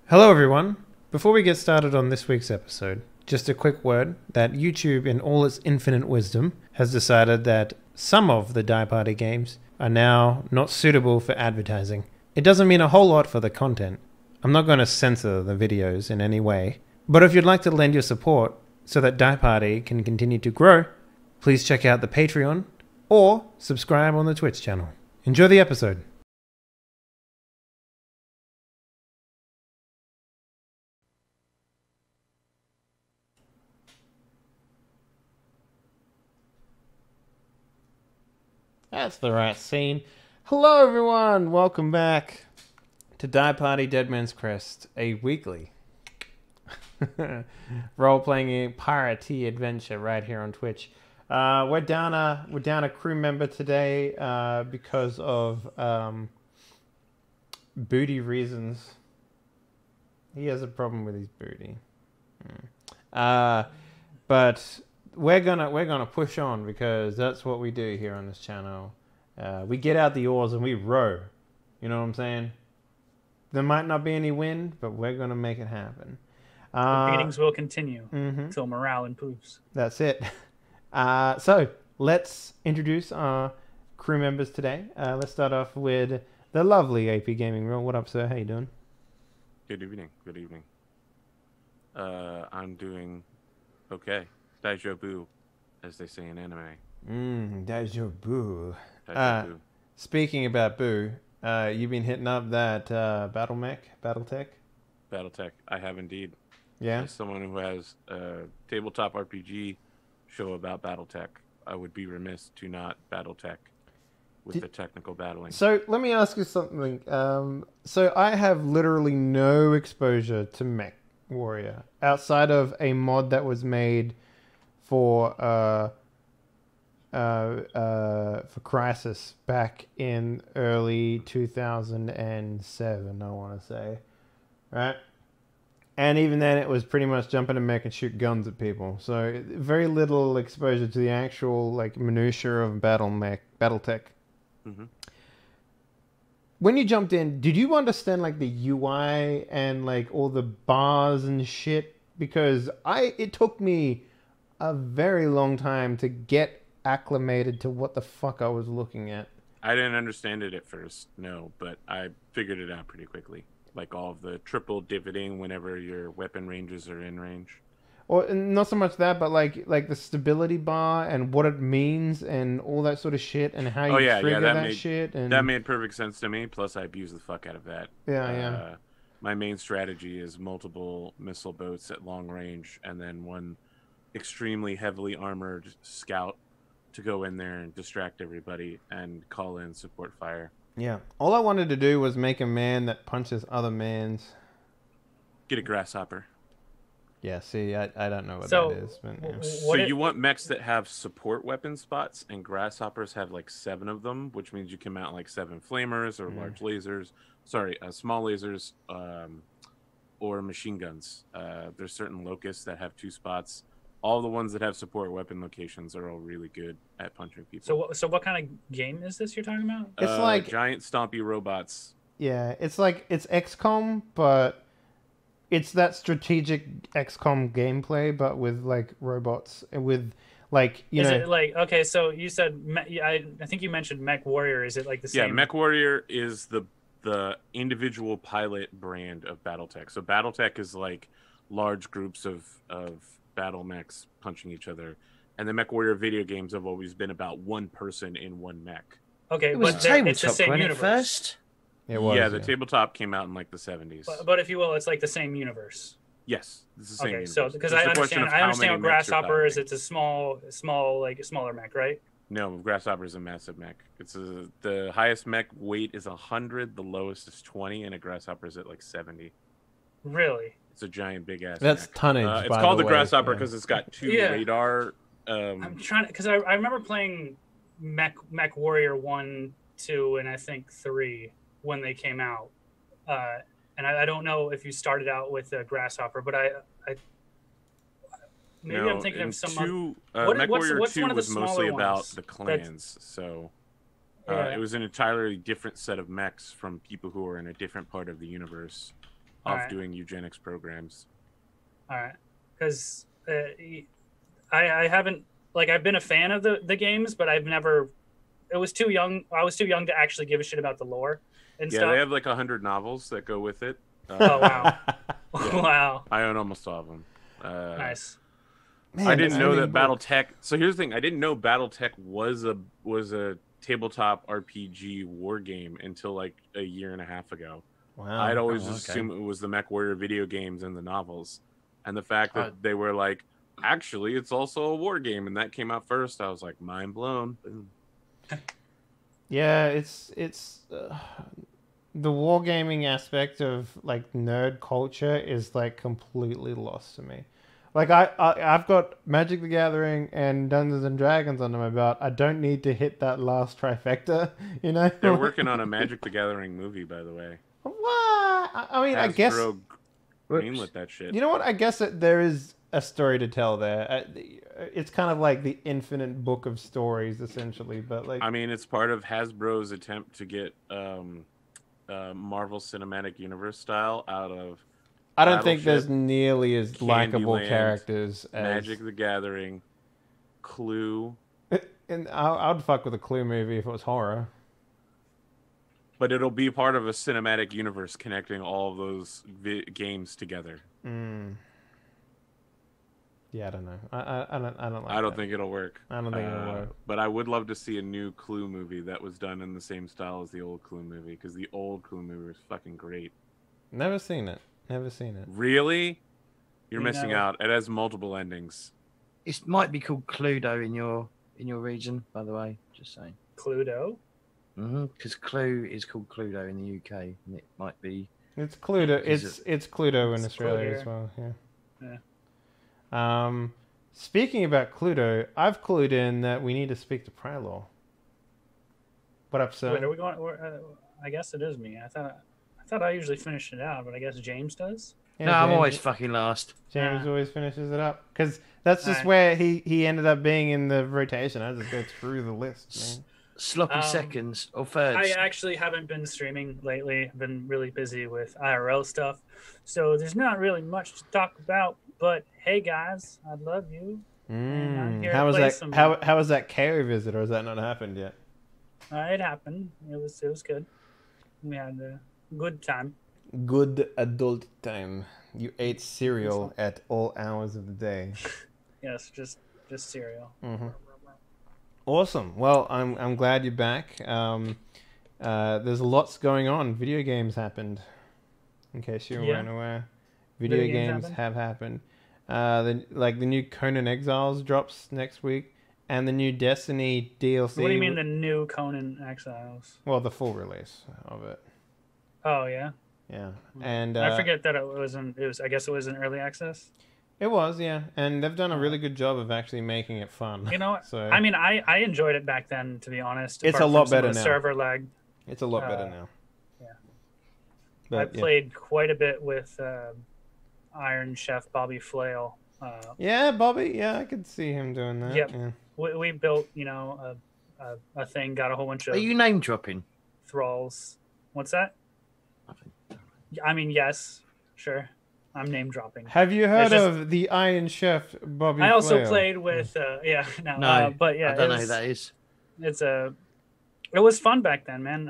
Hello, everyone. Before we get started on this week's episode, just a quick word that YouTube, in all its infinite wisdom, has decided that some of the Die Party games are now not suitable for advertising. It doesn't mean a whole lot for the content. I'm not going to censor the videos in any way, but if you'd like to lend your support so that Die Party can continue to grow, please check out the Patreon or subscribe on the Twitch channel. Enjoy the episode. That's the right scene. Hello, everyone. Welcome back to Die Party Dead Man's Crest, a weekly role-playing piratey adventure right here on Twitch. We're down a crew member today because of booty reasons. He has a problem with his booty. But we're gonna push on because that's what we do here on this channel. We get out the oars and we row. You know what I'm saying? There might not be any wind, but we're gonna make it happen. The beatings will continue until morale improves. That's it. So let's introduce our crew members today. Let's start off with the lovely AP Gaming Real. What up, sir? How you doing? Good evening. Good evening. I'm doing okay. Daijo Bu, as they say in anime. Daijo Bu. Daijo Bu. Speaking about Boo, you've been hitting up that Battletech? Battletech, I have indeed. Yeah? As someone who has a tabletop RPG show about Battletech, I would be remiss to not Battletech with the technical battling. So let me ask you something. So I have literally no exposure to Mech Warrior outside of a mod that was made for Crisis back in early 2007, I want to say, right? And even then, it was pretty much jump in a mech and shoot guns at people. So very little exposure to the actual like minutia of BattleTech. Mm-hmm. When you jumped in, did you understand like the UI and like all the bars and shit? Because it took me a very long time to get acclimated to what the fuck I was looking at. I didn't understand it at first, no, but I figured it out pretty quickly. Like all of the triple divoting whenever your weapon ranges are in range. Or not so much that, but like the stability bar and what it means and all that sort of shit and how you trigger that shit. And that made perfect sense to me. Plus, I abuse the fuck out of that. Yeah. My main strategy is multiple missile boats at long range, and then one extremely heavily armored scout to go in there and distract everybody and call in support fire. Yeah. All I wanted to do was make a man that punches other mans. Get a grasshopper. Yeah, see, I don't know what that is. But, yeah. So you want mechs that have support weapon spots, and grasshoppers have like 7 of them, which means you can mount like 7 flamers or large lasers. Sorry, small lasers or machine guns. There's certain locusts that have 2 spots. All the ones that have support weapon locations are all really good at punching people. So what kind of game is this you're talking about? It's like giant stompy robots. Yeah, it's like it's XCOM, but it's that strategic XCOM gameplay, but with like robots and with like you know. Is it like okay? So you said I think you mentioned Mech Warrior. Is it like the same? Yeah, Mech Warrior is the individual pilot brand of BattleTech. So BattleTech is like large groups of battle mechs punching each other, and the Mech Warrior video games have always been about one person in one mech. Okay, it was but tabletop, it's the same universe. First? It was, yeah, the tabletop came out in like the 70s. But if you will, it's like the same universe. Yes, it's the same. Okay, universe. so because Just I a question understand, of how many what mechs you're Grasshopper is. piloting. It's a smaller mech, right? No, Grasshopper is a massive mech. The highest mech weight is 100, the lowest is 20, and a Grasshopper is at like 70. Really? It's a giant, big ass. That's mech. tonnage. It's called the Grasshopper because it's got 2 radar. I'm trying because I remember playing Mech Warrior 1, 2, and I think 3 when they came out. And I don't know if you started out with a Grasshopper, but maybe I'm thinking of some. Mech Warrior what's 2 one of the was mostly smaller about ones the clans, so Yeah. it was an entirely different set of mechs from people who were in a different part of the universe. All of right. doing eugenics programs. All right, because I haven't like I've been a fan of the games, but I've never. It was too young. I was too young to actually give a shit about the lore and Yeah, stuff. they have like 100 novels that go with it. Oh wow, Yeah. wow, I own almost all of them. nice. Man, I didn't know that book. BattleTech. So here's the thing: I didn't know BattleTech was a tabletop RPG war game until like a year and a half ago. Wow. I'd always assumed it was the MechWarrior video games and the novels, and the fact that they were like, actually, it's also a war game, and that came out first. I was like, mind blown. Boom. Yeah, it's the wargaming aspect of like nerd culture is like completely lost to me. Like I've got Magic the Gathering and Dungeons and Dragons under my belt. I don't need to hit that last trifecta, you know. They're working on a Magic the Gathering movie, by the way. What? I mean, I guess greenlit that shit. You know what? I guess that there is a story to tell there. It's kind of like the infinite book of stories, essentially. But like, I mean, it's part of Hasbro's attempt to get Marvel Cinematic Universe style out of. I don't think there's nearly as likable characters as Magic the Gathering, Clue. And I'd fuck with a Clue movie if it was horror. But it'll be part of a cinematic universe connecting all of those games together. Yeah, I don't know. I don't like. I don't think it'll work. I don't think it'll work. But I would love to see a new Clue movie that was done in the same style as the old Clue movie, because the old Clue movie was fucking great. Never seen it. Never seen it. Really? You're missing out. It has multiple endings. It might be called Cluedo in your region, by the way. Just saying. Cluedo. Because Clue is called Cluedo in the UK, and it might be. It's Cluedo. It's Cluedo in Australia Cluedo. as well. Yeah. Yeah. Speaking about Cluedo, I've clued in that we need to speak to Prylor. What up, sir? Wait, are we going? I guess it is me. I thought I usually finished it out, but I guess James does. Yeah, No, James, I'm always fucking last. James always finishes it up because that's just where he ended up being in the rotation. I just go through the list, man. Sloppy seconds or thirds. I actually haven't been streaming lately. I've been really busy with IRL stuff, so there's not really much to talk about. But hey, guys, I love you. How was that? How was that KO visit, or has that not happened yet? It happened. It was good. We had a good time. Good adult time. You ate cereal at all hours of the day. Yes, just cereal. Awesome. Well, I'm glad you're back. There's lots going on. Video games happened. In case you weren't aware, video games have happened. The new Conan Exiles drops next week, and the new Destiny DLC. What do you mean the new Conan Exiles? Well, the full release of it. Oh yeah. Yeah, and I forget that it was I guess it was in early access. It was, yeah, and they've done a really good job of actually making it fun. You know, so I mean, I enjoyed it back then, to be honest. It's a lot better now. Server lag. It's a lot better now. Yeah, but, I played quite a bit with Iron Chef Bobby Flail. Yeah, Bobby. Yeah, I could see him doing that. Yep. Yeah. We built, a thing, got a whole bunch of. Are you name dropping? Thralls. What's that? Nothing. I mean, yes, sure. I'm name dropping. Have you heard of the Iron Chef Bobby I also Flail? played with but yeah, I don't know who that is. It was fun back then, man.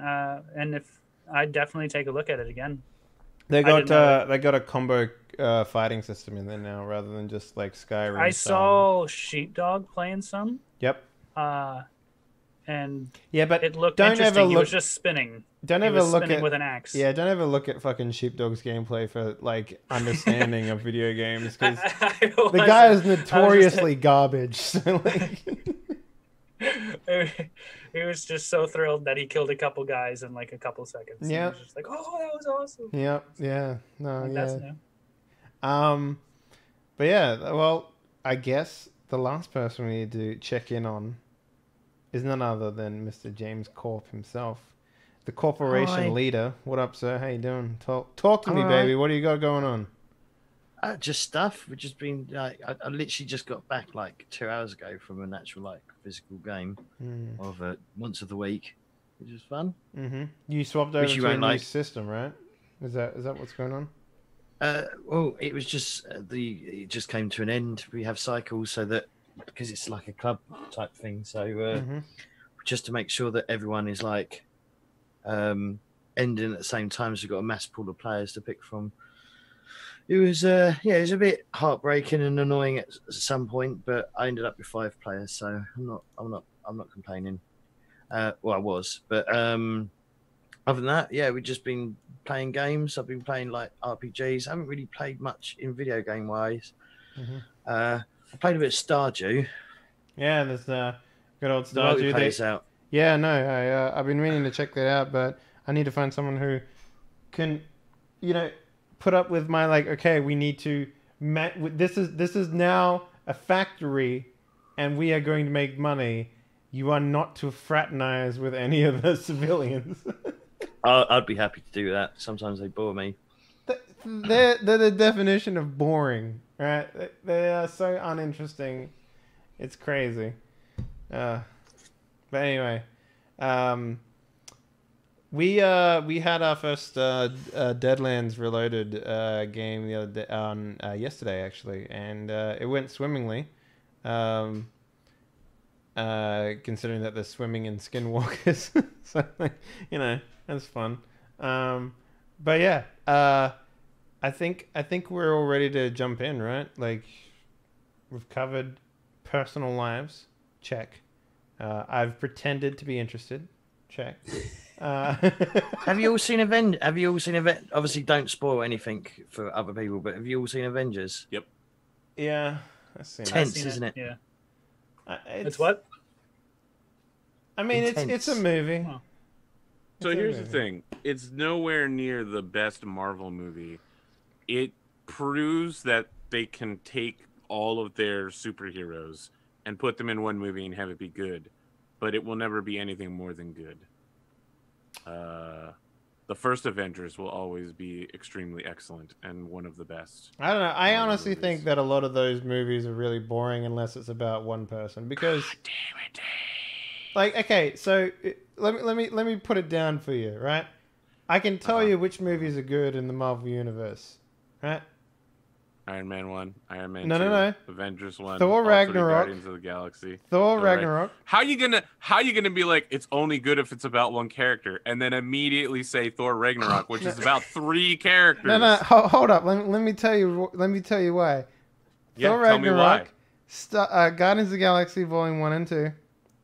And if I'd definitely take a look at it again. They got a combo fighting system in there now, rather than just like Skyrim. I saw Sheepdog playing some. Yep. And yeah, but it looked don't interesting. ever He look, was just spinning. Don't ever look spinning at with an axe. Yeah, don't ever look at fucking Sheepdog's gameplay for like understanding of video games, because the guy is notoriously garbage. So like, he was just so thrilled that he killed a couple guys in like a couple seconds. Yeah, he was just like, oh, that was awesome. Yep. Yeah. No. Like, yeah. that's new. But yeah, well, I guess the last person we need to check in on is none other than Mr. James Corp himself, the corporation leader. What up, sir? How you doing? Talk to me, baby. What do you got going on? Just stuff. We've just been I literally just got back like 2 hours ago from an actual like physical game of once of the week, which is fun. You swapped over Which to a new system, right? Is that what's going on? Well, it was just it just came to an end. We have cycles so that because it's like a club type thing. So just to make sure that everyone is like ending at the same time, so we've got a mass pool of players to pick from. It was it was a bit heartbreaking and annoying at some point, but I ended up with 5 players, so I'm not complaining. Well, I was, but other than that, yeah, we've just been playing games. I've been playing like RPGs. I haven't really played much in video game wise. I played a bit of Stardew. Yeah, there's good old The Stardew. multiplayer's out. Yeah, no, I've been meaning to check that out, but I need to find someone who can, put up with my okay, we need to. This is now a factory, and we are going to make money. You are not to fraternize with any of the civilians. I'd be happy to do that. Sometimes they bore me. They're the definition of boring, right? They are so uninteresting. It's crazy. But anyway, we had our first Deadlands Reloaded game the other day, on yesterday actually, and it went swimmingly. Considering that they're swimming in skinwalkers, so that's fun. But yeah, I think we're all ready to jump in, right? Like, we've covered personal lives, check. I've pretended to be interested, check. Have you all seen Avengers? Obviously, don't spoil anything for other people, but have you all seen Avengers? Yep. Yeah, I've seen Tense, Seen isn't it? Yeah. It's what? I mean, Intense. it's a movie. Oh. So It's a here's the movie. thing. It's nowhere near the best Marvel movie. It proves that they can take all of their superheroes and put them in one movie and have it be good. But it will never be anything more than good. The first Avengers will always be extremely excellent and one of the best. I don't know. I Marvel honestly movies. think that a lot of those movies are really boring unless it's about one person. Because, okay, so let me put it down for you, right? I can tell you which movies are good in the Marvel universe, right? Iron Man 1, Iron Man No, 2, no, no. Avengers 1, Thor all three Ragnarok. Guardians of the Galaxy. Thor Right. Ragnarok. How you gonna be like it's only good if it's about one character and then immediately say Thor Ragnarok, which is about 3 characters? No, hold up. Let me tell you. Let me tell you why. Yeah, Thor tell me why. Ragnarok, Guardians of the Galaxy Volume 1 and 2.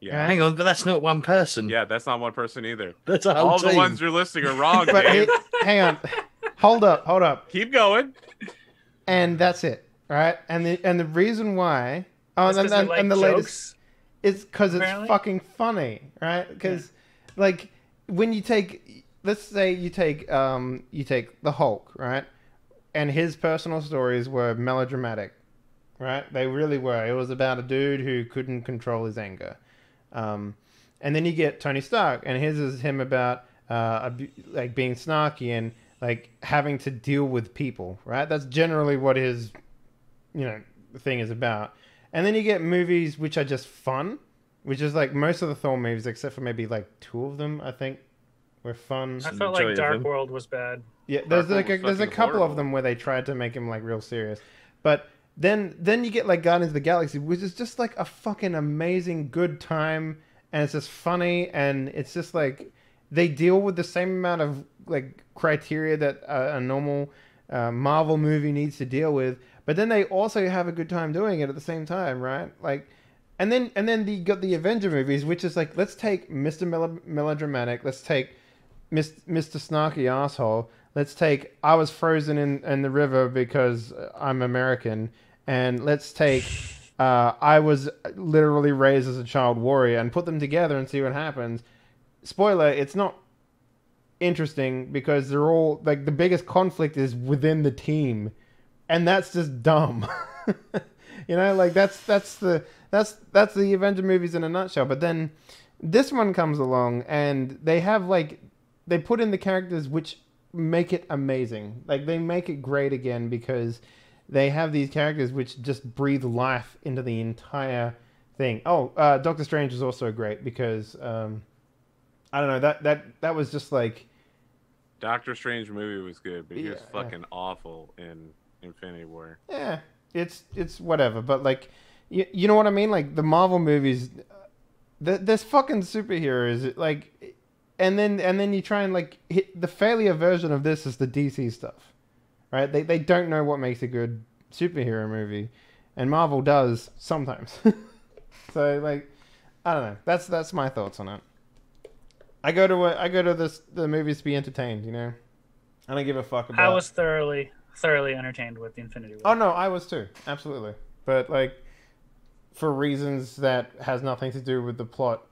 Yeah, Hang on, but that's not one person. yeah, that's not one person either. That's a whole All team. the ones you're listing are wrong, But Dave. hang on. Hold up. Keep going. And that's it, right? And the reason why. Oh, That's 'cause they like and the latest. jokes. It's because it's Apparently? fucking funny, right? Because, when you take, let's say you take the Hulk, right? And his personal stories were melodramatic, right? They really were. It was about a dude who couldn't control his anger. And then you get Tony Stark, and his is him about being snarky and having to deal with people, right? That's generally what his, thing is about. And then you get movies which are just fun, which is most of the Thor movies, except for maybe 2 of them, I think, were fun. I felt majority like of Dark them. World was bad. Yeah, there's Dark World was there's a fucking couple horrible. of them where they tried to make him real serious, but then you get Guardians of the Galaxy, which is just a fucking amazing good time, and it's just funny, and it's just they deal with the same amount of criteria that a normal Marvel movie needs to deal with, but then they also have a good time doing it at the same time, right? And then you got the Avenger movies, which is let's take Mr. Melodramatic, let's take Mr. Snarky Asshole, let's take I was frozen in the river because I'm American, and let's take I was literally raised as a child warrior, and put them together and see what happens. Spoiler, it's not interesting because they're all the biggest conflict is within the team, and that's just dumb. That's the Avenger movies in a nutshell. But then this one comes along, and they have they put in the characters which make it amazing. They make it great again because they have these characters which just breathe life into the entire thing. Oh, Doctor Strange is also great because I don't know, that was just Doctor Strange movie was good, but he was Yeah. fucking awful in Infinity War. Yeah, it's whatever. But like, you know what I mean? Like the Marvel movies, there's fucking superheroes. Like, and then you try and like hit the failure version of this is the DC stuff, right? They don't know what makes a good superhero movie, and Marvel does sometimes. So like, I don't know. That's my thoughts on it. I go to the movies to be entertained. You know, I don't give a fuck about. I was thoroughly entertained with the Infinity War. Oh no, I was too, absolutely. But like, for reasons that has nothing to do with the plot,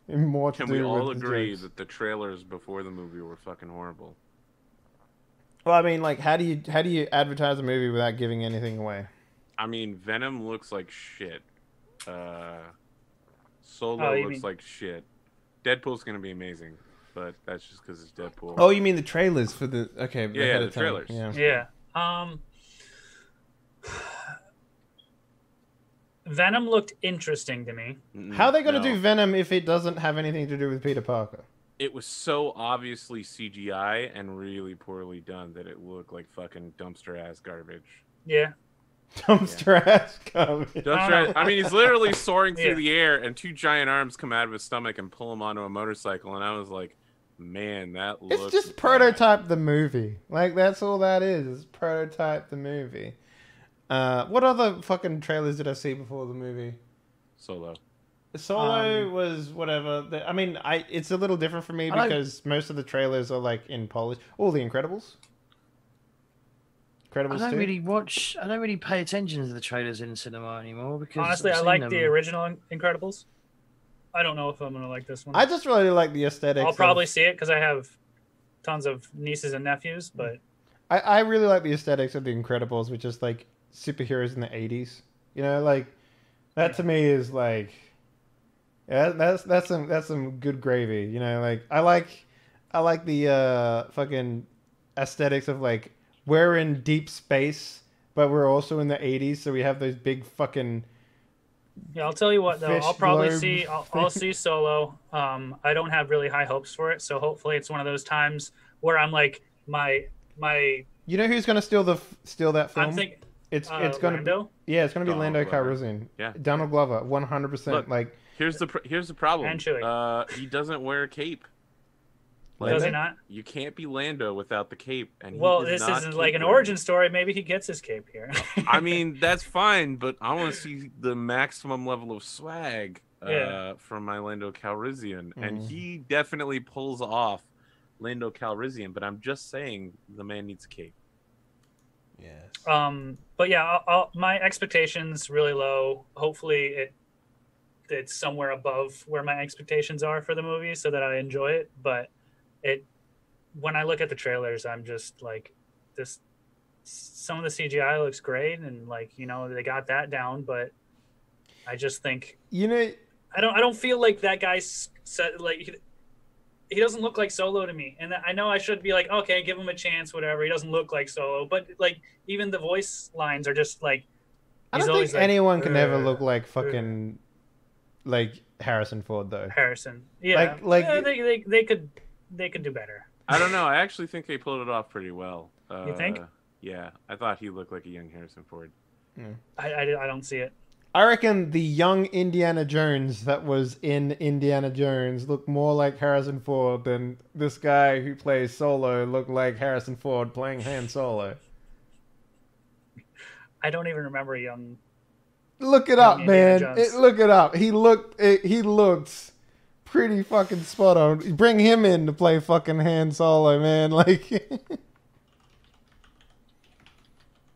and more to Can do we with all the agree jokes. that the trailers before the movie were fucking horrible? Well, I mean, like, how do you advertise a movie without giving anything away? I mean, Venom looks like shit. Solo Oh, you looks mean- like shit. Deadpool's gonna be amazing, but that's just because it's Deadpool. Oh, you mean the trailers for the Yeah, the trailers. Yeah. Yeah. Venom looked interesting to me. How are they gonna No. do Venom if it doesn't have anything to do with Peter Parker? It was so obviously CGI and really poorly done that it looked like fucking dumpster ass garbage. Yeah. Dumpster ass garbage. Dumpster ass, I mean, he's literally soaring through Yeah. the air, and two giant arms come out of his stomach and pull him onto a motorcycle. And I was like, man, that looks. It's just bad. prototype the movie. Like that's all that is. It's prototype the movie. What other fucking trailers did I see before the movie? Solo. Solo was whatever. I mean, it's a little different for me I don't- because most of the trailers are like in Polish. Oh, The Incredibles. I Incredibles don't 2. really watch. I don't really pay attention to the trailers in cinema anymore because Honestly, I've I seen like them. the original Incredibles. I don't know if I'm gonna like this one. I just really like the aesthetics. I'll probably see it because I have tons of nieces and nephews. But I really like the aesthetics of The Incredibles, which is like superheroes in the 80s. You know, like that to me is like, yeah, that's some good gravy. You know, like I like the fucking aesthetics of like we're in deep space, but we're also in the 80s, so we have those big fucking. yeah, I'll tell you what though. Fish I'll probably globe see. I'll see Solo. I don't have really high hopes for it, so hopefully it's one of those times where I'm like my. You know who's gonna steal that film? I'm thinking. it's gonna Lando? yeah, it's gonna be Donald Lando Glover. Calrissian. Yeah. Donald Glover, 100%. Look, Like Here's the problem. And Chewie. He doesn't wear a cape. Does he Lando? not? You can't be Lando without the cape. And he Well, is this not isn't like an cape-wearing. origin story. Maybe he gets his cape here. I mean, that's fine, but I want to see the maximum level of swag Yeah. from my Lando Calrissian, and Mm. he definitely pulls off Lando Calrissian. But I'm just saying, the man needs a cape. yes. But yeah, my expectations really low. Hopefully, it's somewhere above where my expectations are for the movie, so that I enjoy it. But when I look at the trailers, I'm just like, this. Some of the CGI looks great, and like they got that down. But I just think You know, I don't feel like that guy's like. He doesn't look like Solo to me, and I know I should be like, okay, give him a chance, whatever. He doesn't look like Solo, but like even the voice lines are just like. I he's don't always think like, anyone can ever "Ugh, look like fucking like Harrison Ford though. Harrison. Yeah, Like- yeah, they could do better. I don't know. I actually think they pulled it off pretty well. You think? Yeah, I thought he looked like a young Harrison Ford. I don't see it. I reckon the young Indiana Jones that was in Indiana Jones looked more like Harrison Ford than this guy who plays Solo looked like Harrison Ford playing Han Solo. I don't even remember a young. Look it Young up, Indiana man. Jones. Look it up. He looked pretty fucking spot on. Bring him in to play fucking Han Solo, man. Like,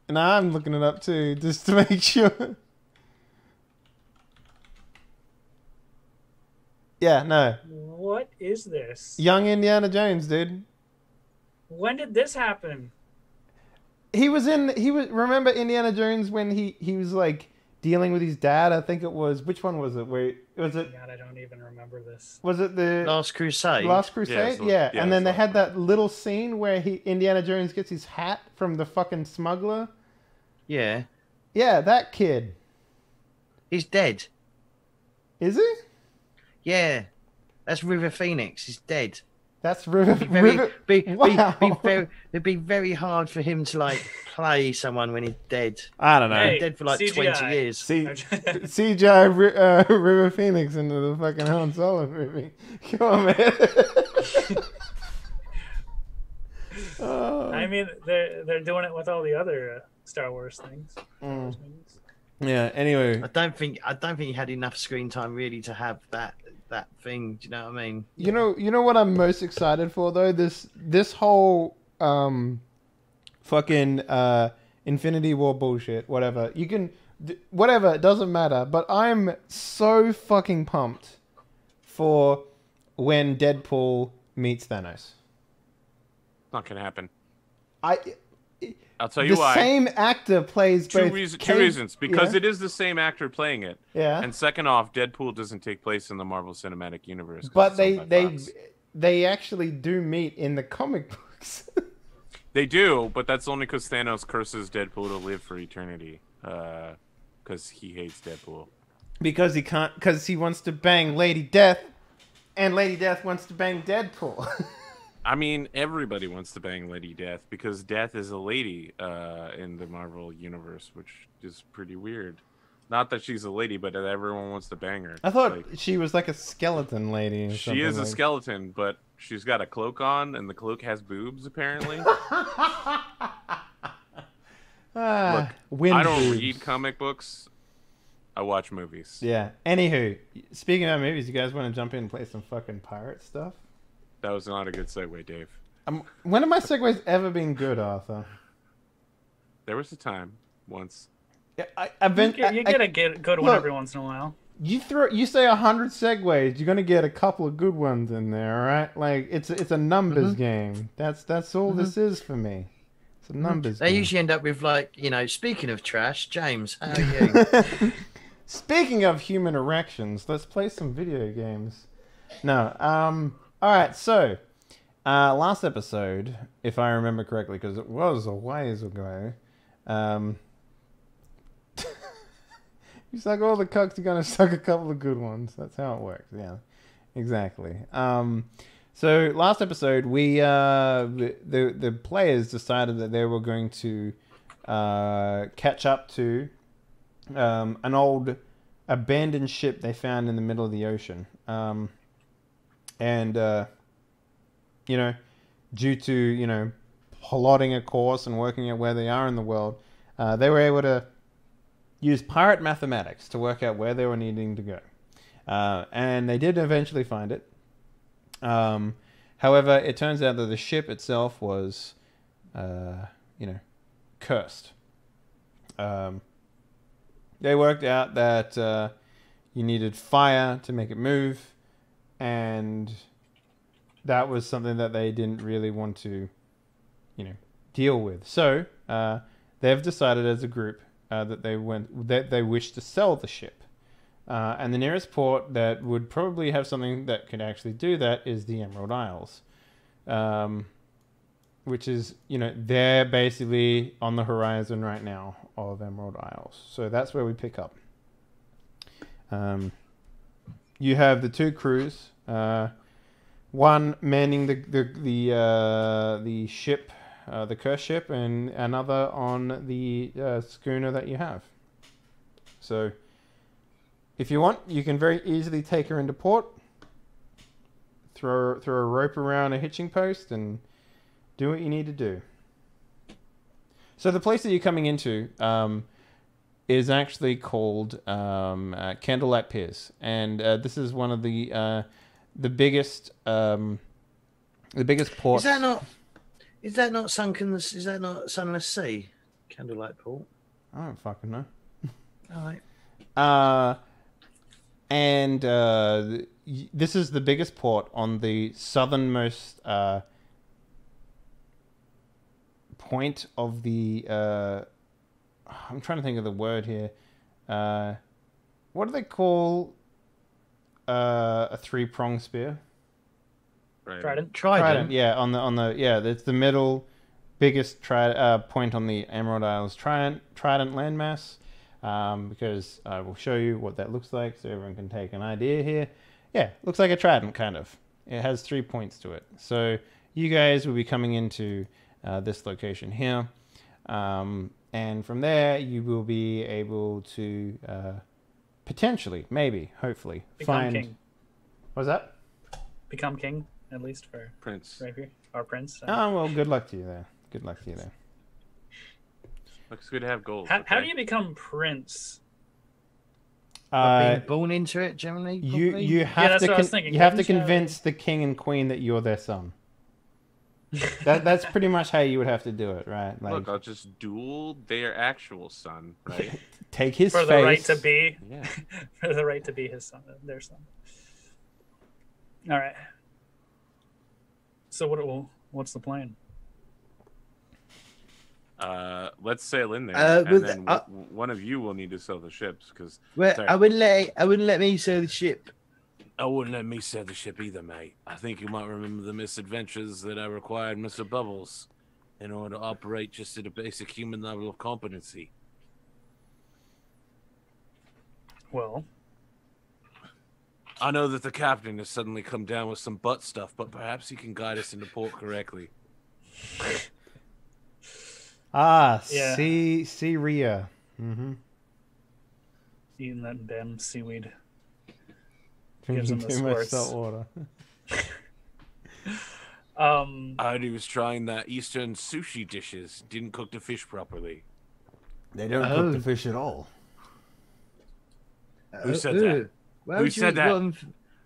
and I'm looking it up too, just to make sure. Yeah, no. What is this? Young Indiana Jones, dude. When did this happen? He was remember Indiana Jones when he was like dealing with his dad? I think it was, which one was it? Wait, was it God, I don't even remember this. the Last Crusade. Last Crusade? Yeah, And then it's they Last had that little scene where Indiana Jones gets his hat from the fucking smuggler. Yeah, Yeah, that kid. he's dead. Is he? Yeah, that's River Phoenix. He's dead. That's River. It'd be very hard for him to like play someone when he's dead. I don't know. Hey, Dead for like CGI. 20 years. CGI River Phoenix into the fucking Han Solo movie. Come on, man. I mean, they're doing it with all the other Star Wars things. Yeah. Anyway, I don't think he had enough screen time really to have that thing. Do you know what I mean? you know what I'm most excited for though? This whole fucking Infinity War bullshit. Whatever you can, whatever, it doesn't matter. But I'm so fucking pumped for when Deadpool meets Thanos. Not gonna happen. I'll tell you why. The same actor plays Two both. two reasons. Because yeah. it is the same actor playing it. Yeah. And second off, Deadpool doesn't take place in the Marvel Cinematic Universe. 'Cause But it's owned by Fox. they actually do meet in the comic books. They do, but that's only because Thanos curses Deadpool to live for eternity. Because he hates Deadpool. Because he can't. Because he wants to bang Lady Death, and Lady Death wants to bang Deadpool. I mean, everybody wants to bang Lady Death because Death is a lady in the Marvel universe, which is pretty weird. Not that she's a lady, but that everyone wants to bang her. I thought she was like a skeleton lady. Or she is a like. skeleton, but she's got a cloak on, and the cloak has boobs, apparently. Look, I don't read comic books. I watch movies. Yeah. Anywho, speaking of movies, you guys want to jump in and play some fucking pirate stuff? That was not a good segue, Dave. When have my segues ever been good, Arthur? There was a time once. Yeah, you get a good one every once in a while. You say 100 segues, you're gonna get a couple of good ones in there, all right? Like it's a numbers game. That's all this is for me. It's a numbers. They game. usually end up with like, speaking of trash, James, how are you? Speaking of human erections, let's play some video games. No, all right. So, last episode, if I remember correctly, because it was a ways ago, you suck all the cucks, you're gonna suck a couple of good ones. That's how it works. Yeah, exactly. So last episode, we the players decided that they were going to catch up to an old abandoned ship they found in the middle of the ocean, and due to plotting a course and working out where they are in the world, they were able to use pirate mathematics to work out where they were needing to go. And they did eventually find it. However, it turns out that the ship itself was, cursed. They worked out that you needed fire to make it move, and that was something that they didn't really want to, deal with. So they've decided as a group that they wish to sell the ship, and the nearest port that would probably have something that could actually do that is the Emerald Isles, which is they're basically on the horizon right now of Emerald Isles. So that's where we pick up. You have the two crews, one manning the ship. The cursed ship, and another on the schooner that you have. So, if you want, you can very easily take her into port, throw a rope around a hitching post, and do what you need to do. So the place that you're coming into is actually called Candlelight Piers, and this is one of the biggest ports. Is that not Sunless Sea? Candlelight Port? I don't fucking know. All right. And this is the biggest port on the southernmost point of the. I'm trying to think of the word here. What do they call a three-pronged spear? Trident. Yeah, on the it's the middle biggest point on the Emerald Isles Trident landmass, because I will show you what that looks like so everyone can take an idea here. Yeah, looks like a trident kind of. It has 3 points to it. So you guys will be coming into this location here. And from there, you will be able to potentially, maybe, hopefully, Become king. What's that? Become king, at least for Prince. right here. Our prince. Oh, well, good luck to you there. Good luck to you there. Looks good to have gold. How do you become prince? Being born into it, generally. You have that's what I was thinking. you have to Couldn't you- convince the king and queen that you're their son. That's pretty much how you would have to do it, right? Like, Look, I'll just duel their actual son, right? take his for face. the right to be, Yeah. for the right to be his son, their son. All right. So what's the plan? Let's sail in there, Uh, and with- then one of you will need to sell the ships because Well, I wouldn't let me sail the ship. I wouldn't let me sail the ship either, mate. I think you might remember the misadventures that I required Mr. Bubbles in order to operate just at a basic human level of competency. Well, I know that the captain has suddenly come down with some butt stuff, but perhaps he can guide us into port correctly. Ah, Yeah. Ria. Mm-hmm. eating that damn seaweed. Drinking them the too much squirts. salt water. I heard he was trying that Eastern sushi dishes. Didn't cook the fish properly. They don't cook the fish at all. Who said that? Why Who would you said eat that?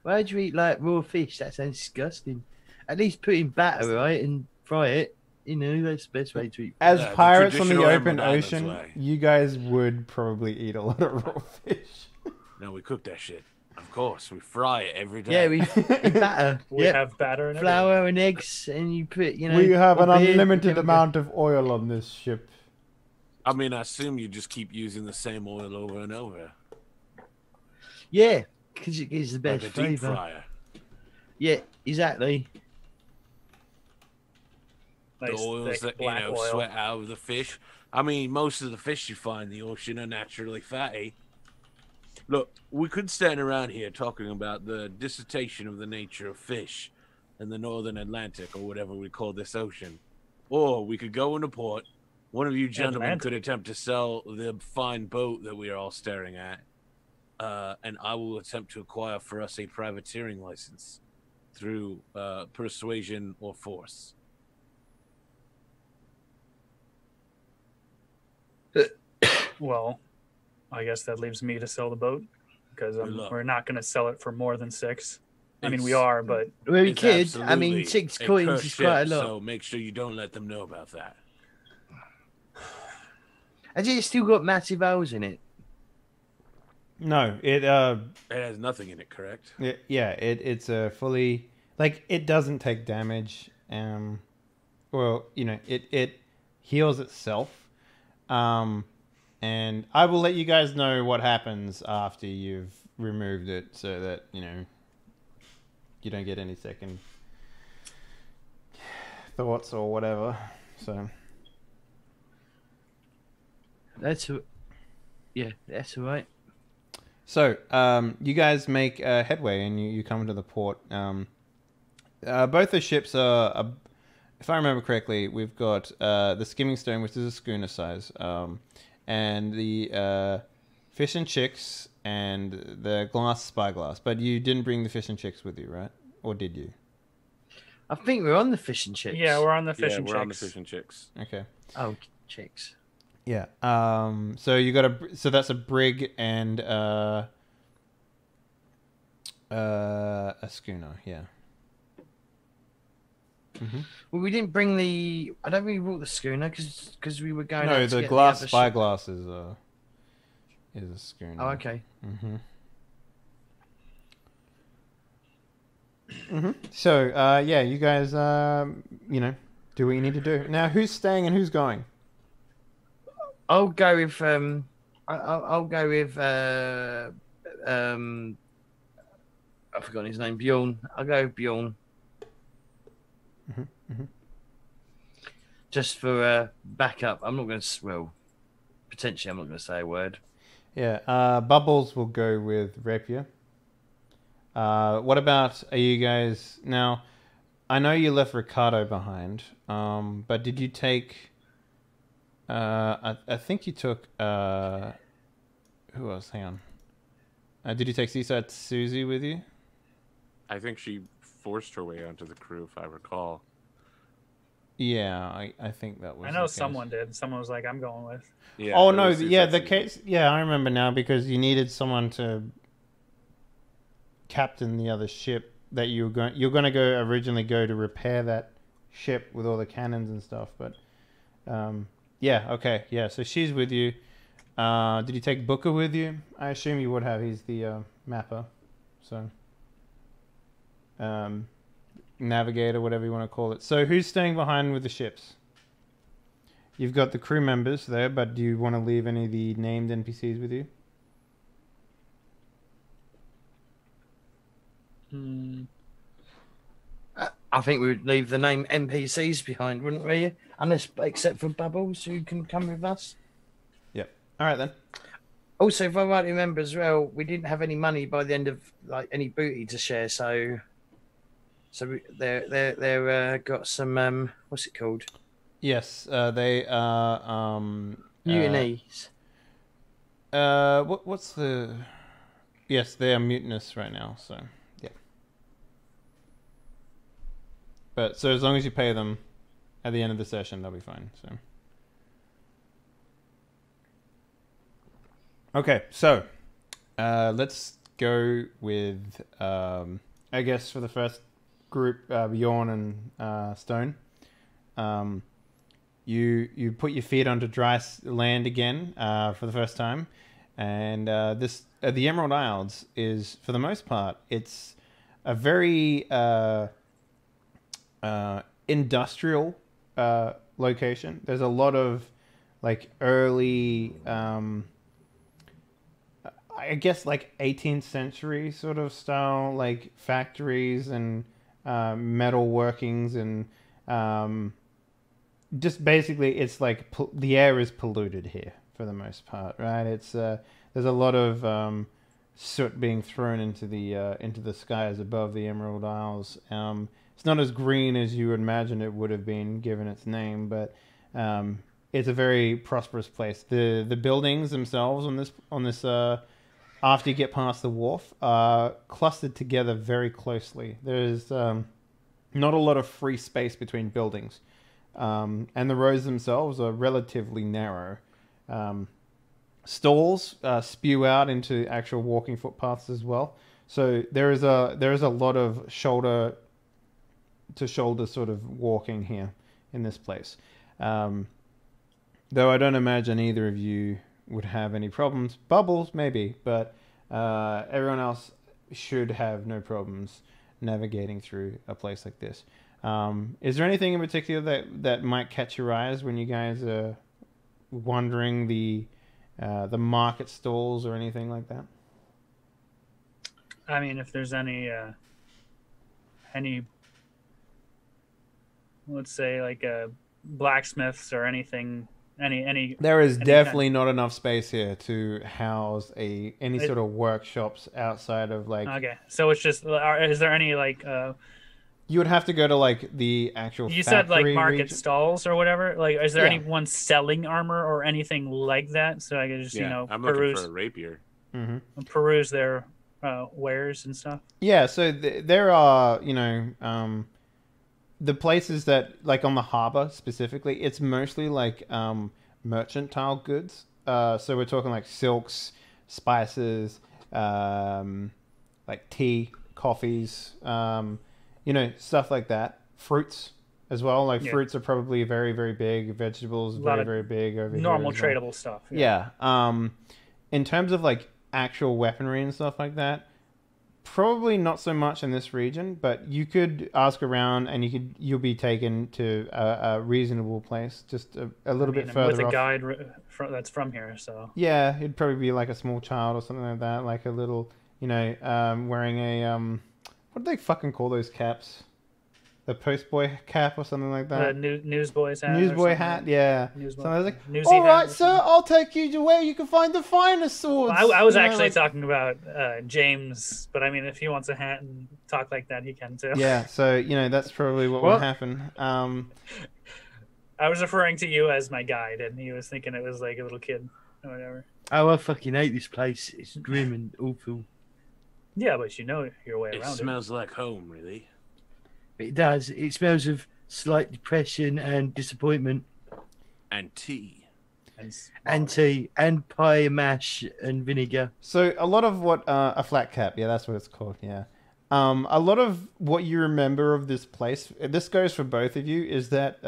why would you eat like raw fish? That sounds disgusting. At least put in batter, right, and fry it. You know, that's the best way to eat. As the pirates on the traditional open Emerald Islands ocean, way. you guys would probably eat a lot of raw fish. No, we cook that shit. Of course, we fry it every day. Yeah, we in batter. We Yep. have batter and Flour and eggs, and you put, you know. We have an or beer, unlimited whatever. amount of oil on this ship. I mean, I assume you just keep using the same oil over and over, Yeah, because it gives the like best a deep flavour. fryer. Yeah, exactly. Nice, The oils thick that black oil. sweat out of the fish. I mean, most of the fish you find in the ocean are naturally fatty. Look, we could stand around here talking about the dissertation of the nature of fish in the northern Atlantic, or whatever we call this ocean. Or we could go into port. One of you gentlemen Atlantic. could attempt to sell the fine boat that we are all staring at. And I will attempt to acquire for us a privateering license through persuasion or force. Well, I guess that leaves me to sell the boat because Look. we're not going to sell it for more than 6. I mean, we It's- are, but Well, we It's could. I absolutely mean, 6 a coins cursed is quite a ship, lot. So make sure you don't let them know about that. Has it still got massive holes in it? No, It has nothing in it, correct? it's a fully, like, it doesn't take damage. Well, you know, it heals itself. And I will let you guys know what happens after you've removed it, so that, you know, you don't get any second thoughts or whatever. So That's all right. So, you guys make headway and you come into the port. Both the ships are, if I remember correctly, we've got the Skimming Stone, which is a schooner size, and the Fish and Chicks and the Glass Spyglass. But you didn't bring the Fish and Chicks with you, right? Or did you? I think we're on the fish and chips. yeah, we're on the fish Yeah, and we're on the chicks. fish and chicks. Okay. Oh, chicks. Yeah. So you got so that's a brig and a schooner. Yeah. Mm-hmm. Well, we didn't bring the. I don't think we brought the schooner because we were going. No, out to the get Glass other ship. Spyglass is a schooner. Oh, okay. Mm-hmm. Mm-hmm. So, yeah, you guys, you know, do what you need to do. Now, who's staying and who's going? I'll go with I'll go with I've forgotten his name. Bjorn. I'll go with Bjorn. Mm-hmm. Just for backup. I'm not going to. Well, potentially, I'm not going to say a word. Yeah, Bubbles will go with Rapier. What about, are you guys now? I know you left Ricardo behind, but did you take? I think you took. Who else? Hang on. Did you take Seaside Susie with you? I think she forced her way onto the crew, if I recall. Yeah, I think that was. I know someone did. Someone was like, "I'm going with." Yeah. Oh it no! was Yeah, the Susie. case. Yeah, I remember now because you needed someone to captain the other ship that you were going. You're going to go originally go to repair that ship with all the cannons and stuff, but yeah, okay, yeah. So she's with you. Did you take Booker with you? I assume you would have. He's the mapper, so navigator, whatever you want to call it. So who's staying behind with the ships? You've got the crew members there, but do you want to leave any of the named NPCs with you? I think we would leave the name NPCs behind, wouldn't we? Unless, except for Bubbles, who can come with us. Yep. All right then. Also, if I right remember as well, we didn't have any money by the end of like any booty to share, so they're got some what's it called? Yes, they are Mutinies. what's the? Yes, they are mutinous right now. So yeah. But so as long as you pay them at the end of the session, they'll be fine. So. Okay, so let's go with I guess for the first group, Bjorn and Stone. You put your feet onto dry land again for the first time, and this the Emerald Isles is, for the most part, it's a very industrial location. There's a lot of like early I guess like 18th century sort of style like factories and metal workings and just basically it's like the air is polluted here for the most part, right? It's there's a lot of soot being thrown into the skies above the Emerald Isles. It's not as green as you would imagine it would have been given its name, but it's a very prosperous place. The buildings themselves on this after you get past the wharf are clustered together very closely. There's not a lot of free space between buildings, and the roads themselves are relatively narrow. Stalls spew out into actual walking footpaths as well. So there is a lot of shoulder to shoulder sort of walking here in this place. Though I don't imagine either of you would have any problems. Bubbles maybe, but everyone else should have no problems navigating through a place like this. Is there anything in particular that might catch your eyes when you guys are wandering the market stalls or anything like that? I mean, if there's any, let's say like blacksmiths or anything, any. There is any definitely not enough space here to house any sort of workshops outside of like. Okay, so it's just. Is there any like? You would have to go to like the actual. You said like market region. Stalls or whatever. Like, is there Yeah. anyone selling armor or anything like that? So I could just I'm looking for a rapier. peruse their wares and stuff. Yeah, so there are the places that like on the harbor specifically. It's mostly like mercantile goods. So we're talking like silks, spices, like tea, coffees. Stuff like that. Fruits as well. Like fruits are probably very, very big. Vegetables, very, very big over normal here. Normal tradable stuff. Yeah. In terms of like actual weaponry and stuff like that, probably not so much in this region. But you could ask around, and you'll be taken to a reasonable place, just a little bit further with a off. guide that's from here. So yeah, it'd probably be like a small child or something like that, like a little, wearing a what do they fucking call those caps? the postboy cap or something like that. Newsboy's hat. Newsboy hat, yeah. Newsboy. So I was like, Newsy all right, hat or sir, something. I'll take you to where you can find the finest swords. Well, I was You know, actually like- talking about James, but I mean, if he wants a hat and talk like that, he can too. Yeah, so, you know, that's probably what will What? happen. I was referring to you as my guide, and he was thinking it was like a little kid or whatever. Oh, I fucking hate this place. It's grim and awful. Yeah, but you know your way It around smells like home, really. It does. It smells of slight depression and disappointment, And tea. it. and tea, and pie and mash and vinegar. So a lot of what a flat cap, yeah, that's what it's called. Yeah, a lot of what you remember of this place. This goes for both of you. Is that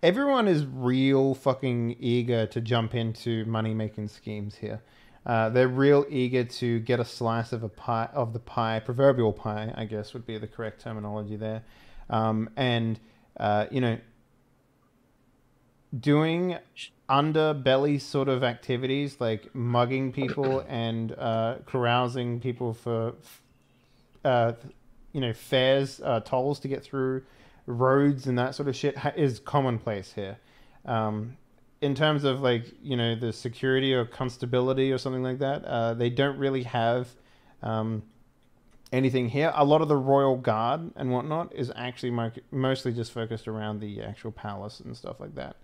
everyone is real fucking eager to jump into money making schemes here. They're real eager to get a slice of the pie, proverbial pie, I guess would be the correct terminology there, and you know, doing underbelly sort of activities like mugging people and carousing people for you know, fares, tolls to get through roads and that sort of shit is commonplace here. In terms of, like, you know, the security or constability or something like that, they don't really have anything here. A lot of the royal guard and whatnot is actually mostly just focused around the actual palace and stuff like that.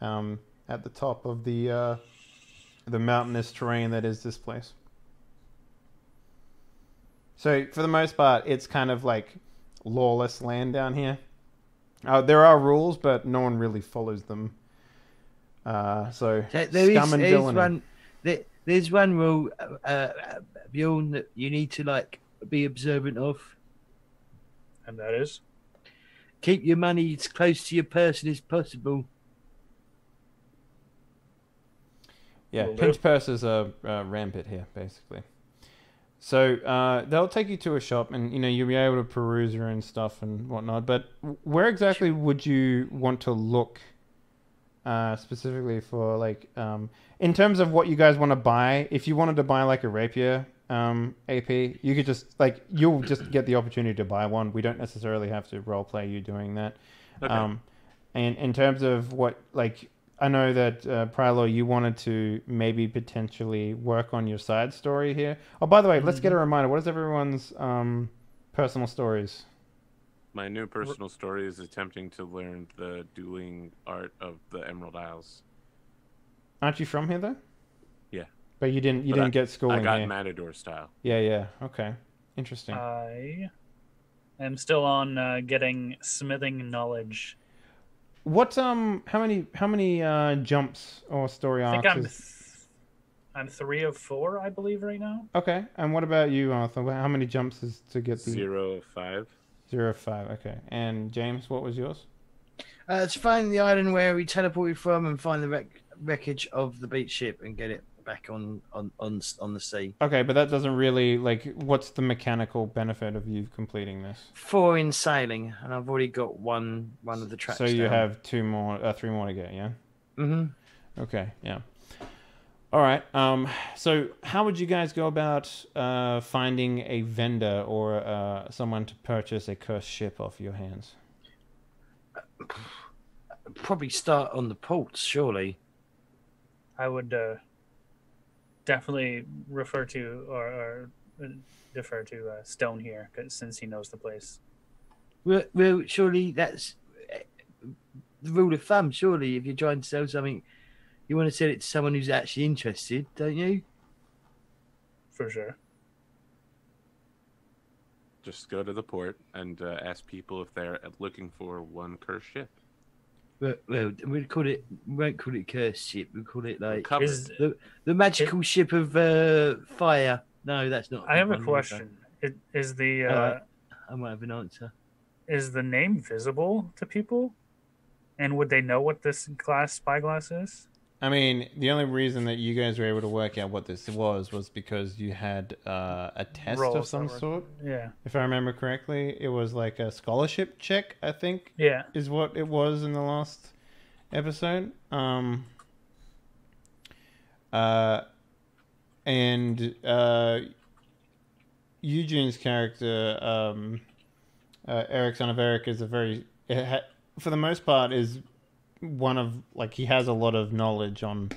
At the top of the mountainous terrain that is this place. So for the most part, it's kind of like lawless land down here. There are rules, but no one really follows them. So scum and villainy. There's one rule, Bjorn, that you need to like be observant of. And that is? Keep your money as close to your person as possible. Yeah, Will do. pinch purses are rampant here, basically. So they'll take you to a shop, and you know, you'll be able to peruse your own stuff and whatnot. But where exactly would you want to look specifically for, like, in terms of what you guys want to buy? If you wanted to buy like a rapier AP, you could just, like, you'll just get the opportunity to buy one. We don't necessarily have to role play you doing that. Okay. And in terms of what, like, I know that Prylor, you wanted to maybe potentially work on your side story here. Oh, by the way, let's get a reminder. What is everyone's personal stories? My new personal story is attempting to learn the dueling art of the Emerald Isles. Aren't you from here though? Yeah. But you didn't But get schooling I got here. Matador style. Yeah. Okay. Interesting. I am still on getting smithing knowledge. What how many jumps or story I arcs? think I'm 3 of 4, I believe, right now. Okay. And what about you, Arthur? How many jumps is to get the 0 of 5. 0 of 5? Okay. And James, what was yours? It's find the island where we teleported from and find the wreckage of the beach ship and get it back on the sea. Okay, but that doesn't really, like, what's the mechanical benefit of you completing this? 4 in sailing, and I've already got one of the tracks. So you down. have 3 more to get, yeah? Mm-hmm. Okay, yeah. All right. So how would you guys go about finding a vendor or someone to purchase a cursed ship off your hands? Probably start on the ports, surely. I would definitely refer to or defer to Stone here, since he knows the place. Well, surely that's the rule of thumb. Surely, if you're trying to sell something, you want to sell it to someone who's actually interested, don't you? For sure. Just go to the port and ask people if they're looking for one cursed ship. Well, we won't call it cursed ship. We'll call it like Covered. the magical ship of fire. No, that's not. I have a one, question. Is the I might have an answer. is the name visible to people? And would they know what this spyglass is? I mean, the only reason that you guys were able to work out what this was because you had a test of Rolls some that were- sort. Yeah. If I remember correctly, it was like a scholarship check, I think, Yeah. is what it was in the last episode. And Eugene's character, Eric, son of Eric, is for the most part, is one of, like, he has a lot of knowledge on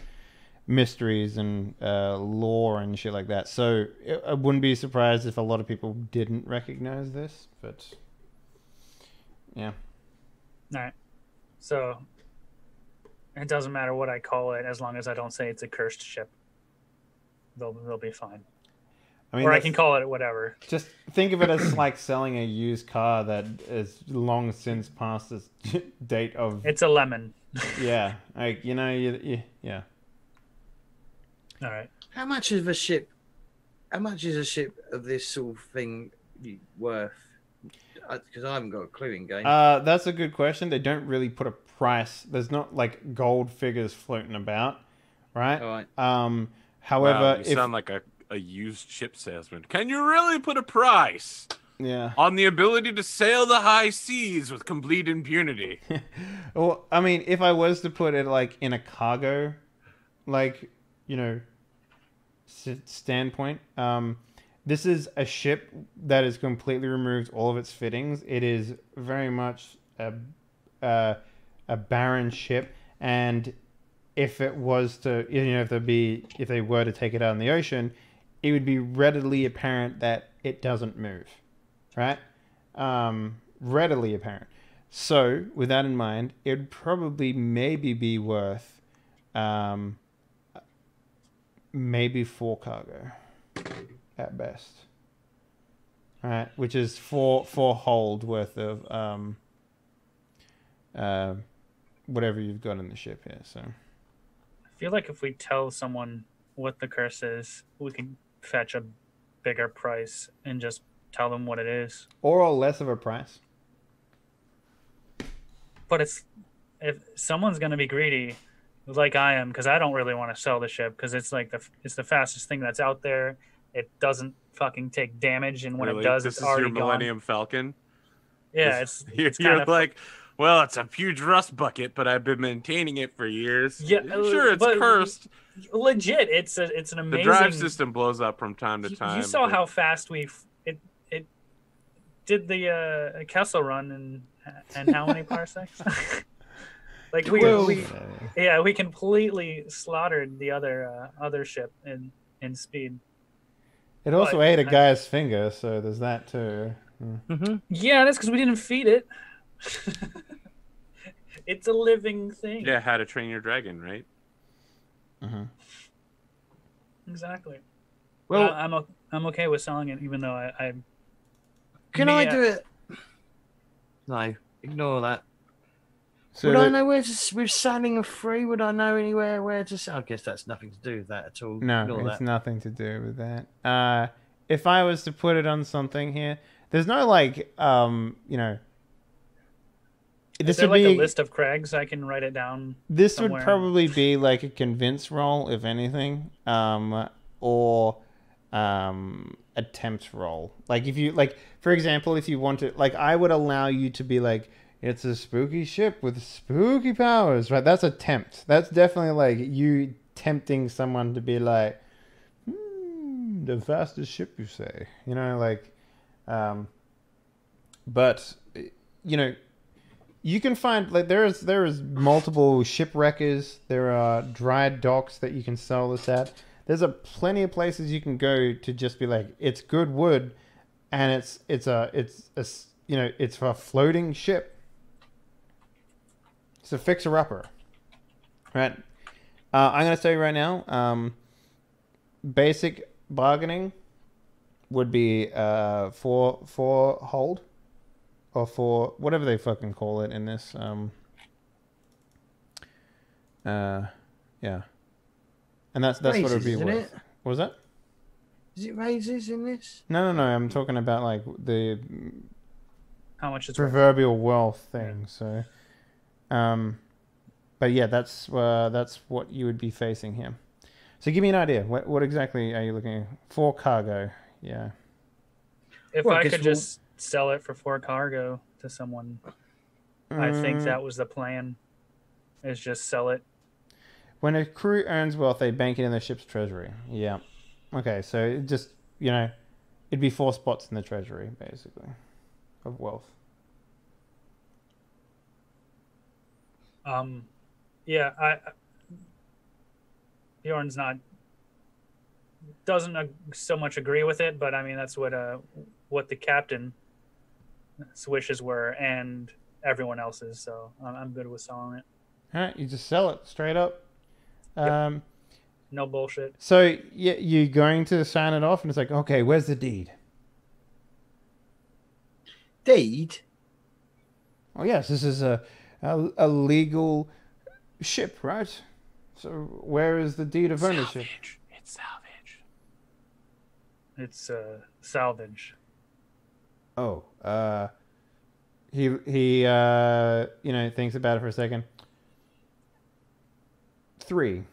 mysteries and lore and shit like that. So I wouldn't be surprised if a lot of people didn't recognize this, but yeah. All right. So it doesn't matter what I call it as long as I don't say it's a cursed ship. They'll be fine. I mean, or I can call it whatever. Just think of it as like selling a used car that is long since past its date of. It's a lemon. Yeah, like yeah. All right. How much is a ship of this sort of thing worth? Because I haven't got a clue in game. That's a good question. They don't really put a price. There's not like gold figures floating about, right? All right. However, wow, you sound like a used ship salesman. Can you really put a price on the ability to sail the high seas with complete impunity? Well, I mean, if I was to put it like in a cargo, like, standpoint, this is a ship that has completely removed all of its fittings. It is very much a barren ship, and if it was to, if they were to take it out in the ocean, it would be readily apparent that it doesn't move, right? Readily apparent. So, with that in mind, it would probably maybe be worth maybe 4 cargo at best. All right, which is 4 hold worth of whatever you've got in the ship here. So, I feel like if we tell someone what the curse is, we can fetch a bigger price and just tell them what it is. Or less of a price. But if someone's going to be greedy, like I am, because I don't really want to sell the ship, because it's like it's the fastest thing that's out there. It doesn't fucking take damage, and when it does, it's already gone. This is your Millennium Falcon? Yeah, it's kind of like, well, it's a huge rust bucket, but I've been maintaining it for years. Yeah, sure, it's cursed. Legit, it's an amazing. The drive system blows up from time to time. You saw how fast it did the Kessel run and how many parsecs? Like we completely slaughtered the other ship in speed. It also ate a guy's finger, so there's that too. Mm-hmm. Yeah, that's because we didn't feed it. It's a living thing. Yeah, How to Train Your Dragon, right? Mm-hmm. Exactly. Well, I'm okay with selling it, even though I can I do it? No, ignore that. So would I know where we're selling free? Would I know anywhere where to sell? I guess that's nothing to do with that at all. No, ignore it's that. nothing to do with that. If I was to put it on something here, there's no like, Is there like a list of Craigs? I can write it down. This somewhere. would probably be like a convince roll, if anything, or attempt roll. Like if you for example, if you want to, like, I would allow you to be like, it's a spooky ship with spooky powers, right? That's a tempt. That's definitely like you tempting someone to be like, the fastest ship, you say, but you can find, like, there is multiple shipwreckers. There are dry docks that you can sell this at. There's plenty of places you can go to just be like, it's good wood, and it's for a floating ship. It's a fixer-upper, right? I'm gonna tell you right now. Basic bargaining would be 4 hold. Or 4, whatever they fucking call it in this. Yeah. And that's what it would be worth. What was that? Is it raises in this? No. I'm talking about like the how much it's proverbial wealth thing. Yeah. So, but yeah, that's what you would be facing here. So give me an idea. What exactly are you looking at? 4 cargo. Yeah. If I could just sell it for 4 cargo to someone, I think that was the plan, is just sell it. When a crew earns wealth, they bank it in the ship's treasury. Yeah. Okay, so it just, it'd be 4 spots in the treasury, basically, of wealth. Yeah, Bjorn's doesn't so much agree with it, but I mean that's what the captain's wishes were and everyone else's. So I'm good with selling it. All right, you just sell it straight up. Yep. No bullshit. So you're going to sign it off, and it's like, okay, where's the deed? Deed? Oh yes, this is a legal ship, right? So where is the deed of ownership? Salvage. It's salvage. It's salvage. Oh, he thinks about it for a second. 3.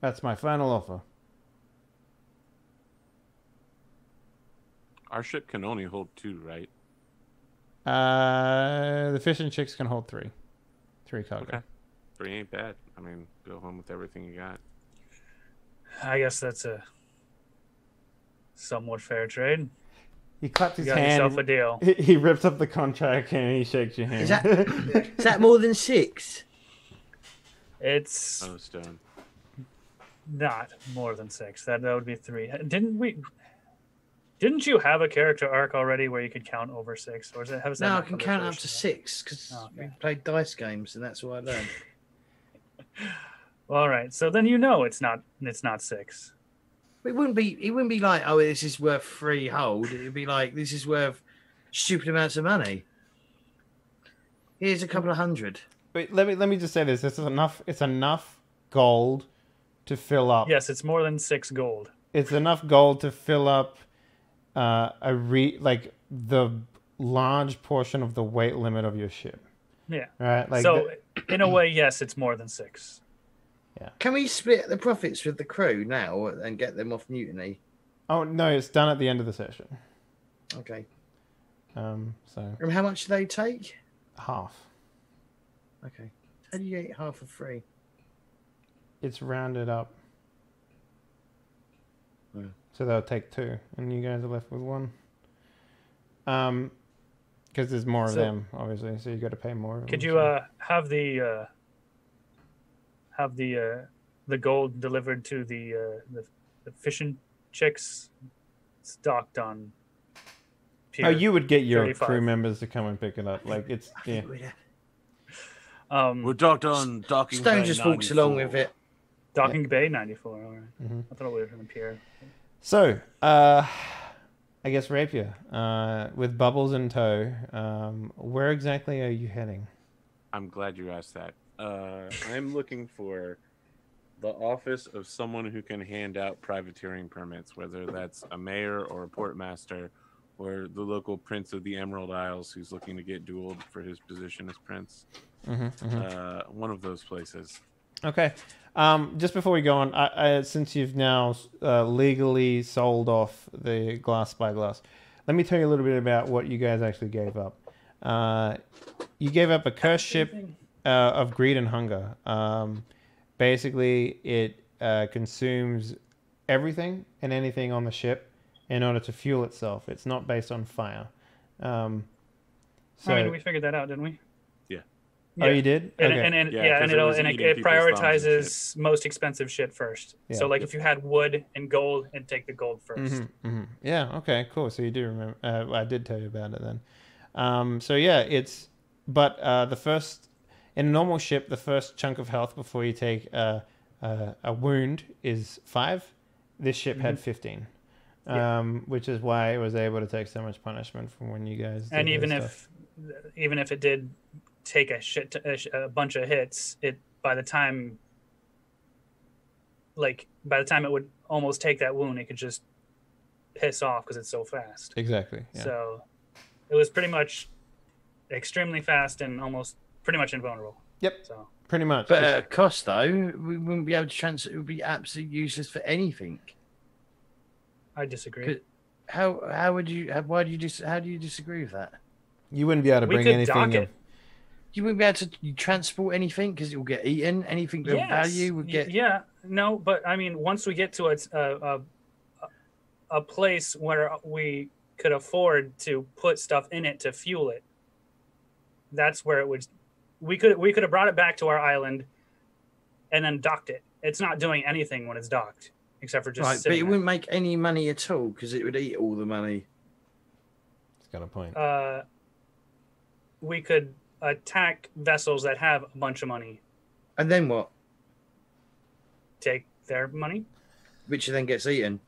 That's my final offer. Our ship can only hold 2, right? The fishing chicks can hold 3. 3 cargo. Okay. 3 ain't bad. I mean, go home with everything you got. I guess that's a somewhat fair trade. He claps his You got hand. yourself a deal. He rips up the contract and he shakes your hand. Is that more than 6? It's Oh, Stone. not more than 6. That would be 3. Didn't you have a character arc already where you could count over 6, or is it? Has that No, I not can come to count up to fruition 6 because Oh, okay. we played dice games, and that's what I learned. yet? Well, all right. So then it's not 6. It wouldn't be like, oh, this is worth 3 hold. It'd be like, this is worth stupid amounts of money. Here's a couple of hundred. Wait, let me just say this. This is enough. It's enough gold to fill up. Yes, it's more than 6 gold. It's enough gold to fill up the large portion of the weight limit of your ship. Yeah. Right. Like So in a way, yes, it's more than 6. Can we split the profits with the crew now and get them off mutiny? oh no, it's done at the end of the session. Okay. So And how much do they take? half. Okay. How do you get half for free? It's rounded up. Yeah. So they'll take 2, and you guys are left with 1. Because there's more of So- them, obviously. So you got to pay more. of Could them, you so- have the gold delivered to the fishing chicks? It's docked on. Pier Oh, you would get your 35. crew members to come and pick it up. Like it's I yeah. think we'd- We're docked on docking. Stone bay just walks along with 94. it. Docking Bay 94. All right. Mhm. I thought we were in the pier. So, I guess Rapier, with Bubbles in tow, where exactly are you heading? I'm glad you asked that. I'm looking for the office of someone who can hand out privateering permits, whether that's a mayor or a portmaster or the local prince of the Emerald Isles who's looking to get dueled for his position as prince. One of those places. Okay. Just before we go on, since you've now legally sold off the glass by glass, let me tell you a little bit about what you guys actually gave up. You gave up a cursed ship of greed and hunger. Basically, it consumes everything and anything on the ship in order to fuel itself. It's not based on fire. I mean, we figured that out, didn't we? Yeah. Oh, you did? And, Okay. and Yeah, 'cause it was eating it people's thumbs and prioritizes most expensive shit first. Yeah. So, like, if you had wood and gold, and take the gold 1st. Yeah. Okay. Cool. So you do remember? I did tell you about it then. So yeah, the first in a normal ship, the first chunk of health before you take a wound is 5. This ship had 15, which is why it was able to take so much punishment from when you guys. And did even this if it did take a bunch of hits, by the time it would almost take that wound, it could just piss off because it's so fast. exactly. Yeah. So it was pretty much extremely fast and almost pretty much invulnerable. Yep. So Pretty much. But at a cost, though, we wouldn't be able to transfer. It would be absolutely useless for anything. I disagree. Could- How would you? How do you disagree with that? You wouldn't be able to We bring could anything. dock it. You wouldn't be able to transport anything because it will get eaten. Anything of Yes. value would get. Yeah. No, but I mean, once we get to a place where we could afford to put stuff in it to fuel it, that's where it would. We could have brought it back to our island, and then docked it. It's not doing anything when it's docked, except for just Right, but sitting it there. wouldn't make any money at all because it would eat all the money. It's got a point. We could attack vessels that have a bunch of money. And then what? Take their money. Which then gets eaten.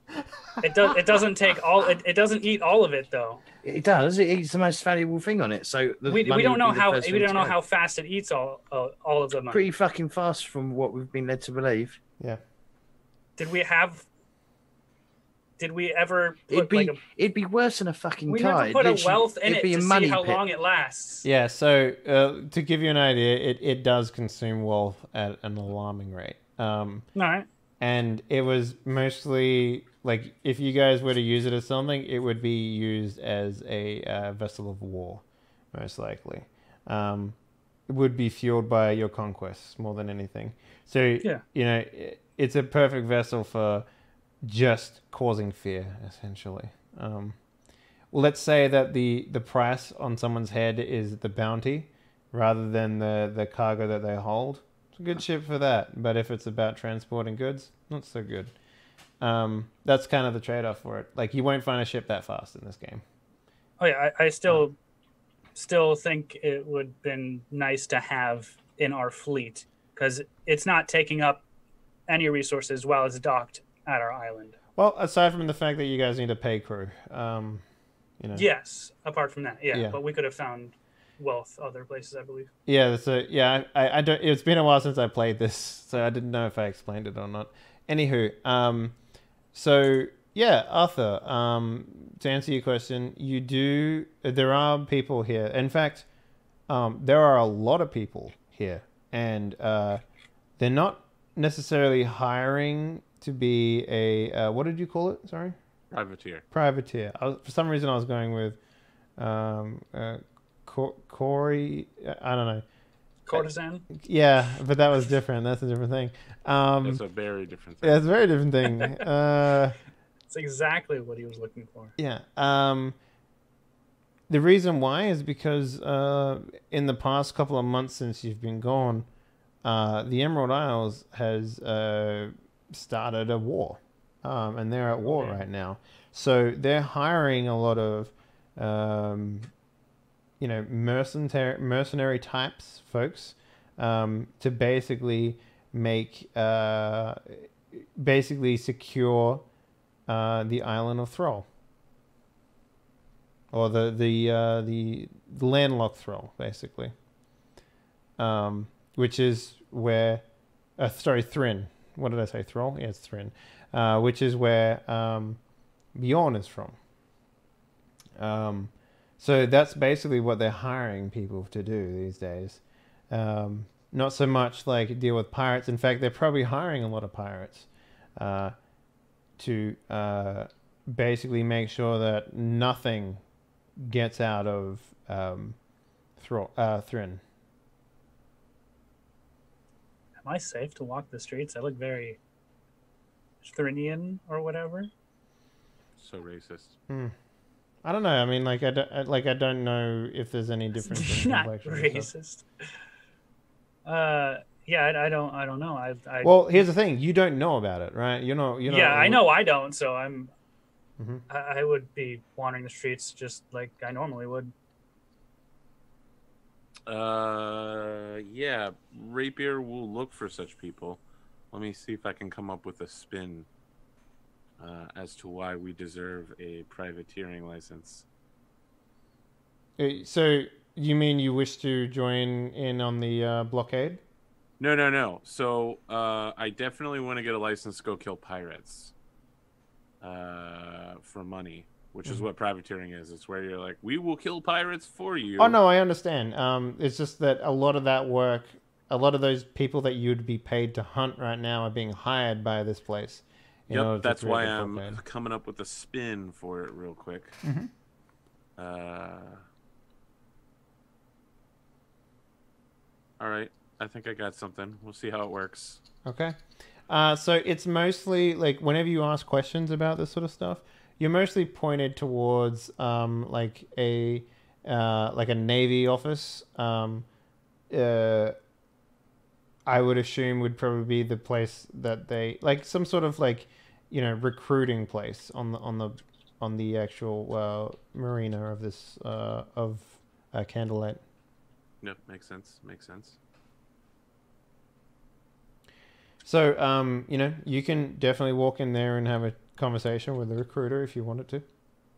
It doesn't take all. It doesn't eat all of it though. It does. It eats the most valuable thing on it. So We don't know how fast it eats all of the money. Pretty fucking fast from what we've been led to believe. Yeah. Did we ever? It'd be worse than a fucking we tide. never put a wealth in it be to a see money how pit. long it lasts. Yeah. So to give you an idea, it does consume wealth at an alarming rate. All right. And it was mostly like if you guys were to use it as something, it would be used as a vessel of war, most likely. It would be fueled by your conquests more than anything. So Yeah. you know, it's a perfect vessel for just causing fear, essentially. Well, let's say that the price on someone's head is the bounty rather than the cargo that they hold. It's a good ship for that, but if it's about transporting goods, not so good. That's kind of the trade-off for it. Like, you won't find a ship that fast in this game. Oh yeah, I still think it would have been nice to have in our fleet because it's not taking up any resources while it's docked at our island. Well, aside from the fact that you guys need a pay crew, you know. Yes, apart from that, yeah. Yeah. But we could have found wealth other places, I believe. Yeah, so yeah, I don't. It's been a while since I played this, so I didn't know if I explained it or not. Anywho, so yeah, Arthur. To answer your question, you do. There are people here. In fact, there are a lot of people here, and they're not necessarily hiring to be a what did you call it? Sorry, Privateer. Privateer. For some reason, I was going with Corey. I don't know. Courtesan. Yeah, but that was different. That's a different thing. That's a very different thing. Yeah, it's a very different thing. It's exactly what he was looking for. Yeah. The reason why is because in the past couple of months since you've been gone, the Emerald Isles has started a war, and they're at war right now. So they're hiring a lot of, mercenary types, folks, to basically make, secure the island of Thrall, or the landlocked Thrall, basically, which is where, Thrinn. What did I say? Thrall? Yeah, it's Thrinn, which is where Bjorn is from. So that's basically what they're hiring people to do these days. Not so much like deal with pirates. In fact, they're probably hiring a lot of pirates to basically make sure that nothing gets out of Thrinn. Am I safe to walk the streets? I look very Thrinian or whatever. So racist. I don't know. I mean, I don't know if there's any difference in Not complexion. racist. Yeah, I don't know. Well, here's the thing: you don't know about it, right? You're not. Yeah, I know I don't. So I'm. Mhm. I would be wandering the streets just like I normally would. Yeah, Rapier will look for such people. Let me see if I can come up with a spin as to why we deserve a privateering license. So you mean you wish to join in on the blockade? No. So I definitely want to get a license to go kill pirates for money, which is what privateering is. It's where you're like, we will kill pirates for you. Oh no, I understand. It's just that a lot of that work, a lot of those people that you'd be paid to hunt right now are being hired by this place. Yep, that's why I'm coming up with a spin for it real quick. Mm-hmm. All right, I think I got something. We'll see how it works. Okay. So it's mostly like whenever you ask questions about this sort of stuff, you're mostly pointed towards like a like a Navy office, I would assume would probably be the place that they like some sort of like, recruiting place on the actual marina of this of Candlelight. Yep, makes sense. Makes sense. So, you can definitely walk in there and have a conversation with the recruiter if you wanted to.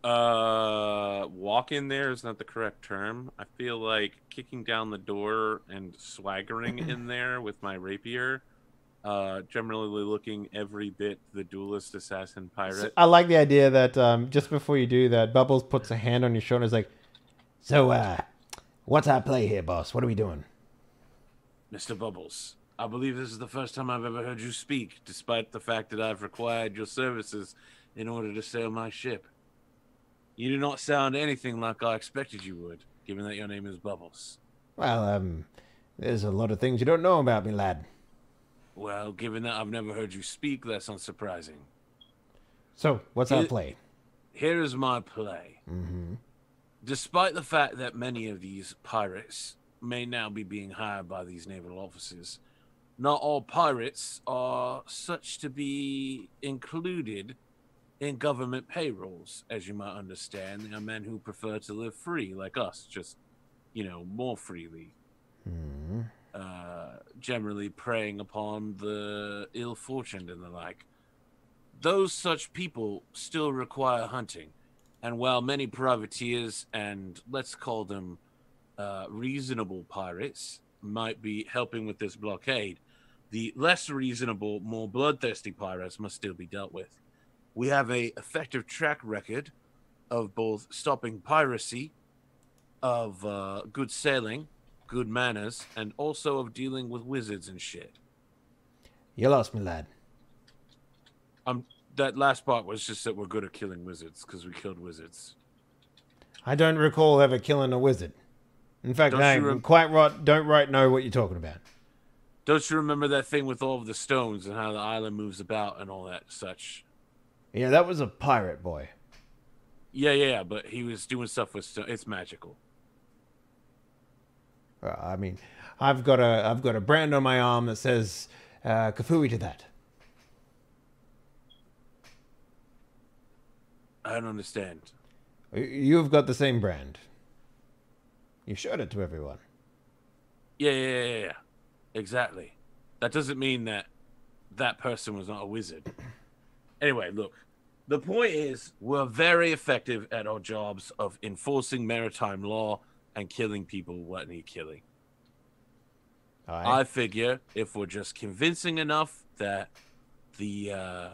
Walk in there is not the correct term. I feel like kicking down the door and swaggering in there with my rapier, generally looking every bit the duelist, assassin, pirate. So I like the idea that just before you do that, Bubbles puts a hand on your shoulder and is like, so, what's our play here, boss? What are we doing? Mr. Bubbles, I believe this is the first time I've ever heard you speak, despite the fact that I've required your services in order to sail my ship. You do not sound anything like I expected you would, given that your name is Bubbles. Well, there's a lot of things you don't know about me, lad. Well, given that I've never heard you speak, that's unsurprising. So, what's our play? Here is my play. Mm-hmm. Despite the fact that many of these pirates may now be being hired by these naval officers, not all pirates are such to be included in government payrolls, as you might understand. They are men who prefer to live free, like us, just, more freely. Mm-hmm. Generally preying upon the ill-fortuned and the like. Those such people still require hunting, and while many privateers and, let's call them, reasonable pirates might be helping with this blockade, the less reasonable, more bloodthirsty pirates must still be dealt with. We have a effective track record of both stopping piracy, of good sailing, good manners, and also of dealing with wizards and shit. You lost me, lad. That last part was just that we're good at killing wizards, because we killed wizards. I don't recall ever killing a wizard. In fact, don't right know what you're talking about. Don't you remember that thing with all of the stones and how the island moves about and all that such? Yeah, that was a pirate boy. Yeah, but he was doing stuff with stone. It's magical. I mean, I've got a brand on my arm that says Kafui to that. I don't understand. You've got the same brand. You showed it to everyone. Yeah. Exactly. That doesn't mean that person was not a wizard. Anyway, look. The point is, we're very effective at our jobs of enforcing maritime law and killing people what need killing. I figure if we're just convincing enough that the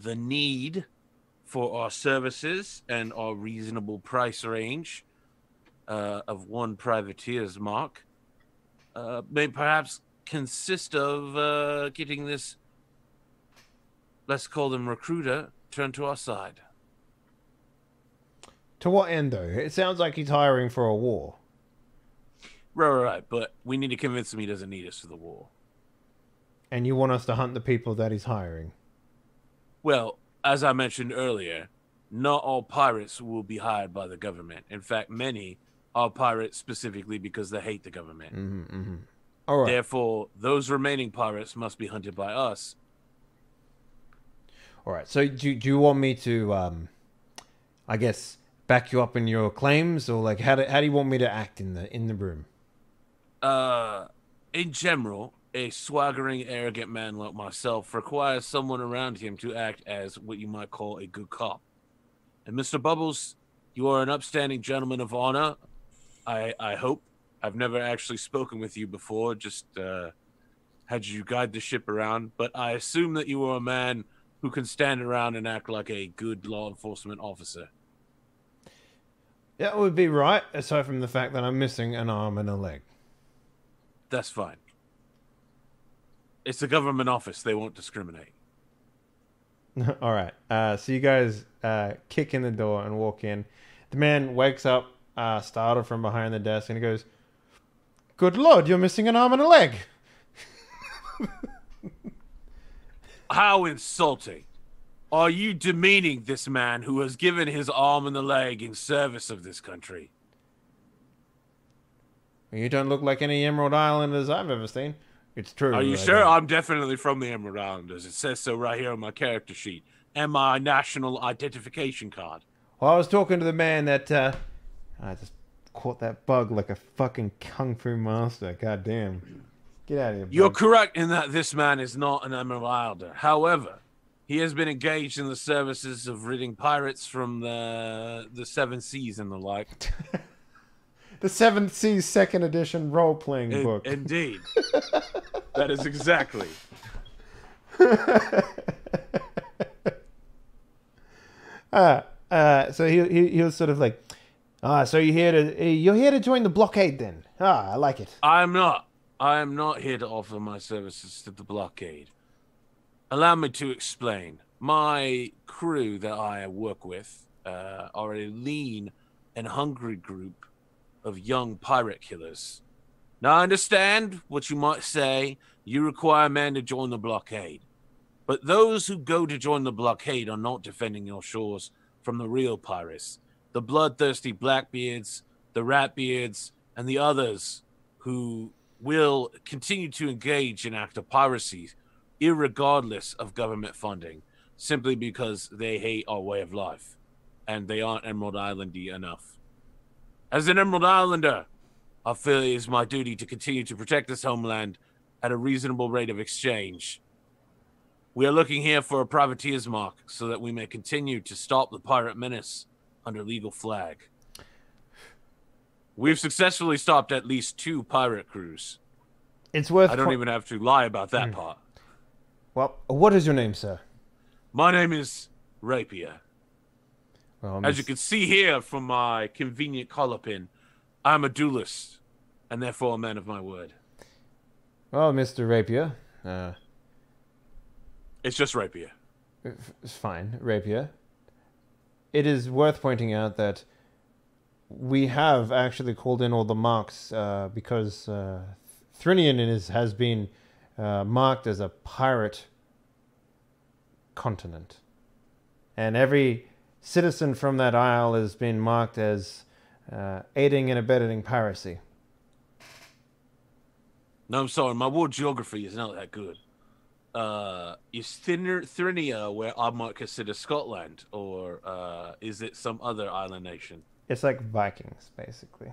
need for our services and our reasonable price range of one privateer's mark may perhaps consist of getting this, let's call them recruiter, turned to our side. To what end, though? It sounds like he's hiring for a war. Right. But we need to convince him he doesn't need us for the war. And you want us to hunt the people that he's hiring? Well, as I mentioned earlier, not all pirates will be hired by the government. In fact, many are pirates specifically because they hate the government. Mm-hmm. All right. Therefore, those remaining pirates must be hunted by us. All right. So do you want me to, I guess, back you up in your claims, or like how do you want me to act in the room? In general, a swaggering, arrogant man like myself requires someone around him to act as what you might call a good cop. And Mr. Bubbles, you are an upstanding gentleman of honor. I hope. I've never actually spoken with you before, just had you guide the ship around. But I assume that you are a man who can stand around and act like a good law enforcement officer. That would be right, aside from the fact that I'm missing an arm and a leg. That's fine. It's a government office. They won't discriminate. All right. So you guys kick in the door and walk in. The man wakes up, startled from behind the desk, and he goes, "Good Lord, you're missing an arm and a leg." How insulting. Are you demeaning this man who has given his arm and a leg in service of this country? You don't look like any Emerald Islanders I've ever seen. It's true. Are you I sure? don't. I'm definitely from the Emerald Islanders. It says so right here on my character sheet and my national identification card. Well, I was talking to the man that I just caught that bug like a fucking kung fu master. God damn. Get out of here, bug. You're correct in that this man is not an Emerald Islander. However, he has been engaged in the services of ridding pirates from the Seven Seas and the like. The Seventh Seas Second Edition role-playing book. Indeed. That is exactly. So he was sort of like, so you're here to join the blockade then? I like it. I am not here to offer my services to the blockade. Allow me to explain. My crew that I work with are a lean and hungry group of young pirate killers. Now, I understand what you might say. You require men to join the blockade. But those who go to join the blockade are not defending your shores from the real pirates. The bloodthirsty Blackbeards, the Ratbeards, and the others who will continue to engage in active piracy, irregardless of government funding, simply because they hate our way of life, and they aren't Emerald Islandy enough. As an Emerald Islander, I feel it is my duty to continue to protect this homeland at a reasonable rate of exchange. We are looking here for a privateer's mark so that we may continue to stop the pirate menace under legal flag. We've successfully stopped at least 2 pirate crews. It's worth. I don't even have to lie about that part. Well, what is your name, sir? My name is Rapier. Well, As you can see here from my convenient collar pin, I'm a duelist, and therefore a man of my word. Well, Mr. Rapier, It's just Rapier. it's fine, Rapier. It is worth pointing out that we have actually called in all the marks because Thrinian has been marked as a pirate continent. And every citizen from that isle has been marked as aiding and abetting piracy. No, I'm sorry, my world geography is not that good. Is Thrinia where I might consider Scotland, or is it some other island nation? It's like Vikings, basically.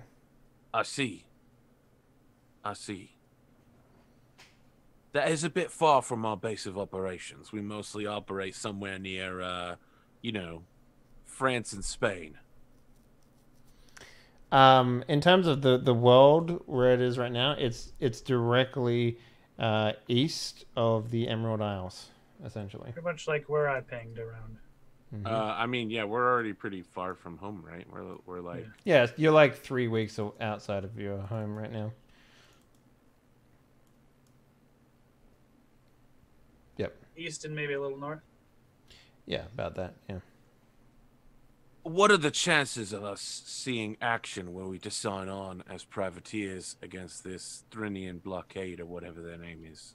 I see. That is a bit far from our base of operations. We mostly operate somewhere near, France and Spain. In terms of the world where it is right now, it's directly east of the Emerald Isles, essentially. Pretty much like where I pinged around. Mm-hmm. I mean, yeah, we're already pretty far from home, right? We're like, Yeah, you're like 3 weeks outside of your home right now. Yep. East and maybe a little north. Yeah, about that. Yeah. what are the chances of us seeing action where we just sign on as privateers against this Thrinian blockade or whatever their name is?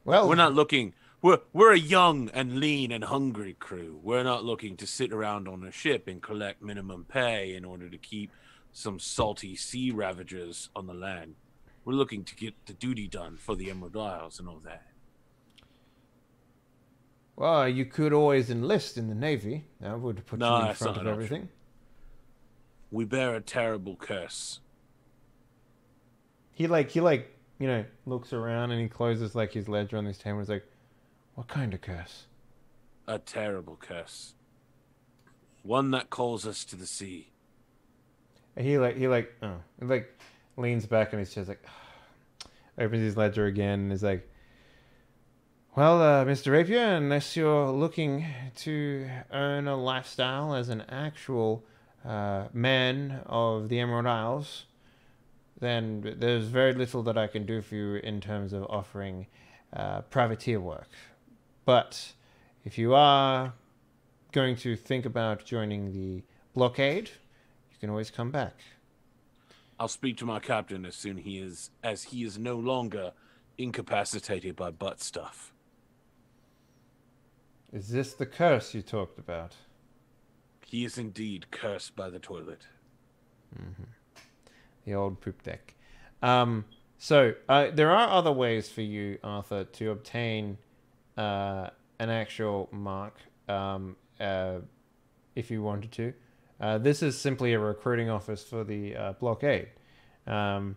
Well, We're not looking. We're a young and lean and hungry crew. We're not looking to sit around on a ship and collect minimum pay in order to keep some salty sea ravagers on the land. We're looking to get the duty done for the Emerald Isles and all that. well, you could always enlist in the Navy. That would put you in that's front not of an everything. We bear a terrible curse. He looks around and he closes like his ledger on this table. He's like, "What kind of curse?" A terrible curse. One that calls us to the sea. And he leans back in his chair, like, opens his ledger again, and is like, "Well, Mr. Rapier, unless you're looking to earn a lifestyle as an actual man of the Emerald Isles, then there's very little that I can do for you in terms of offering privateer work. But if you are going to think about joining the blockade, you can always come back." I'll speak to my captain as soon as he is no longer incapacitated by butt stuff. Is this the curse you talked about? He is indeed cursed by the toilet. The old poop deck. So there are other ways for you, Arthur, to obtain an actual mark if you wanted to. This is simply a recruiting office for the blockade. And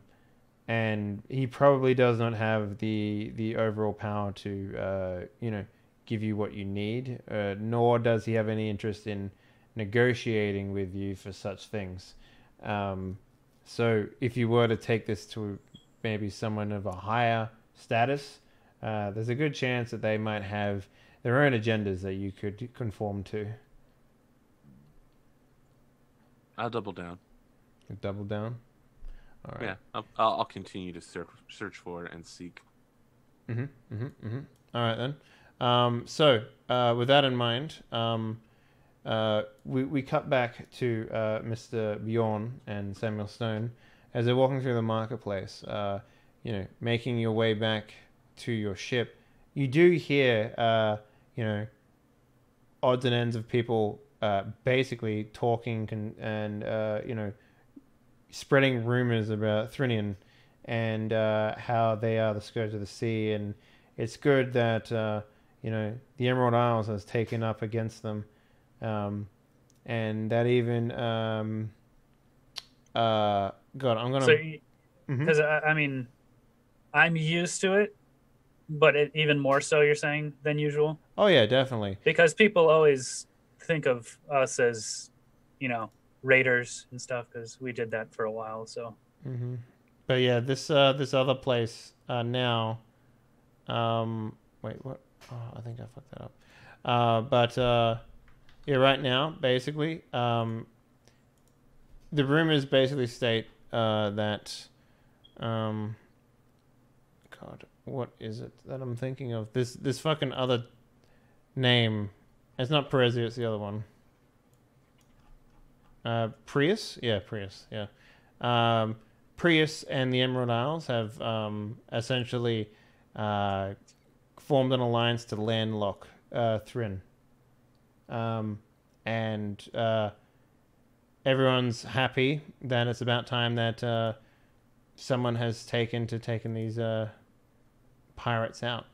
he probably does not have the overall power to, give you what you need, nor does he have any interest in negotiating with you for such things. So if you were to take this to maybe someone of a higher status, there's a good chance that they might have their own agendas that you could conform to. I'll double down. Double down? All right. Yeah, I'll continue to search for it and seek. All right, then. So with that in mind, we cut back to Mr. Bjorn and Samuel Stone as they're walking through the marketplace, making your way back to your ship. You do hear, odds and ends of people basically talking and spreading rumors about Thrinian and how they are the scourge of the sea. And it's good that, the Emerald Isles has taken up against them. And that even, God, I'm going to... Because, I mean, I'm used to it, but even more so, you're saying, than usual? Oh, yeah, definitely. Because people always think of us as, raiders and stuff, because we did that for a while, so... But yeah, this other place now... wait, what? Oh, I think I fucked that up. Yeah, right now, basically, the rumors basically state that... God, what is it that I'm thinking of? This fucking other name. It's not Perezia, it's the other one. Prius? Yeah, Prius, yeah. Prius and the Emerald Isles have essentially formed an alliance to landlock Thrin. And everyone's happy that it's about time that someone has taken these pirates out.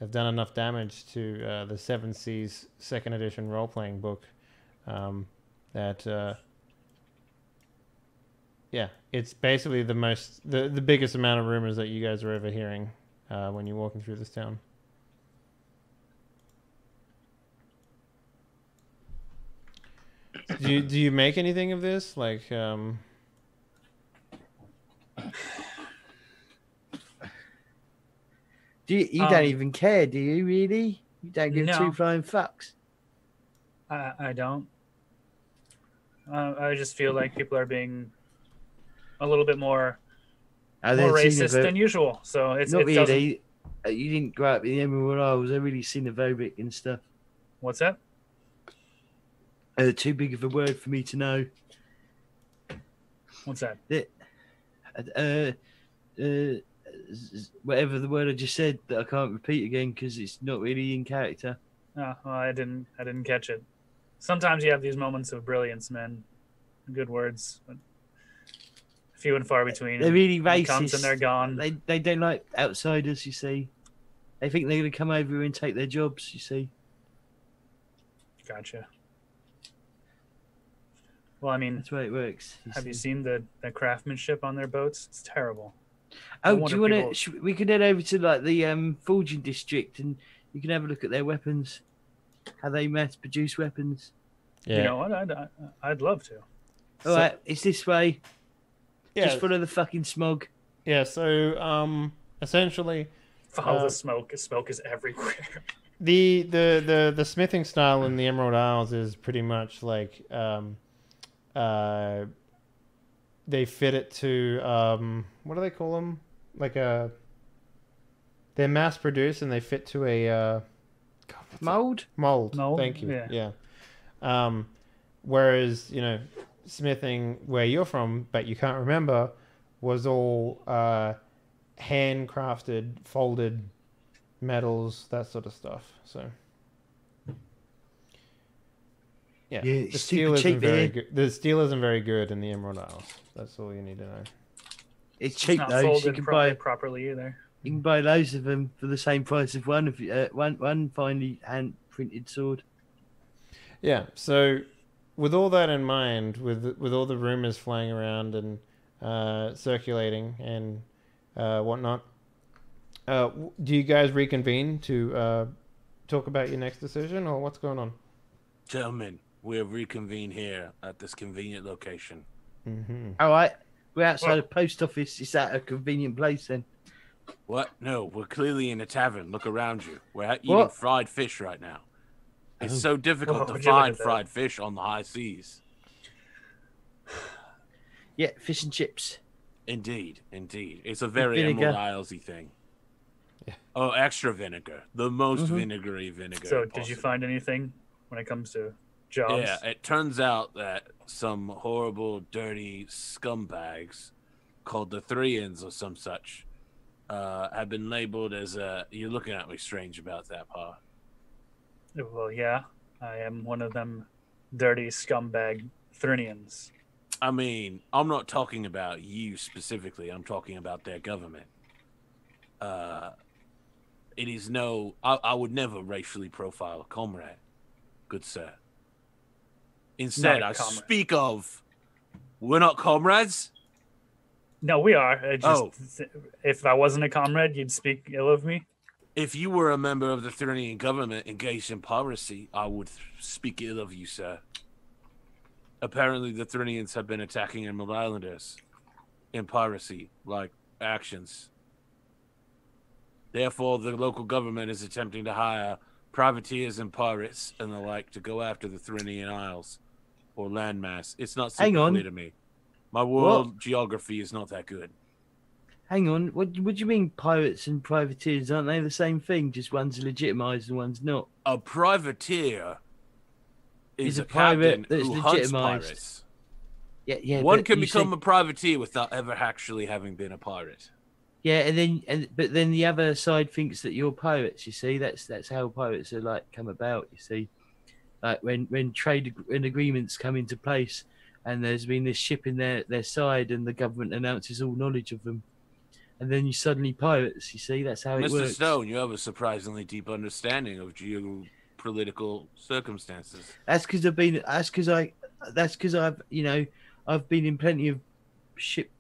They've done enough damage to the Seven Seas 2nd edition role-playing book that it's basically the biggest amount of rumors that you guys are overhearing when you're walking through this town. Do you make anything of this? Like, you don't even care, do you? Really? You don't give two flying fucks. I don't. I just feel like people are being a little bit more racist than usual. So it's not really. You didn't grow up in the Emerald Isles. They're really xenophobic and stuff. What's that? Too big of a word for me to know. What's that? Whatever the word I just said that I can't repeat again because it's not really in character. Oh, well, I didn't catch it. Sometimes you have these moments of brilliance, man. Good words, but few and far between. They're really racist. Comes and they're gone. They don't like outsiders. You see, they think they're going to come over here and take their jobs. You see. Gotcha. Well, I mean, that's why it works. Have you seen the craftsmanship on their boats? It's terrible. Oh, do you want to? We could head over to like the forging district, and you can have a look at their weapons, how they mass produce weapons. Yeah. You know what? I'd love to. All right, it's this way. Yeah. Just follow the fucking smog. Yeah. So, essentially, follow the smoke. Smoke is everywhere. The smithing style in the Emerald Isles is pretty much like they fit it to what do they call them? Like they're mass produced and they fit to a mold. Thank you. Yeah. Whereas smithing where you're from, but you can't remember, was all handcrafted, folded metals, that sort of stuff. So Yeah, Yeah, the it's steel super cheap isn't very there. good. The steel isn't very good in the Emerald Isles. That's all you need to know. It's It's cheap not though. So folded you can buy properly either. loads of them for the same price of one of one finely hand printed sword. Yeah. So, with all that in mind, with all the rumors flying around and circulating and whatnot, do you guys reconvene to talk about your next decision, or what's going on? Gentlemen, we have reconvened here at this convenient location. Mm-hmm. All right, we're outside the post office. Is that a convenient place then? What? No, we're clearly in a tavern. Look around you. We're eating What? fried fish right now. It's Oh. so difficult Whoa, to would you look find at that? fried fish on the high seas. Yeah, fish and chips. Indeed, indeed. It's a very vinegar. Emerald Islesy thing. Yeah. Oh, extra vinegar. The most Mhm. vinegary vinegar. So, did you possible. find anything when it comes to jobs? Yeah, it turns out that some horrible, dirty scumbags called the Threans or some such have been labeled as You're looking at me strange about that, Pa. Well, yeah, I am one of them dirty scumbag Thrinians. I mean, I'm not talking about you specifically. I'm talking about their government. It is no... I would never racially profile a comrade, good sir. Instead, Not a I comrade. speak of... We're not comrades? No, we are. If I wasn't a comrade, you'd speak ill of me. If you were a member of the Thrinian government engaged in piracy, I would speak ill of you, sir. Apparently, the Thrinians have been attacking Emerald Islanders in piracy-like actions. Therefore, the local government is attempting to hire privateers and pirates and the like to go after the Thrinian Isles or landmass. It's not super Hang on. clear to me. My world geography is not that good. Hang on, what do you mean pirates and privateers? Aren't they the same thing? Just one's legitimised and one's not. A privateer is a a pirate captain that's who hunts legitimised. pirates. Yeah. One but can you become said- a privateer without ever actually having been a pirate. Yeah, but then the other side thinks that you're pirates. You see, that's how pirates are like come about. You see, like when trade agreements come into place, and there's been this ship in their side, and the government announces all knowledge of them, and then you suddenly pirates. You see, that's how it Mr. works. Stone, you have a surprisingly deep understanding of geopolitical circumstances. That's because I've been in plenty of ship,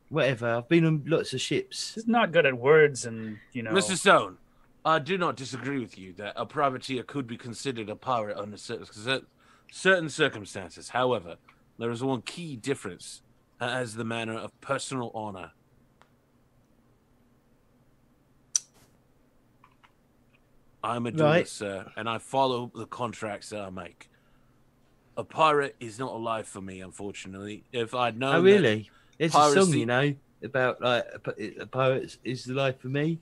whatever. I've been on lots of ships. He's not good at words, and Mr. Stone, I do not disagree with you that a privateer could be considered a pirate under certain circumstances. However, there is one key difference as the matter of personal honor. I'm a duelist, sir, and I follow the contracts that I make. A pirate is not a life for me, unfortunately. If I'd known, Oh really? There's a song, piracy- about like a pirate is the life for me.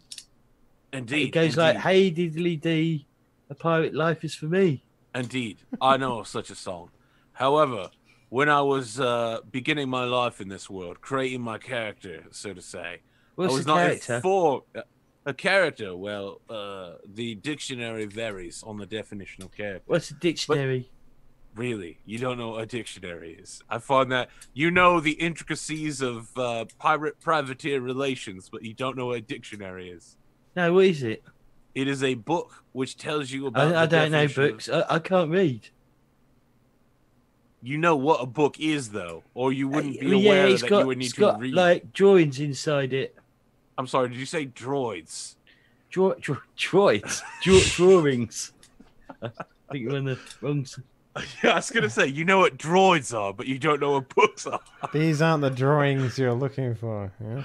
Indeed, It goes like, "Hey diddly dee, a pirate life is for me." Indeed, I know of such a song. However, when I was beginning my life in this world, creating my character, so to say, What's I was the character? a character. Well, the dictionary varies on the definition of character. What's a dictionary? Really, you don't know what a dictionary is? I find that you know the intricacies of pirate-privateer relations, but you don't know what a dictionary is. No, what is it? It is a book which tells you about. I don't know definition of- books. I can't read. You know what a book is, though, or you wouldn't be Well, yeah, aware it's that got, you would need it's to got read. like drawings inside it. I'm sorry, did you say droids? Drawings. I think you're on the wrong. Yeah, I was gonna say, you know what droids are, but you don't know what books are. These aren't the drawings you're looking for. Yeah?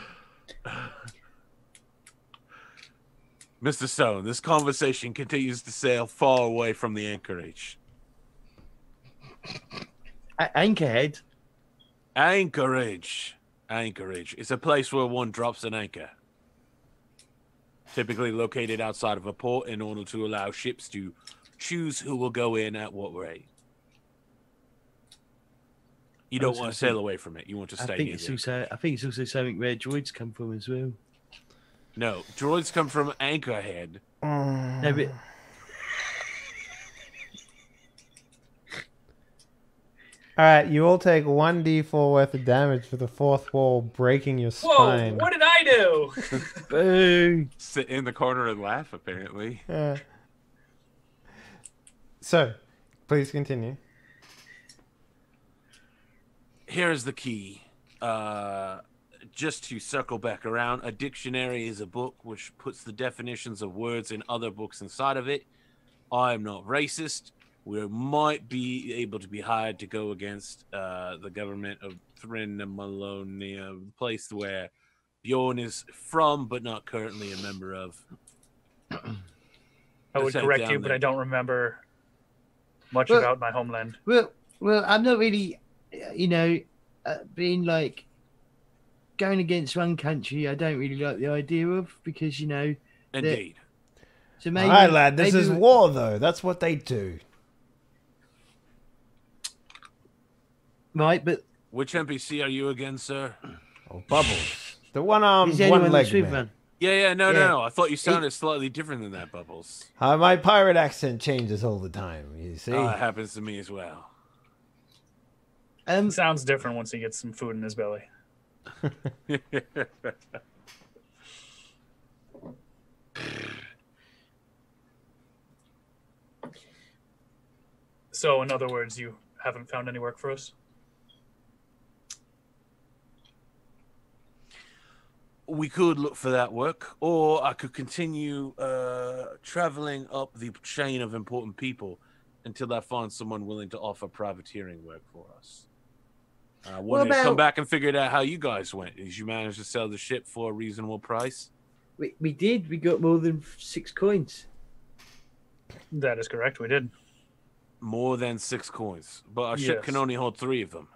Mr. Stone, this conversation continues to sail far away from the anchorage. Anchorhead. Anchorage. It's a place where one drops an anchor. Typically located outside of a port in order to allow ships to choose who will go in at what rate. You don't want to sail away from it. You want to stay near it. I think it's also something where droids come from as well. No, droids come from Anchorhead. No, but All right, you all take 1d4 worth of damage for the fourth wall breaking your Whoa! spine. What did I do? Boo! Sit in the corner and laugh, apparently. So, please continue. Here's the key. Just to circle back around, a dictionary is a book which puts the definitions of words in other books inside of it. I am not racist. We might be able to be hired to go against the government of Thrinamalonia, the place where Bjorn is from, but not currently a member of. I would correct you, but I don't remember much about my homeland. Well, I'm not really, being like going against one country. I don't really like the idea of because Indeed. So maybe, All right, lad. This is war, though. That's what they do. Right, but which NPC are you again, sir? Oh, Bubbles. The one-armed, one one-legged leg man. man. Yeah, no. I thought you sounded slightly different than that, Bubbles. My pirate accent changes all the time, you see. It happens to me as well. Sounds different once he gets some food in his belly. So, in other words, you haven't found any work for us? We could look for that work, or I could continue traveling up the chain of important people until I find someone willing to offer privateering work for us. I wanted to come back and figure out how you guys went. Did you manage to sell the ship for a reasonable price? We did. We got more than 6 coins. That is correct. We did. More than 6 coins, but our ship can only hold 3 of them.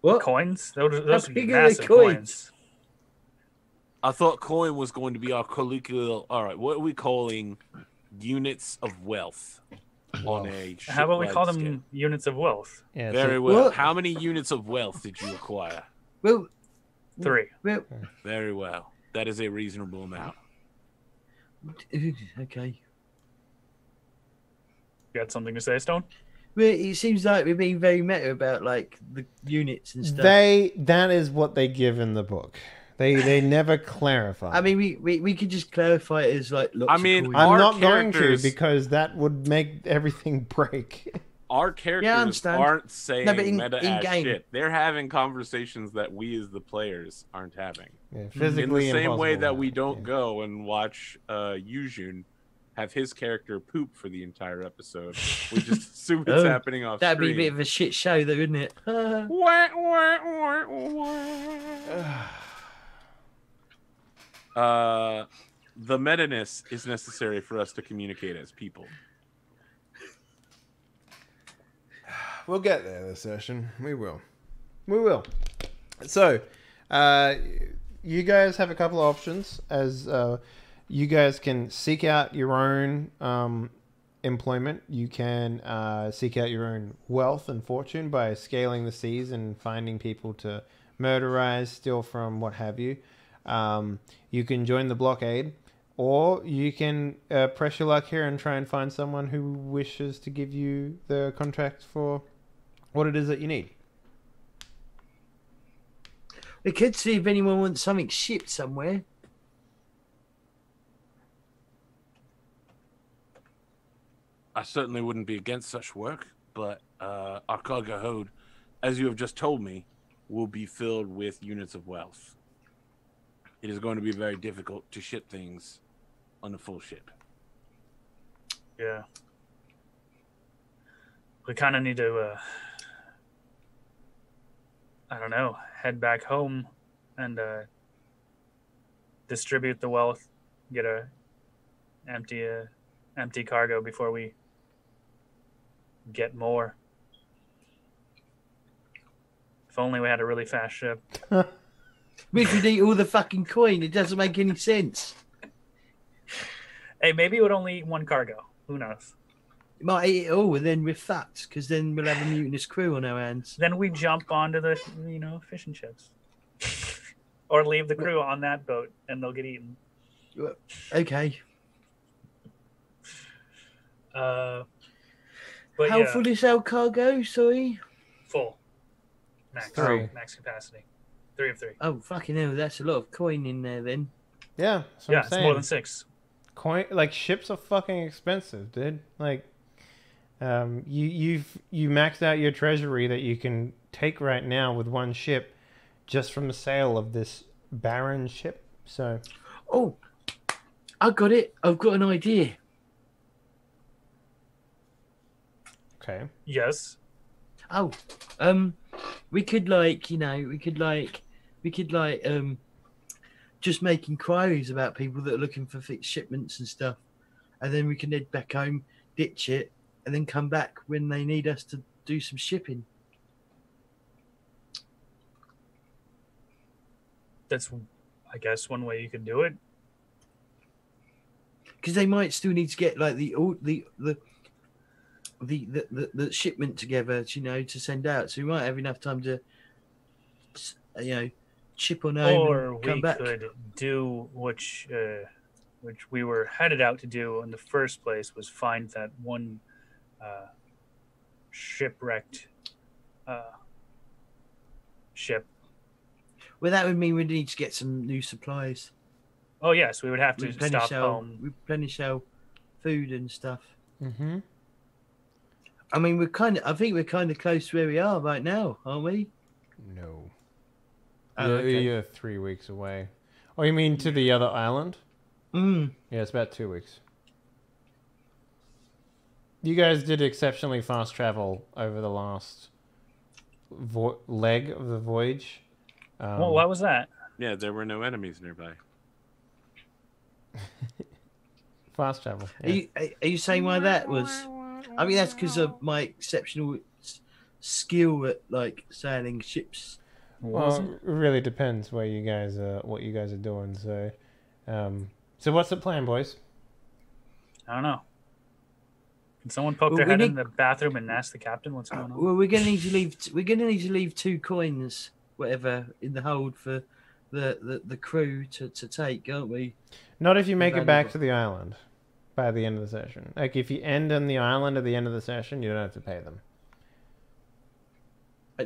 What coins? Those would be big are the massive coins. I thought coin was going to be our colloquial. All right, what are we calling units of wealth on a ship? How about we call them units of wealth? Yeah, very well. How many units of wealth did you acquire? Well, 3. Well, very well. That is a reasonable amount. Okay. You got something to say, Stone? Well, it seems like we're being very meta about like the units and stuff. That is what they give in the book. They never clarify. I mean, we could just clarify it as like. Lots I mean, of I'm not going to because that would make everything break. Our characters aren't saying meta ass shit. They're having conversations that we as the players aren't having. Yeah, physically in the same way that we don't go and watch Yujun have his character poop for the entire episode. We just assume it's happening off That'd screen. be a bit of a shit show, though, wouldn't it? The meta-ness is necessary for us to communicate as people. We'll get there this session. We will. So, you guys have a couple of options as you guys can seek out your own employment. You can seek out your own wealth and fortune by scaling the seas and finding people to murderize, steal from, what have you. You can join the blockade, or you can press your luck here and try and find someone who wishes to give you the contract for what it is that you need. We could see if anyone wants something shipped somewhere. I certainly wouldn't be against such work, but our cargo hold, as you have just told me, will be filled with units of wealth. It is going to be very difficult to ship things on a full ship. Yeah. We kind of need to, I don't know, head back home and distribute the wealth, get a empty cargo before we get more. If only we had a really fast ship. We could eat all the fucking coin. It doesn't make any sense. Hey, maybe it would only eat 1 cargo. Who knows? It might eat it all, and then we're fucked, because then we'll have a mutinous crew on our hands. Then we jump onto the, fish and chips. Or leave the crew on that boat, and they'll get eaten. Okay. But How yeah, full is our cargo? Sorry. full. Max. Three. Max capacity. 3 of 3. Oh, fucking hell. That's a lot of coin in there then. Yeah, that's what Yeah, I'm it's saying. more than 6. Like ships are fucking expensive, dude. Like, you maxed out your treasury that you can take right now with one ship, just from the sale of this barren ship. So, Oh, I got it. I've got an idea. okay. Yes. Oh, we could just make inquiries about people that are looking for fixed shipments and stuff, and then we can head back home, ditch it, and then come back when they need us to do some shipping. That's, I guess, one way you could do it. Because they might still need to get like the shipment together, to send out. So we might have enough time to, ship on home Or and come we back. could do which we were headed out to do in the first place, was find that one shipwrecked ship. Well, that would mean we need to get some new supplies. Oh yes, we would have to stop home. Replenish our food and stuff. Mm-hmm. I mean, I think we're kind of close to where we are right now, aren't we? No. Oh, Yeah, okay. you're 3 weeks away. Oh, you mean to the other island? Mm. Yeah, it's about 2 weeks. You guys did exceptionally fast travel over the last leg of the voyage. Well, why was that? Yeah, there were no enemies nearby. Fast travel. Are you saying why that was? I mean, that's because of my exceptional skill at like sailing ships. Well, it really depends where you guys what you guys are doing. So, so what's the plan, boys? I don't know. Can someone poke Well, their we head need- in the bathroom and ask the captain what's going on? Well, we're gonna need to leave. We're gonna need to leave 2 coins, whatever, in the hold for the crew to take, aren't we? Not if you make it back Valuable. to the island by the end of the session. Like if you end on the island at the end of the session, you don't have to pay them.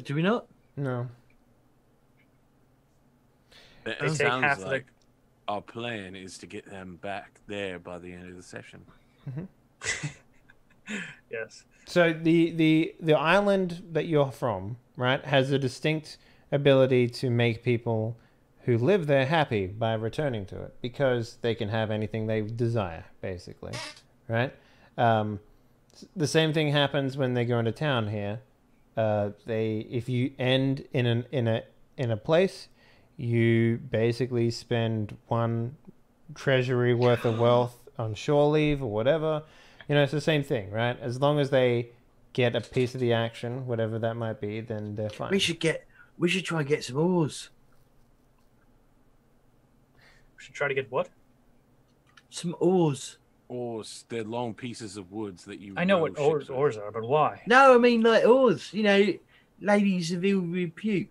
Do we not? No. It They take sounds half of like our plan is to get them back there by the end of the session. Yes. So the island that you're from, right, has a distinct ability to make people who live there happy by returning to it because they can have anything they desire, basically, right? The same thing happens when they go into town here. If you end in a place, you basically spend 1 treasury worth of wealth on shore leave or whatever. It's the same thing, right? As long as they get a piece of the action, whatever that might be, then they're fine. We should try and get some oars. We should try to get what? Some oars. Or they're long pieces of woods that you. I know row what ships with. oars are, but why? No, I mean like oars. Ladies of ill repute.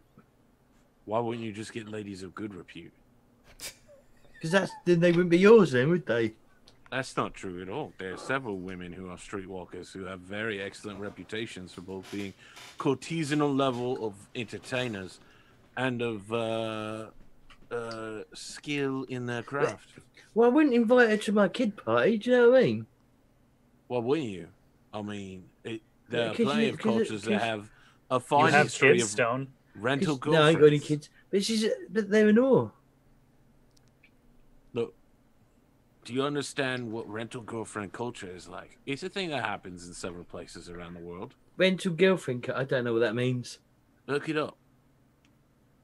Why wouldn't you just get ladies of good repute? Because then they wouldn't be yours then, would they? That's not true at all. There are several women who are streetwalkers who have very excellent reputations for both being courtesanal level of entertainers and of skill in their craft. Well, I wouldn't invite her to my kid party. Do you know what I mean? Well, wouldn't you? I mean, there Yeah, are 'cause plenty you- of 'cause it- cultures that 'cause have a You fine have history kids, of Stone. rental 'Cause- no, I ain't got any girlfriends. kids. But they're an oar. Look, do you understand what rental girlfriend culture is like? It's a thing that happens in several places around the world. Rental girlfriend. I don't know what that means. Look it up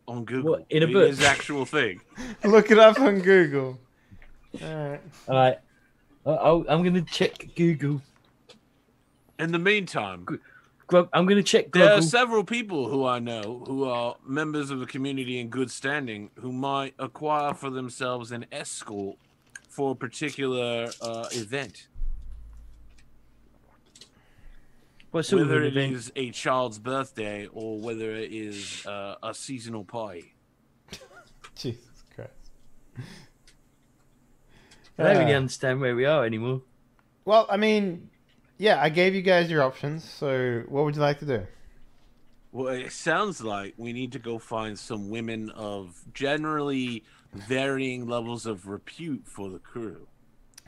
on Google. What, in a It book? is an actual thing. Look it up on Google. All right. All right. I'm going to check Google. In the meantime, I'm going to check there are Google. several people who I know who are members of the community in good standing who might acquire for themselves an escort for a particular event. What sort of Whether an it event? is a child's birthday or whether it is a seasonal party. Jesus Christ. I don't really understand where we are anymore. Well, I mean, yeah, I gave you guys your options. So what would you like to do? Well, it sounds like we need to go find some women of generally varying levels of repute for the crew.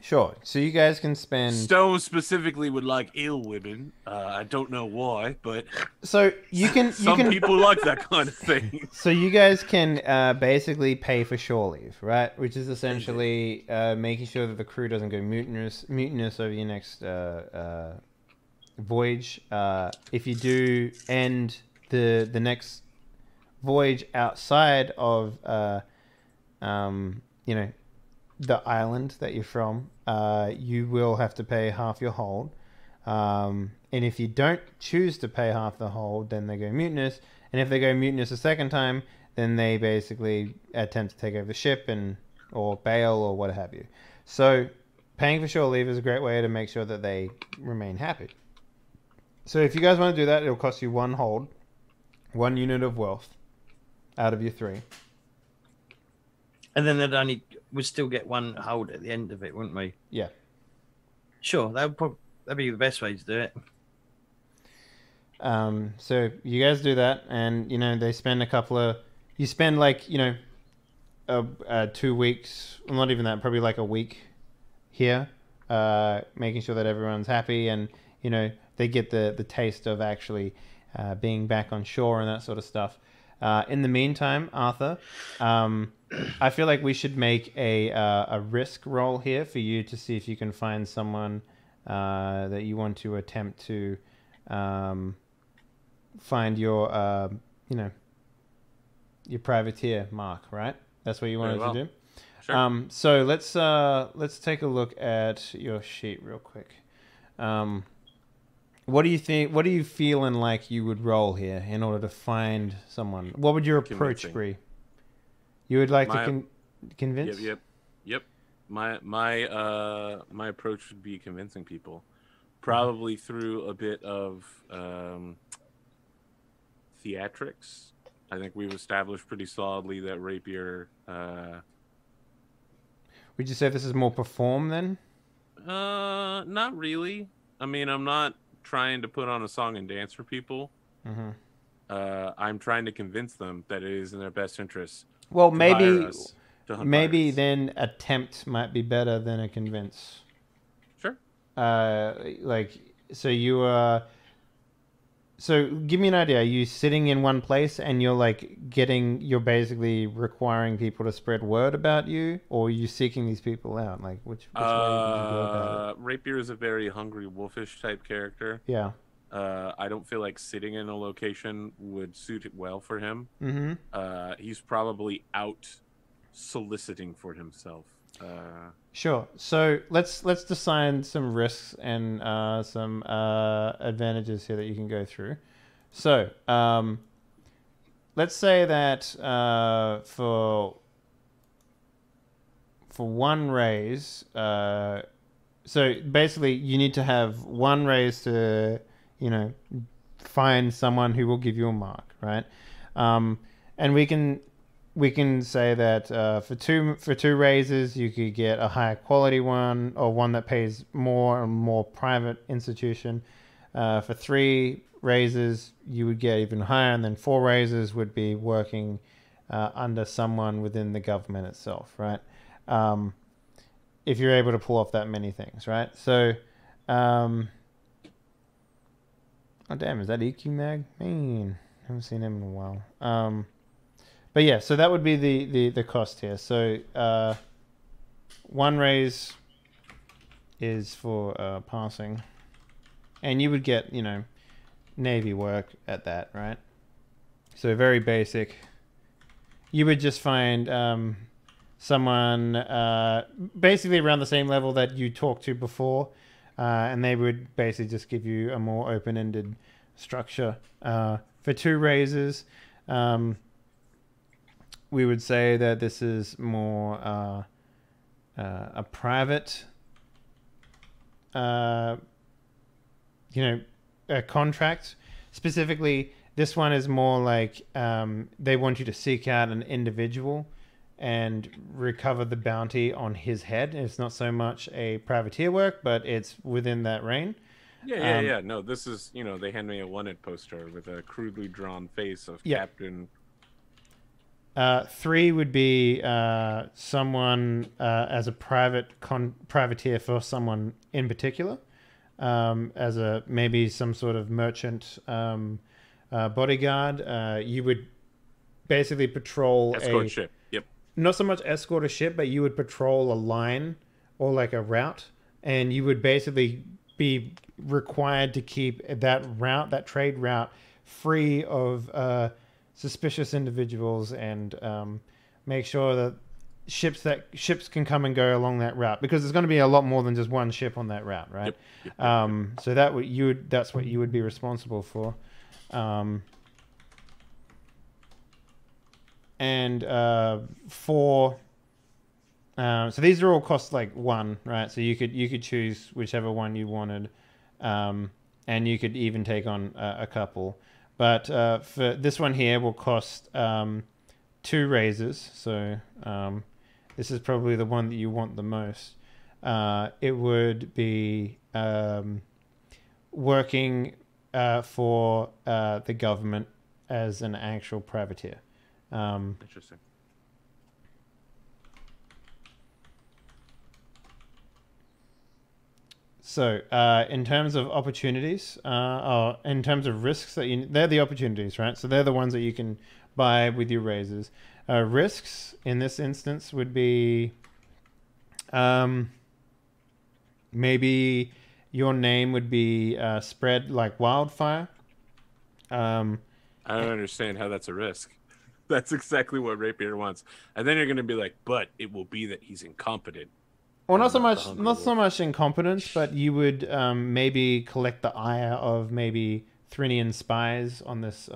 Sure. So you guys can spend. Stone specifically would like ill women. I don't know why, but So you can. some people like that kind of thing. So you guys can basically pay for shore leave, right? Which is essentially making sure that the crew doesn't go mutinous over your next voyage. If you do end the next voyage outside of the island that you're from, you will have to pay half your hold. And if you don't choose to pay half the hold, then they go mutinous. And if they go mutinous a second time, then they basically attempt to take over the ship or bail or what have you. So paying for shore leave is a great way to make sure that they remain happy. So if you guys want to do that, it'll cost you 1 hold, 1 unit of wealth out of your 3. And then we'd still get 1 hold at the end of it, wouldn't we? Yeah. Sure, that'd be the best way to do it. So you guys do that, and they spend you spend 2 weeks, well, not even that, probably like a week here, making sure that everyone's happy, and they get the taste of actually being back on shore and that sort of stuff. In the meantime, Arthur, I feel like we should make a risk roll here for you to see if you can find someone that you want to attempt to find your privateer mark, right? That's what you wanted to do. Sure. So let's take a look at your sheet real quick. What do you think? What are you feeling like you would roll here in order to find someone? What would your approach be? You would like to convince? Yep. My approach would be convincing people, probably through a bit of theatrics. I think we've established pretty solidly that rapier. Would you say this is more perform then? Not really. I mean, I'm not trying to put on a song and dance for people. Mm-hmm. I'm trying to convince them that it is in their best interest. Well, to maybe hire us, to hunt pirates. then attempt might be better than a convince. Sure. So you are. So give me an idea. Are you sitting in one place and you're basically requiring people to spread word about you, or are you seeking these people out? Like which way would you go about it? Rapier is a very hungry, wolfish type character. Yeah. I don't feel like sitting in a location would suit it well for him. Mm-hmm. He's probably out soliciting for himself. Sure. So let's decide some risks and some advantages here that you can go through. So let's say that for 1 raise, so basically you need to have 1 raise to find someone who will give you a mark, right? And we can say that for two raises you could get a higher quality one, or one that pays more and more private institution. For 3 raises you would get even higher, and then 4 raises would be working under someone within the government itself, right? If you're able to pull off that many things, right? So oh damn, is that EQ Mag? Man, haven't seen him in a while. But yeah, so that would be the cost here. So 1 raise is for passing, and you would get Navy work at that, right? So very basic. You would just find someone basically around the same level that you talked to before, and they would basically just give you a more open-ended structure. For 2 raises, we would say that this is more a private, a contract. Specifically, this one is more like they want you to seek out an individual and recover the bounty on his head. It's not so much a privateer work, but it's within that reign. Yeah. No, this is, they hand me a wanted poster with a crudely drawn face of Yeah. Captain. 3 would be someone as a privateer for someone in particular, as a maybe some sort of merchant bodyguard. You would basically patrol Escort ship. Yep. not so much escort a ship, but you would patrol a line or like a route, and you would basically be required to keep that trade route, free of suspicious individuals, and make sure that ships can come and go along that route, because there's going to be a lot more than just one ship on that route, right? Yep. So that's what you would be responsible for. And for so these are all cost like 1, right? So you could choose whichever one you wanted, and you could even take on a couple. But for this one here will cost 2 raises. So this is probably the one that you want the most. It would be working for the government as an actual privateer. Interesting. So, in terms of opportunities, or in terms of risks, they're the opportunities, right? So they're the ones that you can buy with your raises. Risks in this instance would be, maybe your name would be spread like wildfire. I don't understand how that's a risk. That's exactly what Rapier wants. And then you're going to be like, but it will be that he's incompetent. Well, not so much incompetence, but you would maybe collect the ire of maybe Thrinian spies on this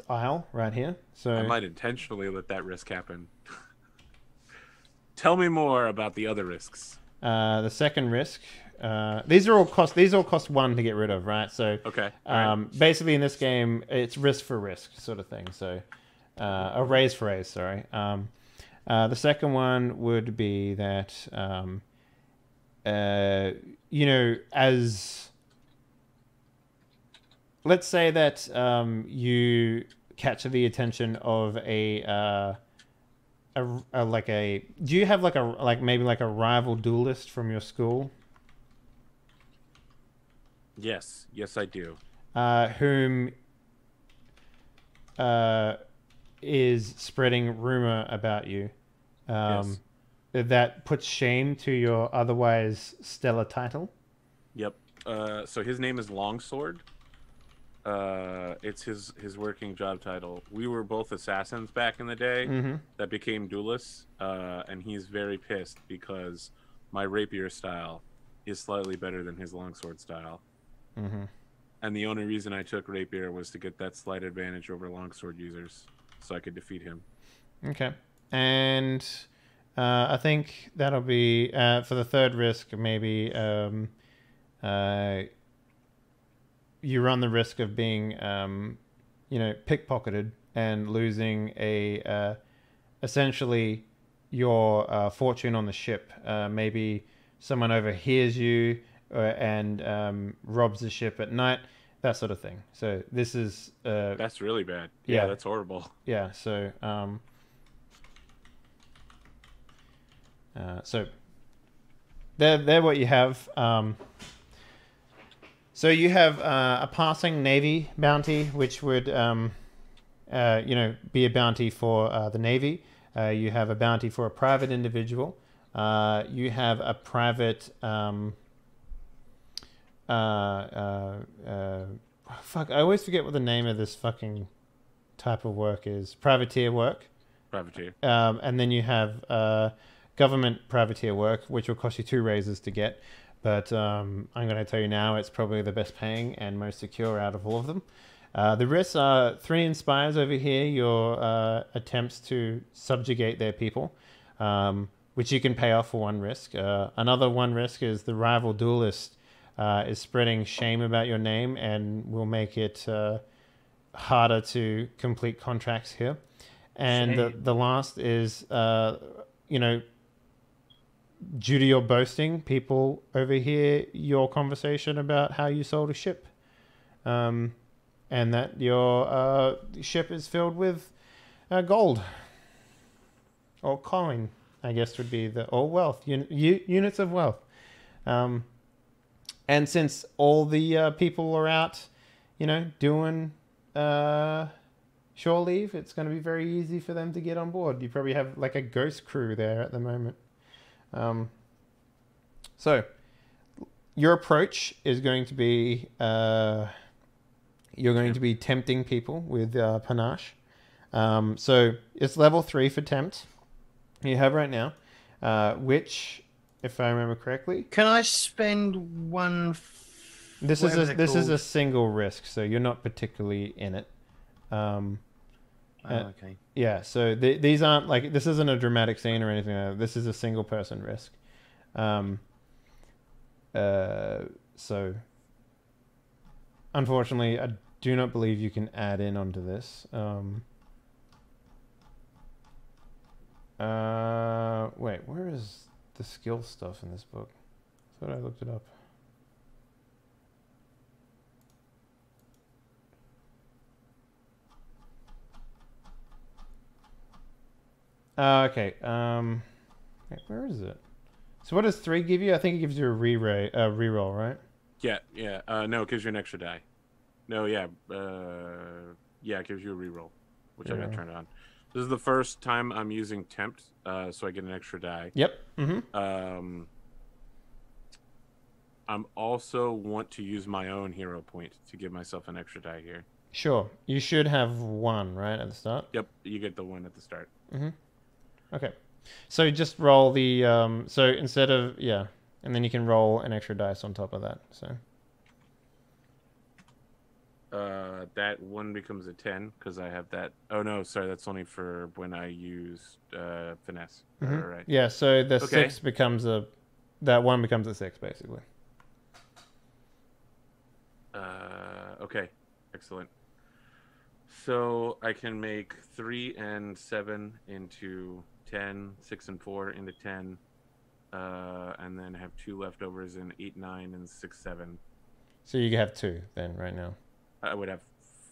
isle right here. So I might intentionally let that risk happen. Tell me more about the other risks. The second risk, these all cost 1 to get rid of, right? So okay. Basically in this game, it's risk for risk sort of thing. So a raise for raise, sorry. The second one would be that, as let's say that you capture the attention of do you have maybe a rival duelist from your school? Yes, I do. Whom is spreading rumor about you. Yes. That puts shame to your otherwise stellar title. Yep. So his name is Longsword. It's his working job title. We were both assassins back in the day that became duelists, and he's very pissed because my rapier style is slightly better than his longsword style. And the only reason I took rapier was to get that slight advantage over longsword users, so I could defeat him. Okay. And I think that'll be for the third risk. Maybe you run the risk of being, pickpocketed and losing essentially your fortune on the ship. Maybe someone overhears you and robs the ship at night, that sort of thing. So this is that's really bad. Yeah, that's horrible. Yeah. So so they're what you have. So you have a passing Navy bounty, which would be a bounty for the Navy. You have a bounty for a private individual. You have a private fuck, I always forget what the name of this fucking type of work is. Privateer work. Privateer. And then you have government privateer work, which will cost you 2 raises to get. But I'm going to tell you now, it's probably the best paying and most secure out of all of them. The risks are 3 inspires over here, your attempts to subjugate their people, which you can pay off for 1 risk. Another 1 risk is the rival duelist is spreading shame about your name and will make it harder to complete contracts here. And the last is, due to your boasting, people overhear your conversation about how you sold a ship, and that your ship is filled with gold or coin, I guess would be or wealth, units of wealth. And since all the people are out, doing shore leave, it's going to be very easy for them to get on board. You probably have like a ghost crew there at the moment. So your approach is going to be you're going to be tempting people with panache. So it's level 3 for tempt you have right now, which, if I remember correctly, can I spend one? This is a single risk, so you're not particularly in it. Okay. Yeah, so these aren't like, this isn't a dramatic scene or anything like that. This is a single person risk. So unfortunately, I do not believe you can add in onto this. Wait, where is the skill stuff in this book? I thought I looked it up. Okay. Wait, where is it? So what does 3 give you? I think it gives you a reroll, right? Yeah. No, it gives you an extra die. No, yeah. It gives you a reroll, which I got turned on. This is the first time I'm using tempt, so I get an extra die. Yep. Mm-hmm. I'm also want to use my own hero point to give myself an extra die here. Sure. You should have 1, right, at the start? Yep, you get the 1 at the start. Mm-hmm. Okay. So just roll the so instead of and then you can roll an extra dice on top of that. So that 1 becomes a 10 because I have that. Oh no, sorry, that's only for when I use finesse. Mm-hmm. All right. Yeah, so the 6 becomes that 1 becomes a 6 basically. Okay, excellent. So I can make 3 and 7 into 10, 6 and 4 into 10, and then have 2 leftovers in 8, 9, and 6, 7. So you have 2 then right now. I would have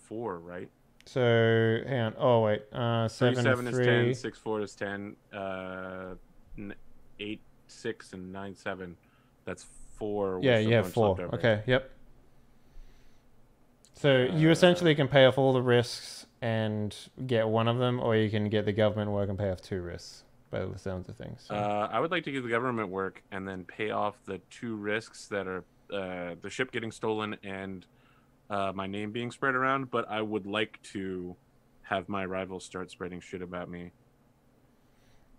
4, right? So hang on. Oh wait, 7, 7 3. is 10, 6, 4 is 10, 8, 6, and 9, 7. That's 4. Yeah, you have 4. Okay, yep. So you essentially can pay off all the risks and get 1 of them, or you can get the government work and pay off 2 risks, by the sounds of things. So. I would like to get the government work and then pay off the 2 risks that are the ship getting stolen and my name being spread around, but I would like to have my rivals start spreading shit about me.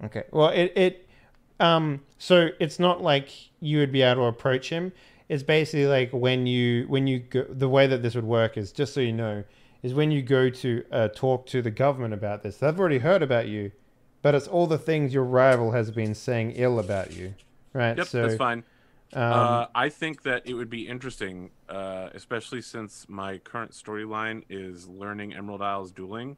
Okay. Well, so it's not like you would be able to approach him. It's basically like when you go, the way that this would work is, just so you know, is when you go to talk to the government about this, they've already heard about you, but it's all the things your rival has been saying ill about you, right? Yep, so, that's fine. I think that it would be interesting, especially since my current storyline is learning Emerald Isle's dueling,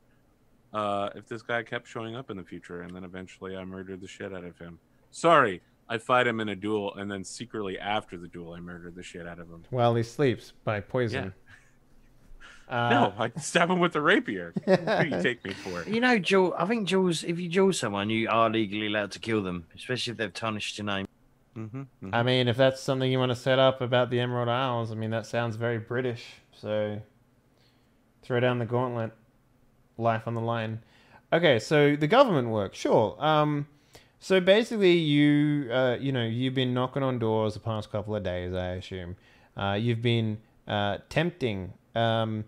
if this guy kept showing up in the future and then eventually I murdered the shit out of him. Sorry, I fight him in a duel and then secretly after the duel I murdered the shit out of him. While he sleeps by poison. Yeah. No, I stab him with a rapier. What do you take me for? Jules, I think, Jules, if you duel someone, you are legally allowed to kill them, especially if they've tarnished your name. Mm-hmm, mm-hmm. I mean, if that's something you want to set up about the Emerald Isles, I mean, that sounds very British. So throw down the gauntlet. Life on the line. Okay, so the government work, sure. So basically, you've been knocking on doors the past couple of days, I assume. You've been tempting, I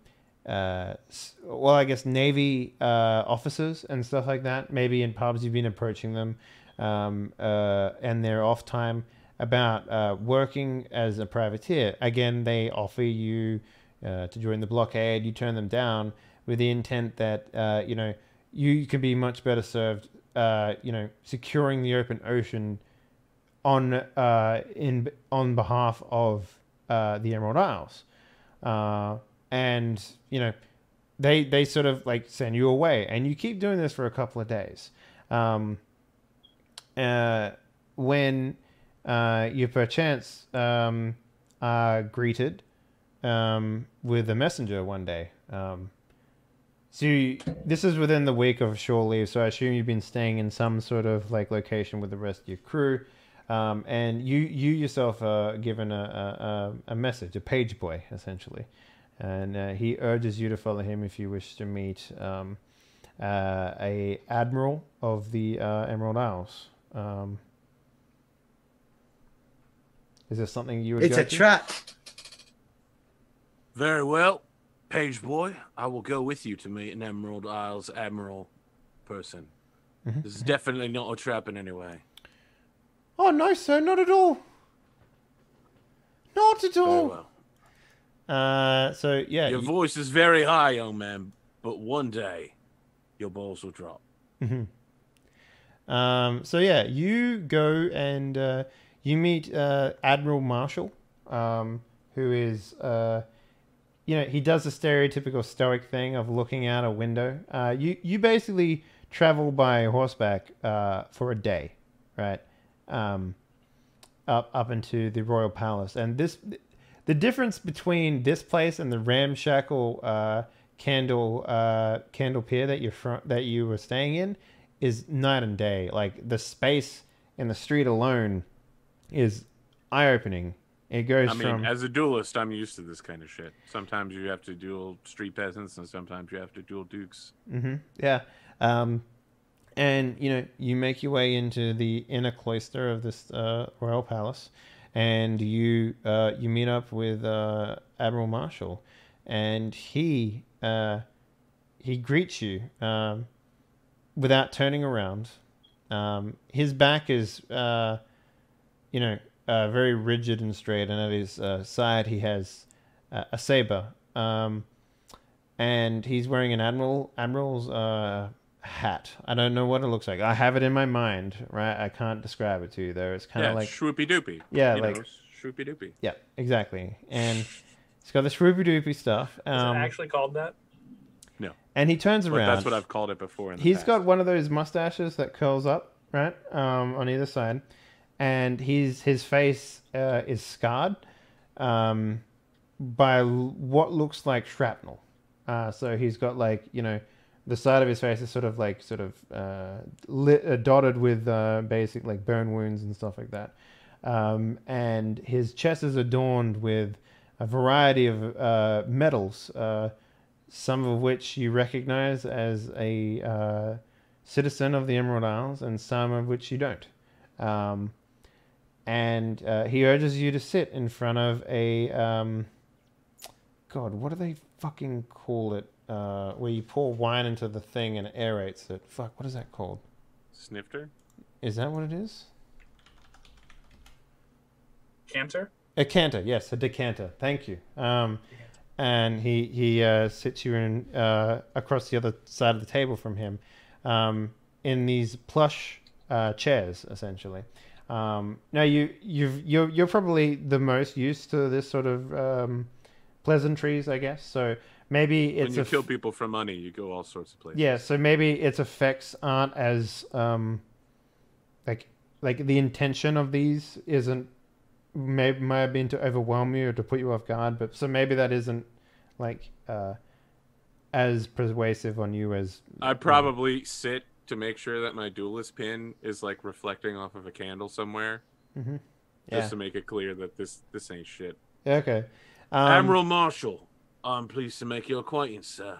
guess Navy officers and stuff like that. Maybe in pubs, you've been approaching them, and their off time about working as a privateer. Again, they offer you to join the blockade. You turn them down with the intent that you can be much better served. Securing the open ocean on behalf of the Emerald Isles, and they sort of like send you away, and you keep doing this for a couple of days. when you perchance are greeted with a messenger one day. This is within the week of shore leave, so I assume you've been staying in some sort of like location with the rest of your crew, and you yourself are given a message, a page boy essentially, and he urges you to follow him if you wish to meet a admiral of the Emerald Isles. Is there something you would? It's go a to? trap. Very well, page boy. I will go with you to meet an Emerald Isles admiral person. This is definitely not a trap in any way. Oh no, sir, not at all. Not at all. Very well. So yeah, Your voice is very high, young man, but one day your balls will drop. So yeah, you go and you meet Admiral Marshall, who is he does the stereotypical stoic thing of looking out a window. You basically travel by horseback for a day, right? Up into the royal palace, and the difference between this place and the ramshackle candle pier that you were staying in is night and day. Like the space in the street alone is eye-opening. It goes from... as a duelist, I'm used to this kind of shit. Sometimes you have to duel street peasants, and sometimes you have to duel dukes. Yeah. And, you make your way into the inner cloister of this royal palace, and you meet up with Admiral Marshall, and he greets you without turning around. His back is, very rigid and straight, and at his side he has a saber, and he's wearing an admiral's hat. I don't know what it looks like. I have it in my mind, right? I can't describe it to you though. It's kind of like swoopy doopy. Yeah, swoopy doopy. Yeah, exactly. And it's got the swoopy doopy stuff. Is it actually called that? No. And he turns around. That's what I've called it before. He's got one of those mustaches that curls up, right, on either side, and his face is scarred by what looks like shrapnel. So he's got the side of his face is dotted with basic burn wounds and stuff like that, and his chest is adorned with a variety of medals. Some of which you recognize as a citizen of the Emerald Isles, and some of which you don't. And he urges you to sit in front of a... God, what do they fucking call it? Where you pour wine into the thing and it aerates it. Fuck, what is that called? Snifter? Is that what it is? Canter? A canter, yes, a decanter. Thank you. And he sits you in across the other side of the table from him, in these plush chairs, essentially. Now you're probably the most used to this sort of pleasantries, I guess. So maybe it's when you kill people for money, you go all sorts of places. Yeah, so maybe its effects aren't as like the intention of these isn't. Maybe might have been to overwhelm you or to put you off guard, but so maybe that isn't as persuasive on you as I probably sit to make sure that my duelist pin is reflecting off of a candle somewhere, just to make it clear that this ain't shit. Okay, Admiral Marshall, I'm pleased to make your acquaintance, sir.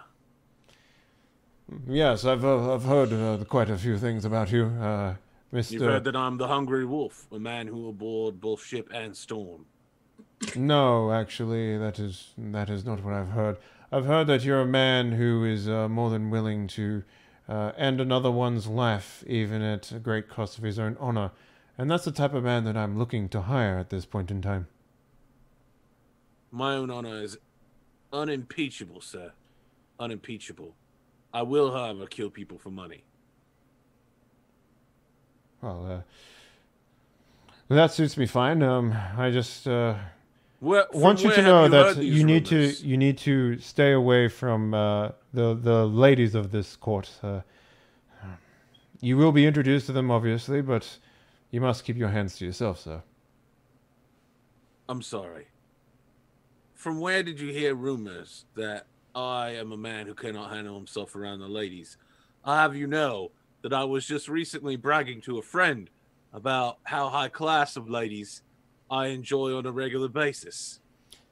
Yes, I've heard quite a few things about you, Mr. You've heard that I'm the Hungry Wolf, a man who aboard both ship and storm. No, actually, that is not what I've heard. I've heard that you're a man who is more than willing to end another one's life, even at a great cost of his own honor. And that's the type of man that I'm looking to hire at this point in time. My own honor is unimpeachable, sir. Unimpeachable. I will, however, kill people for money. Well, that suits me fine. I just want you to know that you need to stay away from the ladies of this court. You will be introduced to them, obviously, but You must keep your hands to yourself, sir. I'm sorry. From where did you hear rumors that I am a man who cannot handle himself around the ladies? I have you know that I was just recently bragging to a friend about how high class of ladies I enjoy on a regular basis.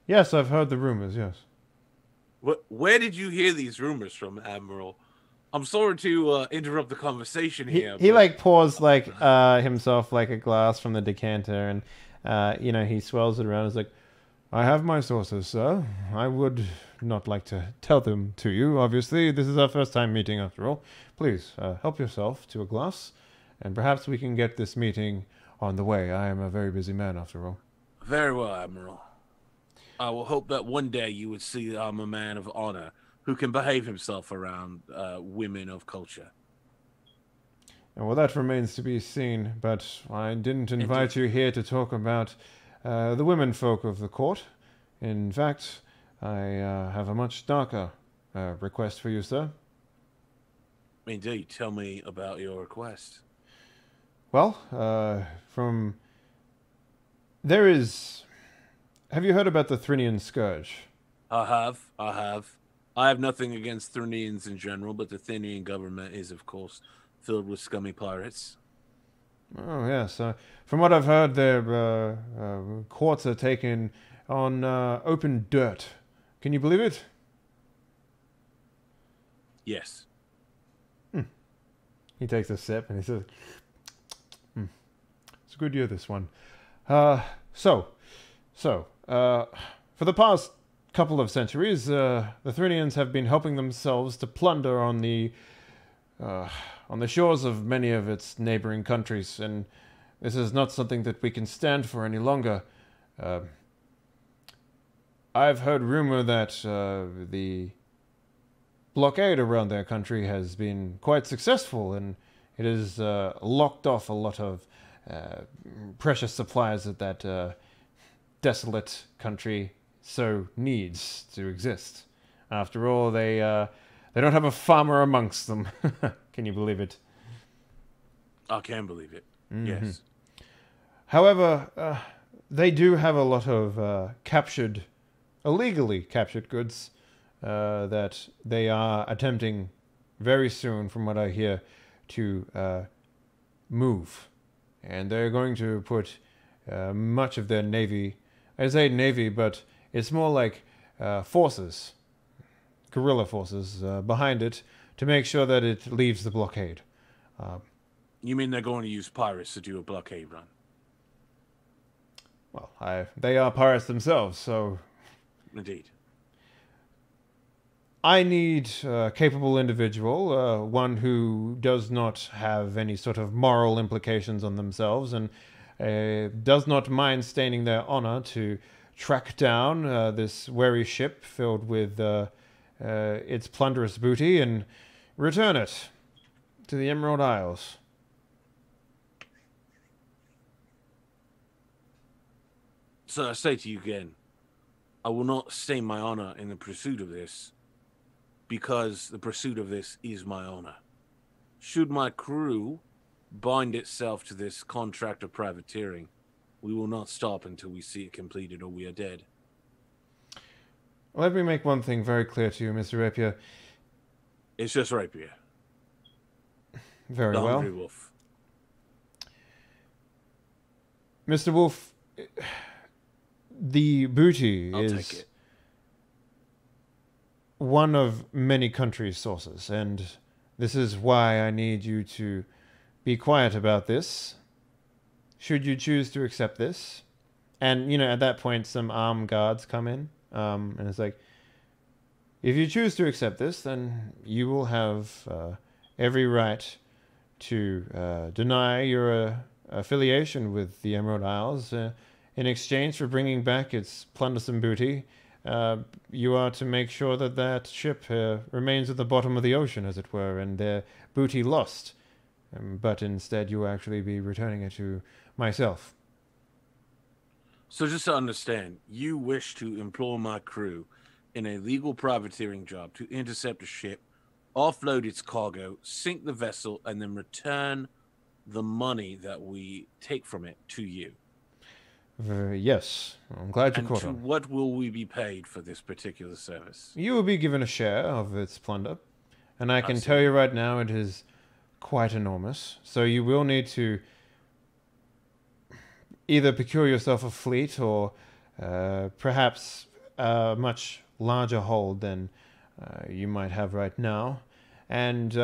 Yes, I've heard the rumors, yes. Where did you hear these rumors from, Admiral? I'm sorry to interrupt the conversation here. He but like pours like himself like a glass from the decanter, and he swirls it around. He's like, I have my sources, sir. I would not like to tell them to you, obviously. This is our first time meeting, after all. Please, help yourself to a glass, and perhaps we can get this meeting on the way. I am a very busy man, after all. Very well, Admiral. I will hope that one day you would see that I'm a man of honor who can behave himself around women of culture. And well, that remains to be seen, but I didn't invite you here to talk about the women folk of the court. In fact, I have a much darker request for you, sir. Indeed. Tell me about your request. Well, there is... Have you heard about the Thrinian Scourge? I have. I have nothing against Thrinians in general, but the Thrinian government is, of course, filled with scummy pirates. Oh, yes. From what I've heard, their courts are taken on open dirt. Can you believe it? Yes. He takes a sip and he says, it's a good year, this one. For the past couple of centuries, the Thrinians have been helping themselves to plunder on the shores of many of its neighboring countries, and this is not something that we can stand for any longer. I've heard rumor that the blockade around their country has been quite successful, and it has locked off a lot of precious supplies that desolate country so needs to exist. After all, they don't have a farmer amongst them. Can you believe it? I can believe it. Mm-hmm. Yes. However, they do have a lot of illegally captured goods that they are attempting very soon, from what I hear, to move. And they're going to put much of their navy, I say navy, but it's more like forces, guerrilla forces, behind it to make sure that it leaves the blockade. You mean they're going to use pirates to do a blockade run? Well, they are pirates themselves, so... Indeed. I need a capable individual, one who does not have any sort of moral implications on themselves and does not mind staining their honor to track down this wary ship filled with its plunderous booty and return it to the Emerald Isles. So I say to you again, I will not stain my honor in the pursuit of this, because the pursuit of this is my honor. Should my crew bind itself to this contract of privateering, we will not stop until we see it completed or we are dead. Let me make one thing very clear to you, Mr. Rapier. It's just rapier. Very The well. hungry wolf. Mr. Wolf, the booty I'll is take it. one of many countries' sources, and this is why I need you to be quiet about this. Should you choose to accept this, and at that point, some armed guards come in, and it's like, if you choose to accept this, then you will have every right to deny your affiliation with the Emerald Isles in exchange for bringing back its plundersome booty. You are to make sure that that ship remains at the bottom of the ocean, as it were, and their booty lost. But instead, you will actually be returning it to myself. So just to understand, you wish to employ my crew in a legal privateering job to intercept a ship, offload its cargo, sink the vessel, and then return the money that we take from it to you? Yes, I'm glad you And caught to on. what will we be paid for this particular service? You will be given a share of its plunder, and I can see. tell you right now it is quite enormous. So you will need to either procure yourself a fleet or perhaps a much larger hold than you might have right now. And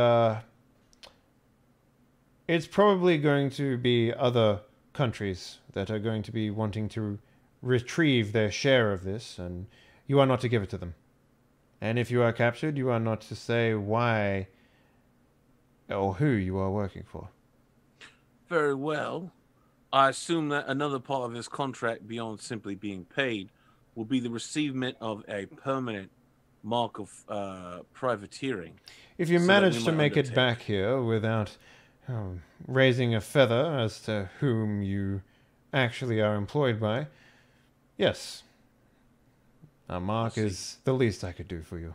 it's probably going to be other countries that are going to be wanting to retrieve their share of this, and you are not to give it to them. And if you are captured, you are not to say why or who you are working for. Very well. I assume that another part of this contract, beyond simply being paid, will be the receivement of a permanent mark of privateering. If you So that manage we to might make it undertake. back here without raising a feather as to whom you actually are employed by, yes, a mark is the least I could do for you.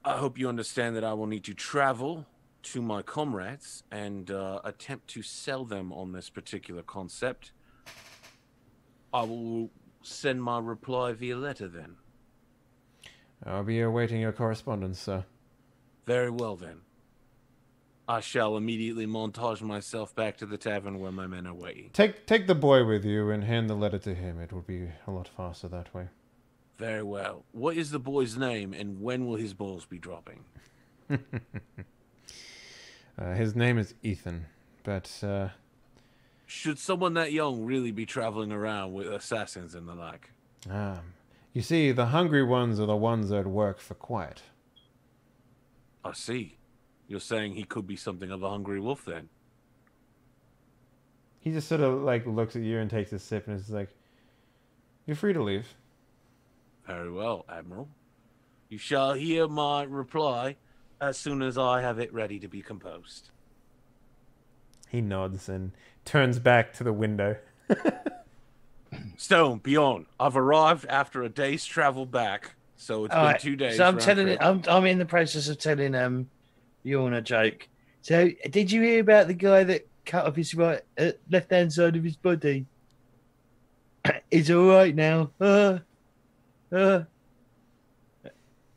I hope you understand that I will need to travel to my comrades and attempt to sell them on this particular concept. I will send my reply via letter then. I'll be awaiting your correspondence, sir. Very well then. I shall immediately montage myself back to the tavern where my men are waiting. Take the boy with you and hand the letter to him. It will be a lot faster that way. Very well. What is the boy's name and when will his balls be dropping? His name is Ethan, but Should someone that young really be traveling around with assassins and the like? you see, the hungry ones are the ones that work for quiet. I see. You're saying he could be something of a hungry wolf then? He just sort of like looks at you and takes a sip and is like, "You're free to leave." Very well, Admiral. You shall hear my reply as soon as I have it ready to be composed. He nods and turns back to the window. Stone, beyond. I've arrived after a day's travel back, so it's been 2 days. So I'm round telling trip. it. I'm in the process of telling Bjorn a joke. So did you hear about the guy that cut off his left hand side of his body? He's all right now. No,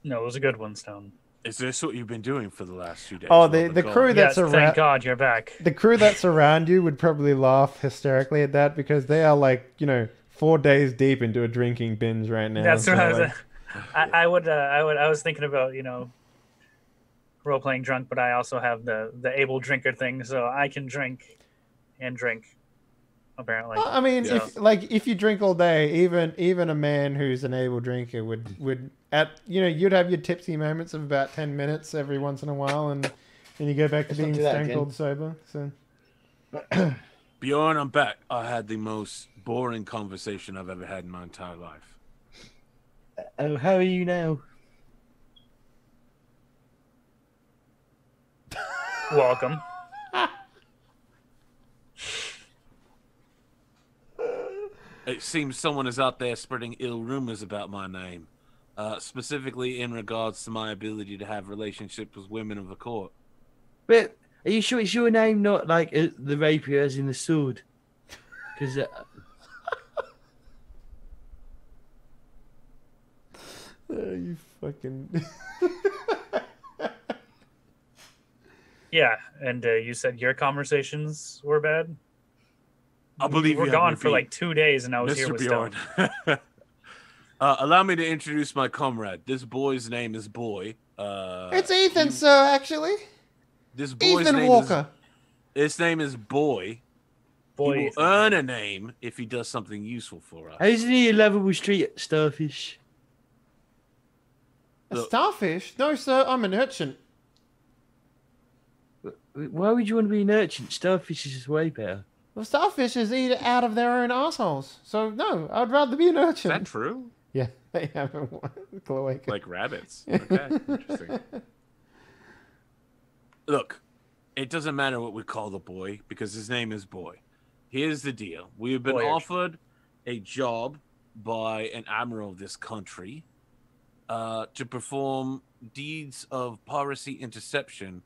it was a good one, Stone. Is this what you've been doing for the last 2 days? Oh, while the gone? crew Yes, that's around. thank God you're back. The crew that's around you would probably laugh hysterically at that because they are like, 4 days deep into a drinking binge right now. That's so, what I was. like, I was thinking about role playing drunk, but I also have the able drinker thing, so I can drink and drink. Apparently, I mean, Yeah. if you drink all day, even a man who's an able drinker would you'd have your tipsy moments of about 10 minutes every once in a while, and then you go back to Let's not being do that stone again. cold sober. So Bjorn, I'm back. I had the most boring conversation I've ever had in my entire life. Oh, how are you now? welcome. It seems someone is out there spreading ill rumors about my name, specifically in regards to my ability to have relationships with women of the court. But are you sure it's your name, not like the rapier as in the sword? Because you fucking. Yeah, and you said your conversations were bad. I believe we're you have gone me for beat. like 2 days, and I was here Mr. with Bjorn. Stone. Allow me to introduce my comrade. This boy's name is Boy. It's Ethan, sir. Actually, This boy's Ethan name Walker. His name is Boy. Boy, He will Ethan. earn a name if he does something useful for us. isn't he a lovable street starfish? A Look. starfish? No, sir. I'm an urchin. Why would you want to be an urchin? Starfish is way better. Well, starfishes eat out of their own assholes. So no, I'd rather be an Is urchin. that true? Yeah, they have a cloaca. Like rabbits. Okay, interesting. Look, it doesn't matter what we call the boy because his name is Boy. Here's the deal. We have been Boy. offered a job by an admiral of this country to perform deeds of piracy interception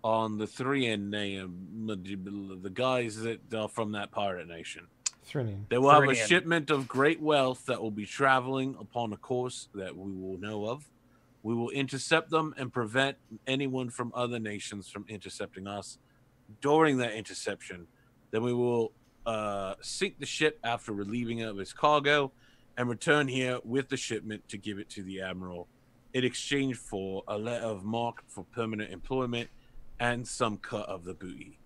on the Thrian name, the guys that are from that pirate nation. Thrilling. They will have a Thrian. shipment of great wealth that will be traveling upon a course that we will know of. We will intercept them and prevent anyone from other nations from intercepting us. During that interception, then we will sink the ship after relieving it of its cargo and return here with the shipment to give it to the admiral in exchange for a letter of marque for permanent employment and some cut of the booty.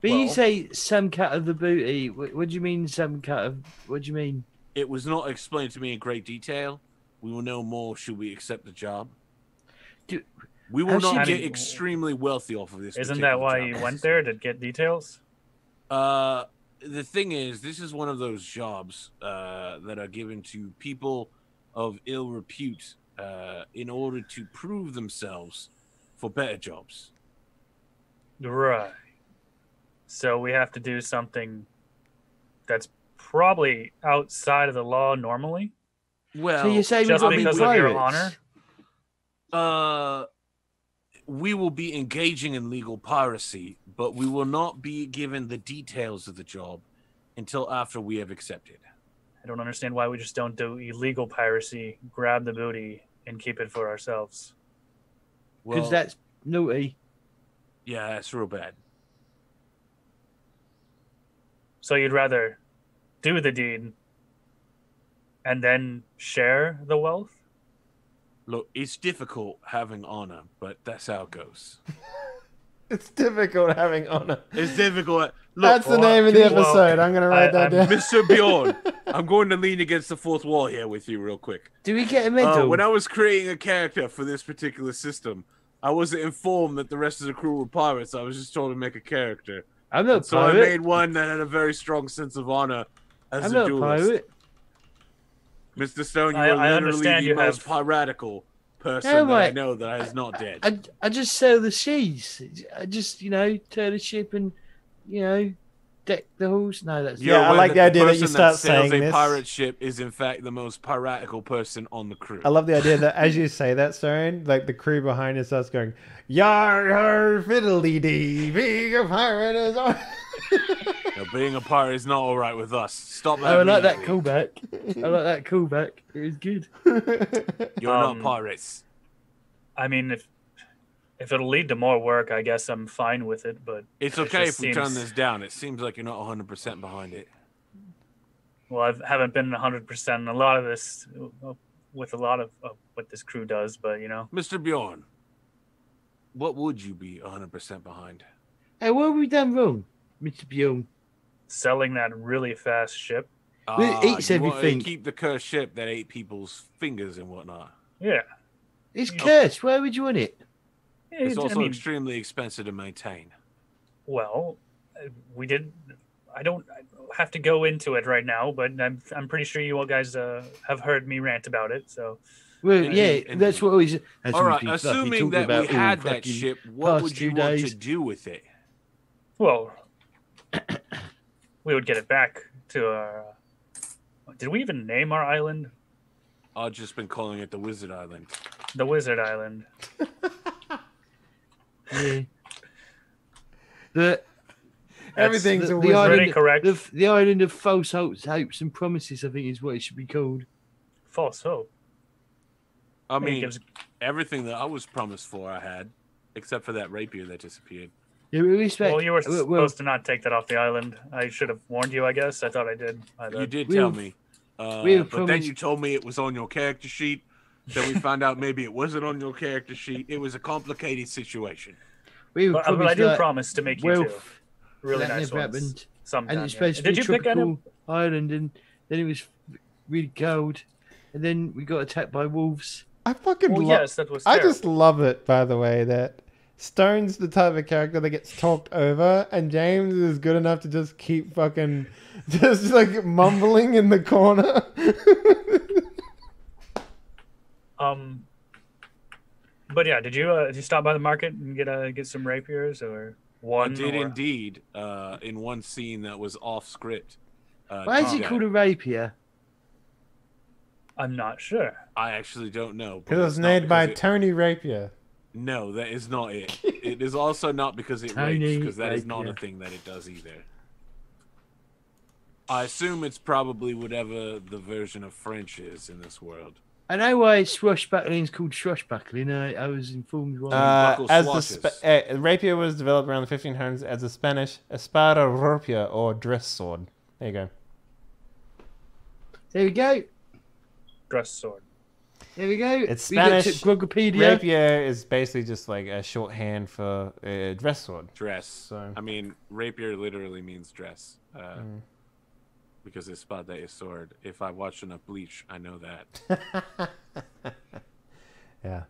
But you Well- say some cut of the booty. What do you mean some cut of? What do you mean? It was not explained to me in great detail. We will know more should we accept the job. Do- We will How's not she- get extremely wealthy off of this. Isn't particular that why job you went necessarily. there to get details? The thing is, this is one of those jobs that are given to people of ill repute in order to prove themselves for better jobs. Right. So we have to do something that's probably outside of the law normally. Well, So you say we Just got to be because of your pirates? honor? We will be engaging in legal piracy, but we will not be given the details of the job until after we have accepted. I don't understand why we just don't do illegal piracy, grab the booty, and keep it for ourselves. Because Well, that's naughty. yeah, that's real bad. So you'd rather do the deed and then share the wealth? Look, it's difficult having honor, but that's how it goes. It's difficult having honor. It's difficult. Look, That's the well, name of the well, episode. I'm going to write that down. Mr. Bjorn, I'm going to lean against the fourth wall here with you real quick. Do we get a medal? When I was creating a character for this particular system, I wasn't informed that the rest of the crew were pirates. I was just told to make a character. I'm not a So I pirate. made one that had a very strong sense of honor as I'm a not a duelist. pirate. Mr. Stone, you I are literally understand the you most have- piratical person No, that I mate. know that is not dead. I just sail the seas. I just, turn the ship and, deck the halls. No, that's Yeah, I like the idea that you person start sails saying a this. pirate ship is in fact the most piratical person on the crew. I love the idea that as you say that, Stone, like the crew behind us starts going, "Yar, yar, fiddly dee, being a pirate is all-" Now, being a pirate is not all right with us. Stop that. Oh, I like that immediately. callback. I like that callback. It was good. You're not Um, pirates. I mean, if it'll lead to more work, I guess I'm fine with it. But It's it okay if just we turn seems- this down. It seems like you're not 100% behind it. well, I haven't been 100% in a lot of this with a lot of what this crew does. But Mr. Bjorn, what would you be 100% behind? Hey, what have we done wrong, Mr. Bjorn? selling that really fast ship. It eats you want to everything. keep the cursed ship that ate people's fingers and whatnot. Yeah, It's cursed. Why would you want it? It's I also mean, extremely expensive to maintain. well, we did. I don't have to go into it right now, but I'm pretty sure you all guys have heard me rant about it. So Well, And- yeah, and- that's what always. That's All what right, we've been fucking assuming talking that about we all had that fucking ship, what past would you 2 want days. to do with it? well, we would get it back to our. Did we even name our island? I've just been calling it the Wizard Island. The Wizard Island. Yeah. The Everything's the, a the wizard. island, Pretty correct. The island of false hopes and promises. I think is what it should be called. False hope. I It mean, gives- everything that I was promised for, I had, except for that rapier that disappeared. Yeah, we respect. well, you were well, supposed to not take that off the island. I should have warned you. I guess I thought I did. You did we tell were- me, we were but then promised- you told me it was on your character sheet. Then we found out maybe it wasn't on your character sheet. It was a complicated situation. we were But I promised, do like, promise to make you two wealth. really that nice never ones. happened. Sometime. And it's yeah. supposed to Did be you pick any? tropical island, and then it was really cold, and then we got attacked by wolves. I fucking Well, love. yes, that was. I Terrible. just love it, by the way, that Stone's the type of character that gets talked over, and James is good enough to just keep fucking, just like mumbling in the corner. But yeah, did you stop by the market and get some rapiers or one? I did or- indeed, in one scene that was off script. Why is do it that. called a rapier? I'm not sure. I actually don't know. but Because it was it's not made by because Tony Rapier. No, that is not it. It is also not because it Tiny rapes, because that is not a rapier. thing that it does either. I assume it's probably whatever the version of French is in this world. I know why swashbuckling is called swashbuckling. I was informed why. Buckle As swashes. the rapier was developed around the 1500s as a Spanish espada rapier or dress sword. There you go. There we go. Dress sword. There we go. It's We got Spanish. to Wikipedia. Rapier is basically just like a shorthand for a dress sword. Dress. So- I mean, rapier literally means dress. Because espada is sword. If I watched enough Bleach, I know that. Yeah.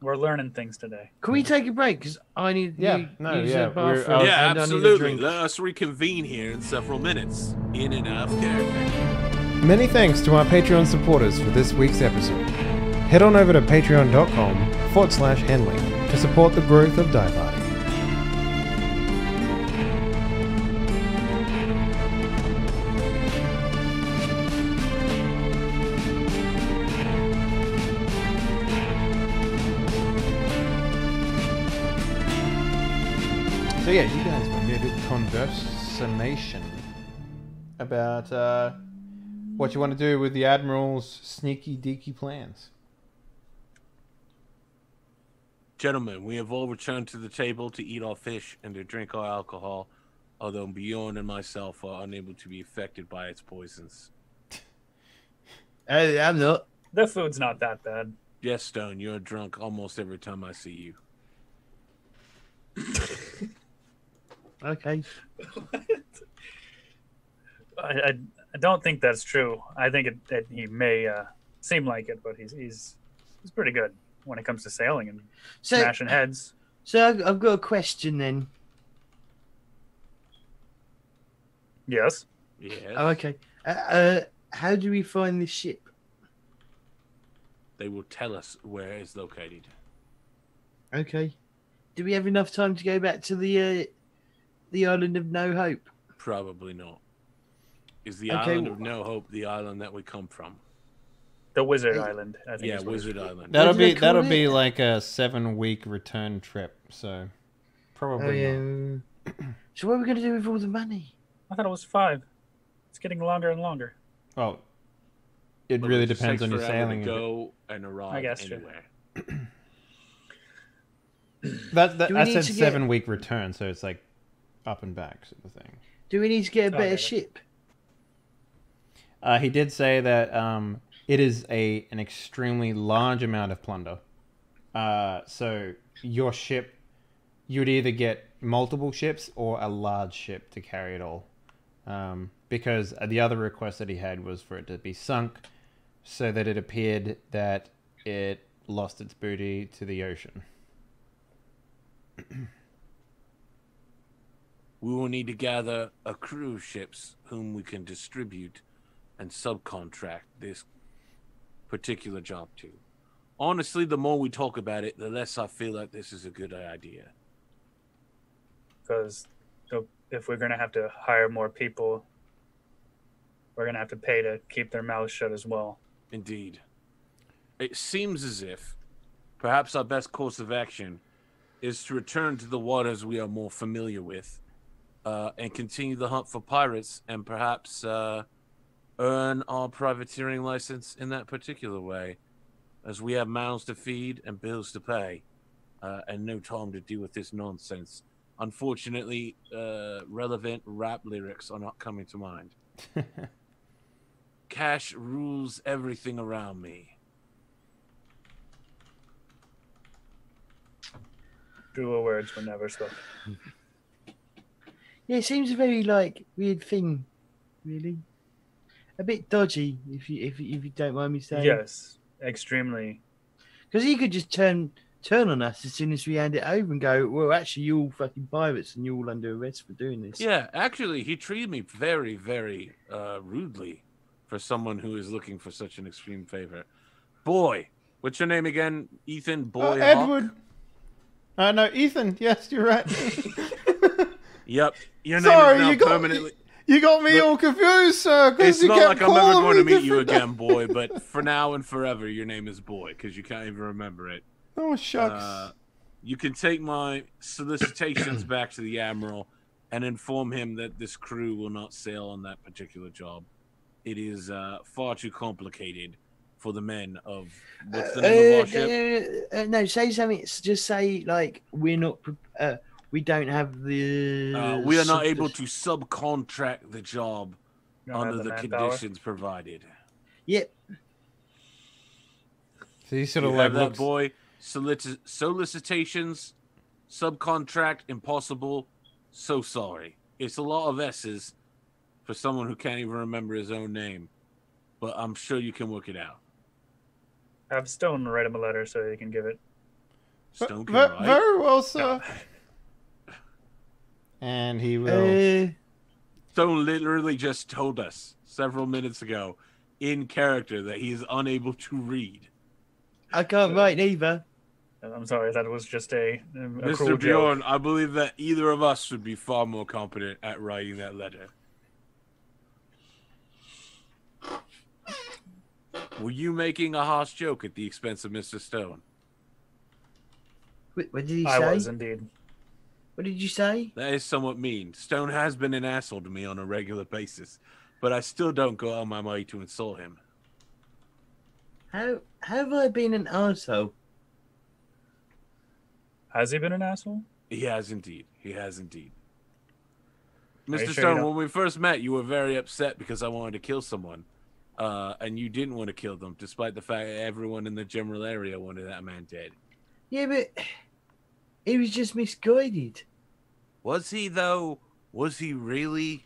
We're learning things today. Can we take a break? Because I need Yeah, to no, use yeah, the bathroom. we're- Yeah, and I need a absolutely. drink. Let us reconvene here in several minutes. In and out of character. Many thanks to our Patreon supporters for this week's episode. Head on over to patreon.com/handling to support the growth of Die Party. So yeah, you guys were made a conversation about what you want to do with the Admiral's sneaky deaky plans. Gentlemen, we have all returned to the table to eat our fish and to drink our alcohol, although Bjorn and myself are unable to be affected by its poisons. I'm not. The food's not that bad. Yes, Stone, you're drunk almost every time I see you. Okay. I don't think that's true. I think that he may seem like it, but he's pretty good when it comes to sailing and So, smashing heads. so I've got a question then. Yes. Yes. Oh, okay. How do we find this ship? They will tell us where it's located. Okay. Do we have enough time to go back to the island of No Hope? Probably not. Is the Okay, island of No Hope the island that we come from? The Wizard Hey. Island, I think. Yeah, is what it's Wizard called. Island. That'll What do they be call that'll be it? like a 7-week return trip. So probably not. So what are we going to do with all the money? I thought it was 5. It's getting longer and longer. Well, it But really it just depends takes on your forever sailing. to go and arrive guess so. anywhere. That Do we I need said to get- 7-week return, so it's like up and back sort of thing. Do we need to get a better Okay. ship? He did say that it is an extremely large amount of plunder. So your ship, you'd either get multiple ships or a large ship to carry it all. Because the other request that he had was for it to be sunk so that it appeared that it lost its booty to the ocean. We will need to gather a crew of ships whom we can distribute and subcontract this particular job to. Honestly, the more we talk about it, the less I feel like this is a good idea. Because if we're going to have to hire more people, we're going to have to pay to keep their mouths shut as well. Indeed. It seems as if perhaps our best course of action is to return to the waters we are more familiar with and continue the hunt for pirates and perhaps earn our privateering license in that particular way, as we have mouths to feed and bills to pay and no time to deal with this nonsense. Unfortunately, relevant rap lyrics are not coming to mind. Cash rules everything around me. Truer words were never spoken. Yeah, it seems a very weird thing, really. A bit dodgy, if you don't mind me saying. Yes, extremely. Because he could just turn on us as soon as we hand it over and go, well, actually, you're all fucking pirates and you're all under arrest for doing this. Yeah, actually, he treated me very, very rudely for someone who is looking for such an extreme favor. Boy, what's your name again? Ethan Boy Edward. No, Ethan. Yes, you're right. Yep. Your name Sorry, is now you got permanently. You got me Look, all confused, sir. 'Cause It's you not kept like I'm ever calling going to me meet you different again, boy, but for now and forever, your name is Boy, because you can't even remember it. Oh, shucks. You can take my solicitations back to the Admiral and inform him that this crew will not sail on that particular job. It is far too complicated for the men of... What's the name of our ship? No, say something. Just say, like, we're not... we don't have the... we are not able to subcontract the job under the manpower. conditions provided. Yep. So he sort You of have like that looks. boy. Solicitations, subcontract, impossible. So sorry. It's a lot of S's for someone who can't even remember his own name. But I'm sure you can work it out. Have Stone write him a letter so he can give it. Stone can write. Very well, sir. And he will. Stone literally just told us several minutes ago in character that he is unable to read. I can't write either. I'm sorry, that was just a Mr. cruel Bjorn, joke. I believe that either of us would be far more competent at writing that letter. Were you making a harsh joke at the expense of Mr. Stone? What did he I say? was indeed. What did you say? That is somewhat mean. Stone has been an asshole to me on a regular basis, but I still don't go out of my way to insult him. How have I been an arsehole? Has he been an asshole? He has indeed. He has indeed. Are you Mr. sure Stone, you don't- when we first met, you were very upset because I wanted to kill someone. And you didn't want to kill them, despite the fact that everyone in the general area wanted that man dead. Yeah, but he was just misguided. Was he, though? Was he really?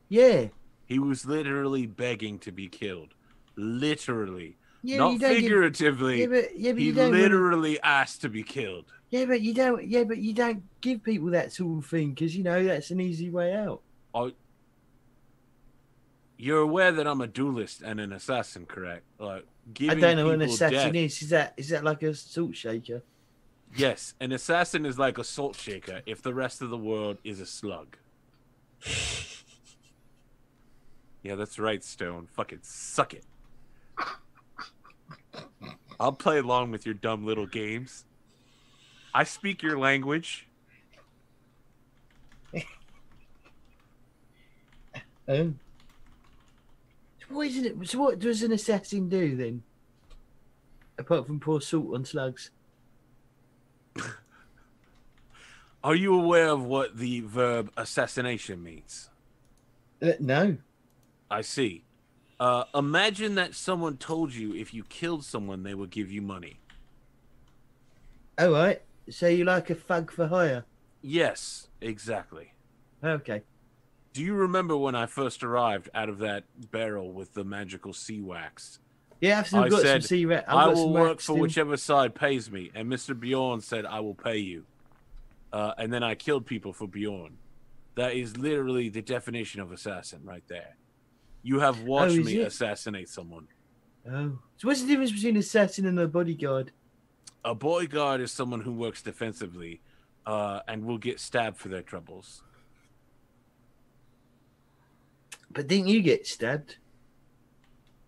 Yeah. He was literally begging to be killed. Literally. Yeah, Not you don't give- figuratively. Yeah, but He you don't. literally asked to be killed. Yeah, but you don't. Yeah, but you don't give people that sort of thing because you know that's an easy way out. You're aware that I'm a duelist and an assassin, correct? Like, I giving don't know what an people assassin death- is. Is that like a salt shaker? Yes, an assassin is like a salt shaker if the rest of the world is a slug. Yeah, that's right, Stone. Fucking suck it. I'll play along with your dumb little games. I speak your language. What is it? So what does an assassin do then? Apart from pour salt on slugs. Are you aware of what the verb assassination means? No. I see. Imagine that someone told you if you killed someone, they would give you money. All right. So you like a thug for hire? Yes, exactly. Okay. Do you remember when I first arrived out of that barrel with the magical sea wax? Yeah, I've still I got some said, sea rat. I will work for whichever side pays me. And Mr. Bjorn said, I will pay you. And then I killed people for Bjorn. That is literally the definition of assassin right there. You have watched is me it? assassinate someone. Oh. So what's the difference between an assassin and a bodyguard? A bodyguard is someone who works defensively and will get stabbed for their troubles. But didn't you get stabbed?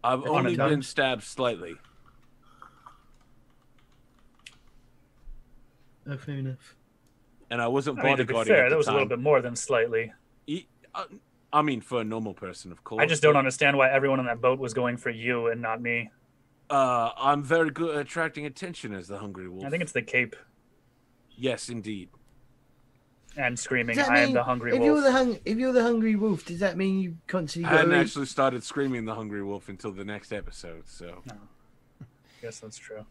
I've On only a been tongue? stabbed slightly. Oh, fair enough. And I wasn't I mean, to be bodyguarding fair, at that the was a little time. bit more than slightly. I mean, for a normal person, of course. I just don't understand why everyone on that boat was going for you and not me. I'm very good at attracting attention as the Hungry Wolf. I think it's the cape Yes, indeed. and screaming, Does that "I am mean the hungry if wolf." you're the hungry wolf, does that mean you constantly I got hadn't to eat? actually started screaming the Hungry Wolf until the next episode, so... Yes, that's true.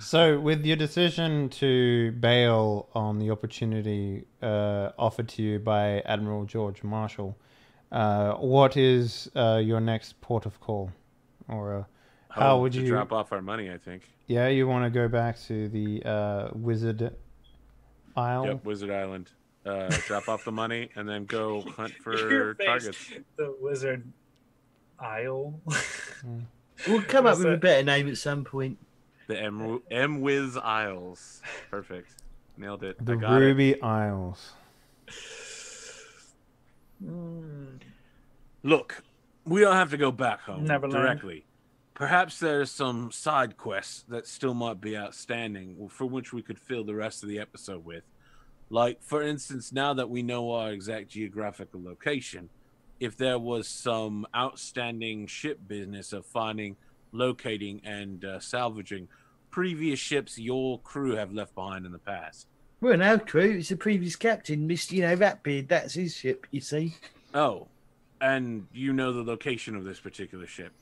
So, with your decision to bail on the opportunity offered to you by Admiral George Marshall, what is your next port of call? Or how would to you drop off our money, I think. Yeah, you want to go back to the Wizard Isle? Yep, Wizard Island. Drop off the money and then go hunt for Your face. targets. The wizard Isle. We'll come up What's with a that? better name at some point. The M-Wiz Isles. Perfect. Nailed it. The I got it. Ruby Isles. Look, we don't have to go back home Neverland. directly. Perhaps there's some side quests that still might be outstanding, for which we could fill the rest of the episode with. Like, for instance, now that we know our exact geographical location, if there was some outstanding ship business of finding, locating, and salvaging previous ships your crew have left behind in the past. Well, our crew, it's the previous captain, Mr. Ratbeard. That's his ship, you see. Oh, and you know the location of this particular ship?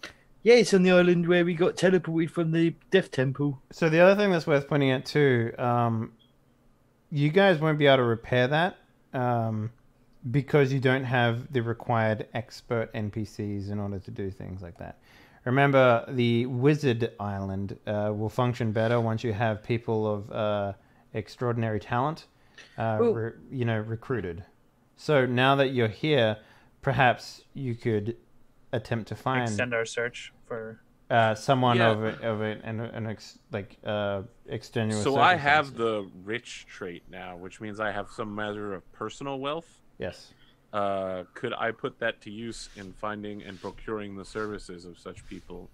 Yeah, it's on the island where we got teleported from the Death Temple. So the other thing that's worth pointing out too, you guys won't be able to repair that because you don't have the required expert NPCs in order to do things like that. Remember, the Wizard Island will function better once you have people of extraordinary talent, recruited. So now that you're here, perhaps you could attempt to find extend our search for someone of an extenuous. So I have the rich trait now, which means I have some measure of personal wealth. Yes. Could I put that to use in finding and procuring the services of such people?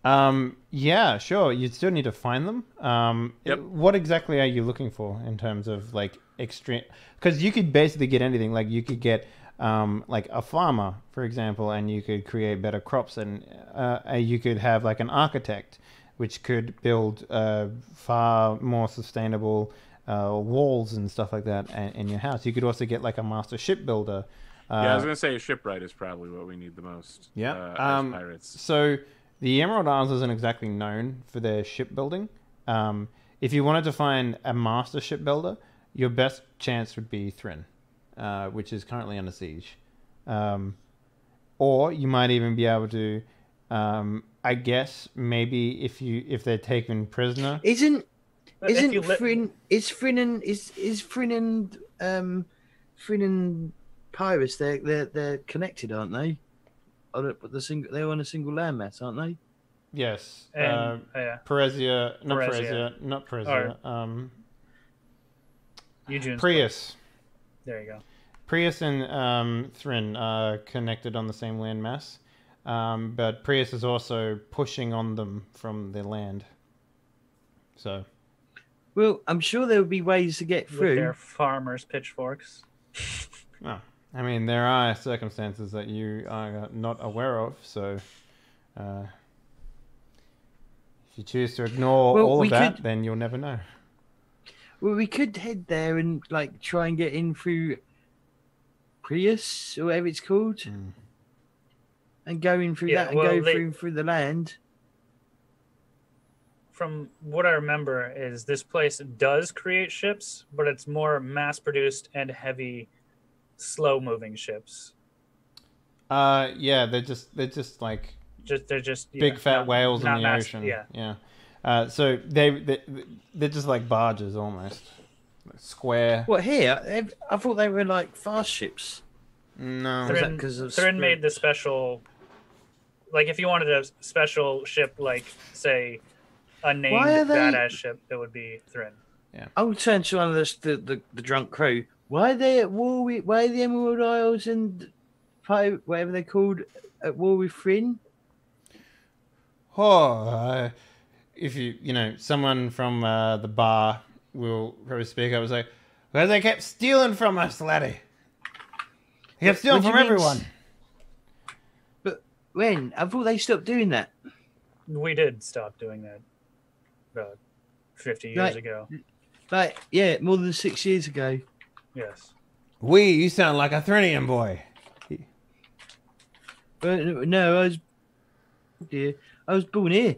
Yeah, sure. You'd still need to find them. Yep. What exactly are you looking for in terms of like extreme? Because you could basically get anything. Like you could get like a farmer, for example, and you could create better crops, and you could have like an architect, which could build far more sustainable walls and stuff like that in your house. You could also get like a master shipbuilder. Yeah, I was gonna say a shipwright is probably what we need the most. Yeah, as pirates. So the Emerald Isles isn't exactly known for their shipbuilding. If you wanted to find a master shipbuilder, your best chance would be Thrin, which is currently under siege. Or you might even be able to, I guess, maybe if they're taken prisoner. Isn't Frin and Pyrus? They're connected, aren't they? They're on a single landmass, aren't they? Yes. And, Perezia, not Perezia. Perezia. Eugene's Prius. There you go. Prius and Thrin are connected on the same landmass, but Prius is also pushing on them from the land. So, well, I'm sure there would be ways to get through. With their farmers' pitchforks. oh, I mean, there are circumstances that you are not aware of. So, if you choose to ignore all of that, then you'll never know. Well, we could head there and like try and get in through Prius or whatever it's called, and go in through that and go through the land. From what I remember, is this place does create ships, but it's more mass-produced and heavy, slow-moving ships. Yeah, they're just like they're just big fat whales in the ocean. Yeah. So they're just like barges almost, like square. What here? I thought they were like fast ships. No, Thrin made the special. Like if you wanted a special ship, like say a named badass ship, it would be Thrin. Yeah. I'll turn to one of the drunk crew. Why are they at war with? Why are the Emerald Isles and whatever they're called at war with Thrin? Oh. If someone from the bar will probably speak up and say, well, they kept stealing from us, laddie. They kept stealing from everyone. But when? I thought they stopped doing that. We did stop doing that about 50 years ago. More than 6 years ago. Yes. You sound like a Thrinian boy. No, I was born here.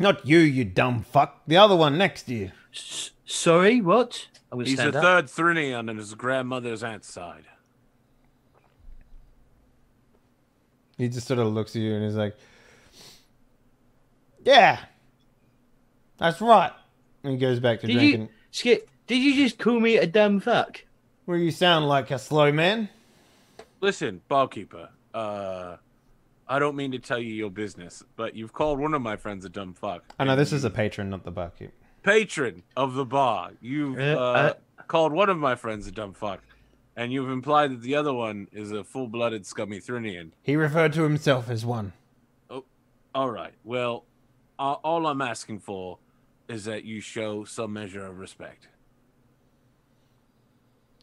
Not you, you dumb fuck. The other one next to you. Sorry, what? He's a third Thrinian on his grandmother's aunt's side. He just sort of looks at you and he's like, yeah, that's right. And he goes back to drinking. Skip, did you just call me a dumb fuck? Well, you sound like a slow man. Listen, barkeeper, I don't mean to tell you your business, but you've called one of my friends a dumb fuck. I know, this is a patron, not the barkeep. Patron of the bar. You've called one of my friends a dumb fuck, and you've implied that the other one is a full-blooded scummy Thrinian. He referred to himself as one. Oh, All right. Well, all I'm asking for is that you show some measure of respect.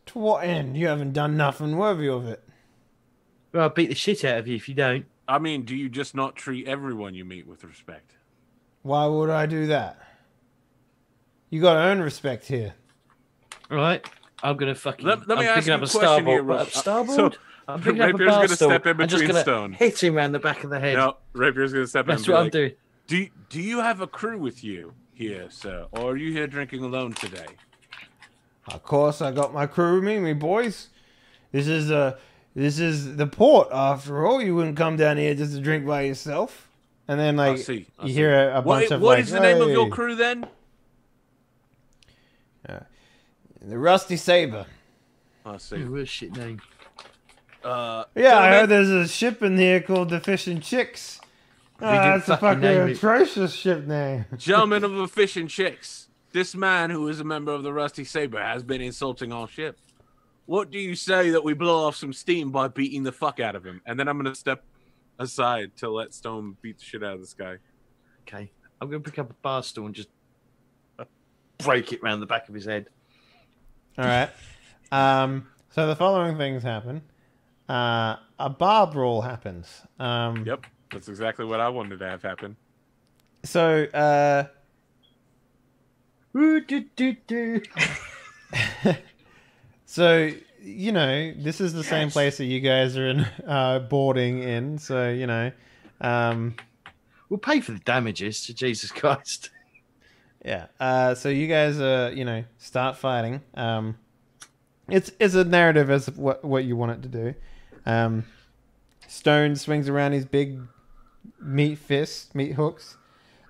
To what end? You haven't done nothing worthy of it. Well, I'll beat the shit out of you if you don't. I mean, do you just not treat everyone you meet with respect? Why would I do that? You gotta earn respect here. All right. I'm going to fucking... Let me I'm ask picking you up a a question here, starboard. Ro- Starboard? so, I'm picking up a Rapier's bar gonna stool. step in I'm just between going stone. to hit him round the back of the head. No, Rapier's going to step in That's and be what I'm like, doing. Do you have a crew with you here, sir? Or are you here drinking alone today? Of course, I got my crew with me boys. This is the port, after all. You wouldn't come down here just to drink by yourself. And then, like, I you see. hear a bunch of, what like, is the name of your "Hey." crew then? The Rusty Saber. I see. Ooh, what a shit name. Yeah, I gentlemen, heard there's a ship in here called the Fish and Chicks. Oh, didn't that's a fucking fucking name it. atrocious ship name. Gentlemen of the Fish and Chicks, this man who is a member of the Rusty Saber has been insulting our ship. What do you say that we blow off some steam by beating the fuck out of him? And then I'm going to step aside to let Stone beat the shit out of this guy. Okay. I'm going to pick up a bar stool and just break it round the back of his head. All right. So the following things happen. A bar brawl happens. Yep, that's exactly what I wanted to have happen. So, so you know, this is the same place that you guys are in, boarding in. So you know, We'll pay for the damages to Jesus Christ. yeah. So you guys, start fighting. It's a narrative as what you want it to do. Stone swings around his big meat hooks.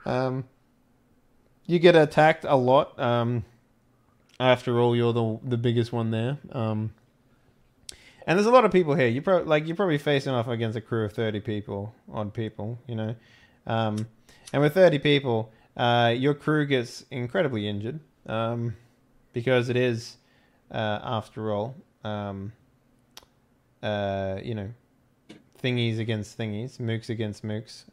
You get attacked a lot. After all, you're the biggest one there. And there's a lot of people here. You're probably facing off against a crew of 30 people, odd people, you know. And with 30 people, your crew gets incredibly injured, because it is, after all, thingies against thingies, mooks against mooks.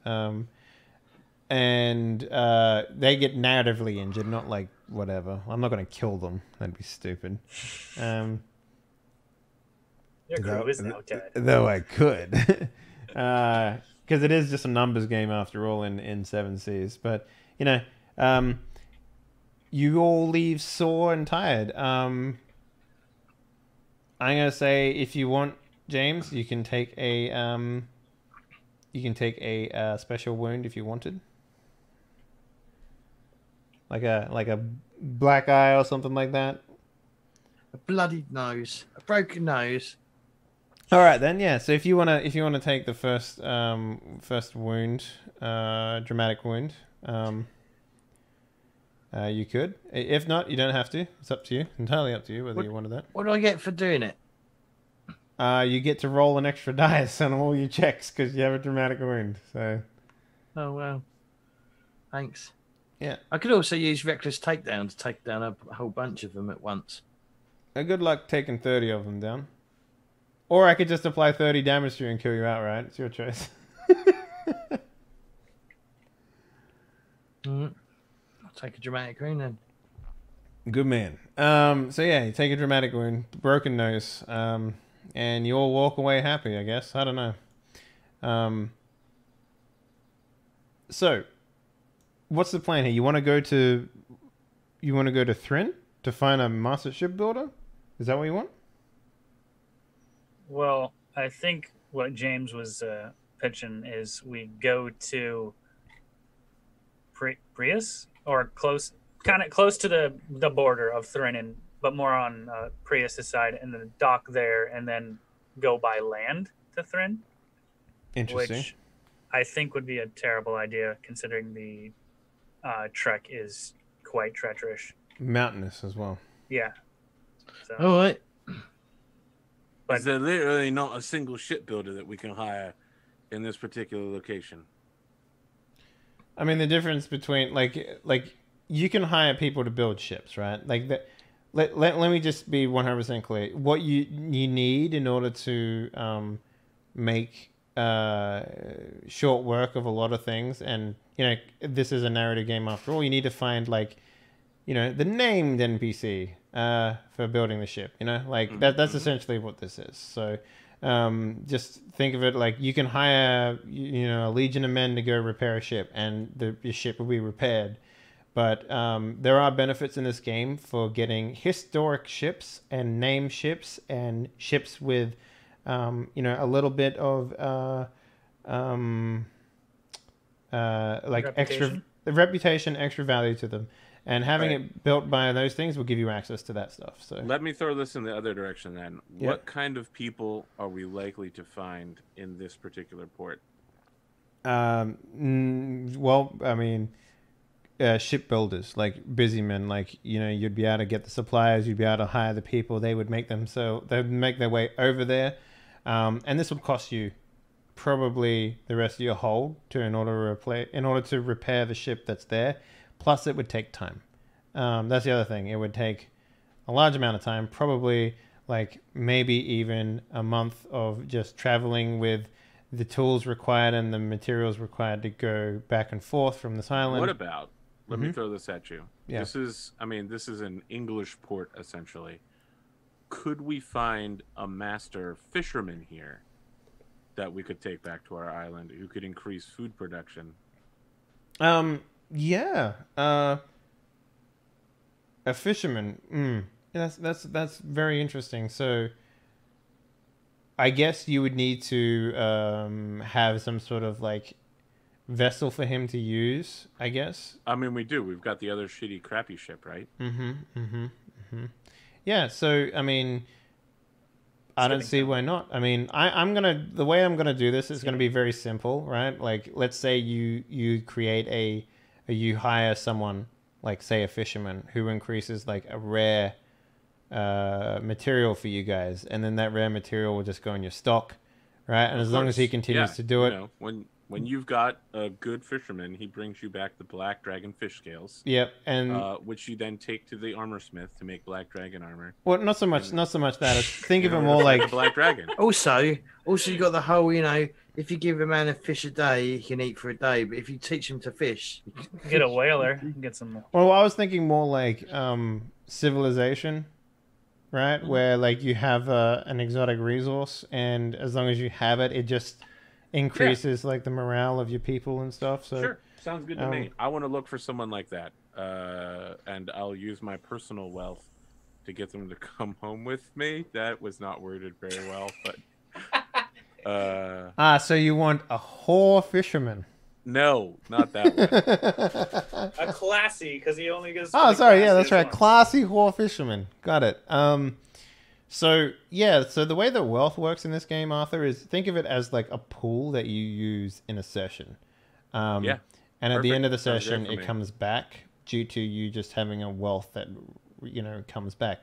And they get narratively injured, not like whatever. I'm not going to kill them. That'd be stupid. Your crew is now dead. Though I could. Because it is just a numbers game after all in Seven Seas. But, you know, you all leave sore and tired. I'm going to say, if you want, James, you can take a special wound if you wanted. Like a black eye or something like that. A bloodied nose. A broken nose. All right then, yeah. So if you wanna take the first wound, dramatic wound, you could. If not, you don't have to. It's up to you. Entirely up to you whether you wanted that. What do I get for doing it? You get to roll an extra dice on all your checks because you have a dramatic wound. So. Oh, well. Thanks. Yeah. I could also use reckless takedown to take down a whole bunch of them at once. Good luck taking 30 of them down. Or I could just apply 30 damage to you and kill you outright. It's your choice. I'll take a dramatic wound then. Good man. So yeah, you take a dramatic wound, broken nose, and you all walk away happy, I guess. I don't know. So, what's the plan here? You want to go to Thrin to find a master shipbuilder? Is that what you want? Well, I think what James was pitching is we go to Prius, or kind of close to the border of Thrin, but more on Prius' side, and then dock there, and then go by land to Thrin. Interesting. Which I think would be a terrible idea, considering the trek is quite treacherous. Mountainous as well. Yeah. So, All right. but Is there literally not a single shipbuilder that we can hire in this particular location? I mean, the difference between like you can hire people to build ships, right? Like that. Let me just be 100% clear. What you need in order to make short work of a lot of things, and this is a narrative game after all. You need to find like the named NPC for building the ship. That's essentially what this is. So just think of it like you can hire a legion of men to go repair a ship, and your ship will be repaired. But there are benefits in this game for getting historic ships and name ships and ships with a little bit of like reputation, extra value to them, and having it built by those things will give you access to that stuff. So let me throw this in the other direction then. Yep. What kind of people are we likely to find in this particular port? Well, I mean, shipbuilders, like busy men, like you'd be able to get the suppliers, you'd be able to hire the people. They would make their way over there, and this would cost you probably the rest of your hold in order to repair the ship that's there. Plus, it would take time. That's the other thing. It would take a large amount of time, probably like maybe even a month of just traveling with the tools required and the materials required to go back and forth from this island. What about? Let me throw this at you. Yeah. This is an English port essentially. Could we find a master fisherman here that we could take back to our island who could increase food production? Yeah. A fisherman. That's very interesting. So I guess you would need to have some sort of like vessel for him to use, I guess. I mean, we do. We've got the other shitty, crappy ship, right? Yeah, so, I mean, I don't see why not. I mean, the way I'm gonna do this is gonna be very simple, right? Like, let's say you create you hire someone, like, say, a fisherman, who increases, like, a rare material for you guys, and then that rare material will just go in your stock, right? And as long as he continues to do it... When you've got a good fisherman, he brings you back the black dragon fish scales. Yep, and which you then take to the armor smith to make black dragon armor. Well, not so much that. Think of it more like black dragon. Also, you got the whole, if you give a man a fish a day, he can eat for a day. But if you teach him to fish, get a whaler, get some more. Well, I was thinking more like civilization, right? Mm-hmm. Where like you have an exotic resource, and as long as you have it, it just increases like the morale of your people and stuff. So sure, sounds good to me. I want to look for someone like that, and I'll use my personal wealth to get them to come home with me. That was not worded very well, but so you want a whore fisherman? No, not that one. A classy, because he only gets. Oh, sorry, yeah, that's right. Classy whore fisherman. Got it. So the way that wealth works in this game, Arthur, is think of it as like a pool that you use in a session. And at the end of the session, it comes back due to you just having a wealth that, comes back.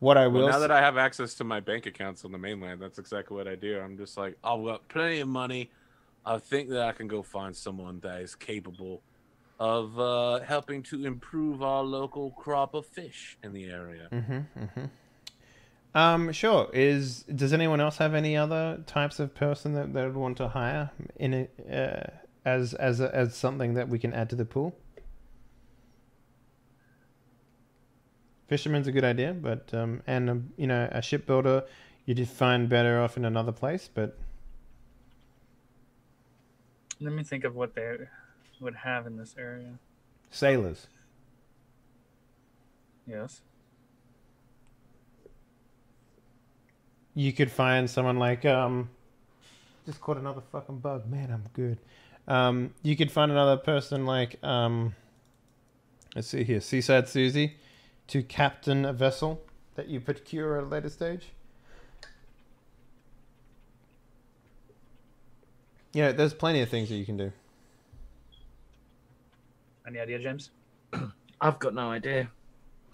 Now that I have access to my bank accounts on the mainland, that's exactly what I do. I'm just like, I've got plenty of money. I think that I can go find someone that is capable of helping to improve our local crop of fish in the area. Sure. Does anyone else have any other types of person that they would want to hire in it as something that we can add to the pool? Fisherman's a good idea, but a shipbuilder you'd find better off in another place. But let me think of what they would have in this area. Sailors. Yes. You could find someone like just caught another fucking bug. Man, I'm good. You could find another person like let's see here, Seaside Susie, to captain a vessel that you procure at a later stage. Yeah, there's plenty of things that you can do. Any idea, James? I've got no idea.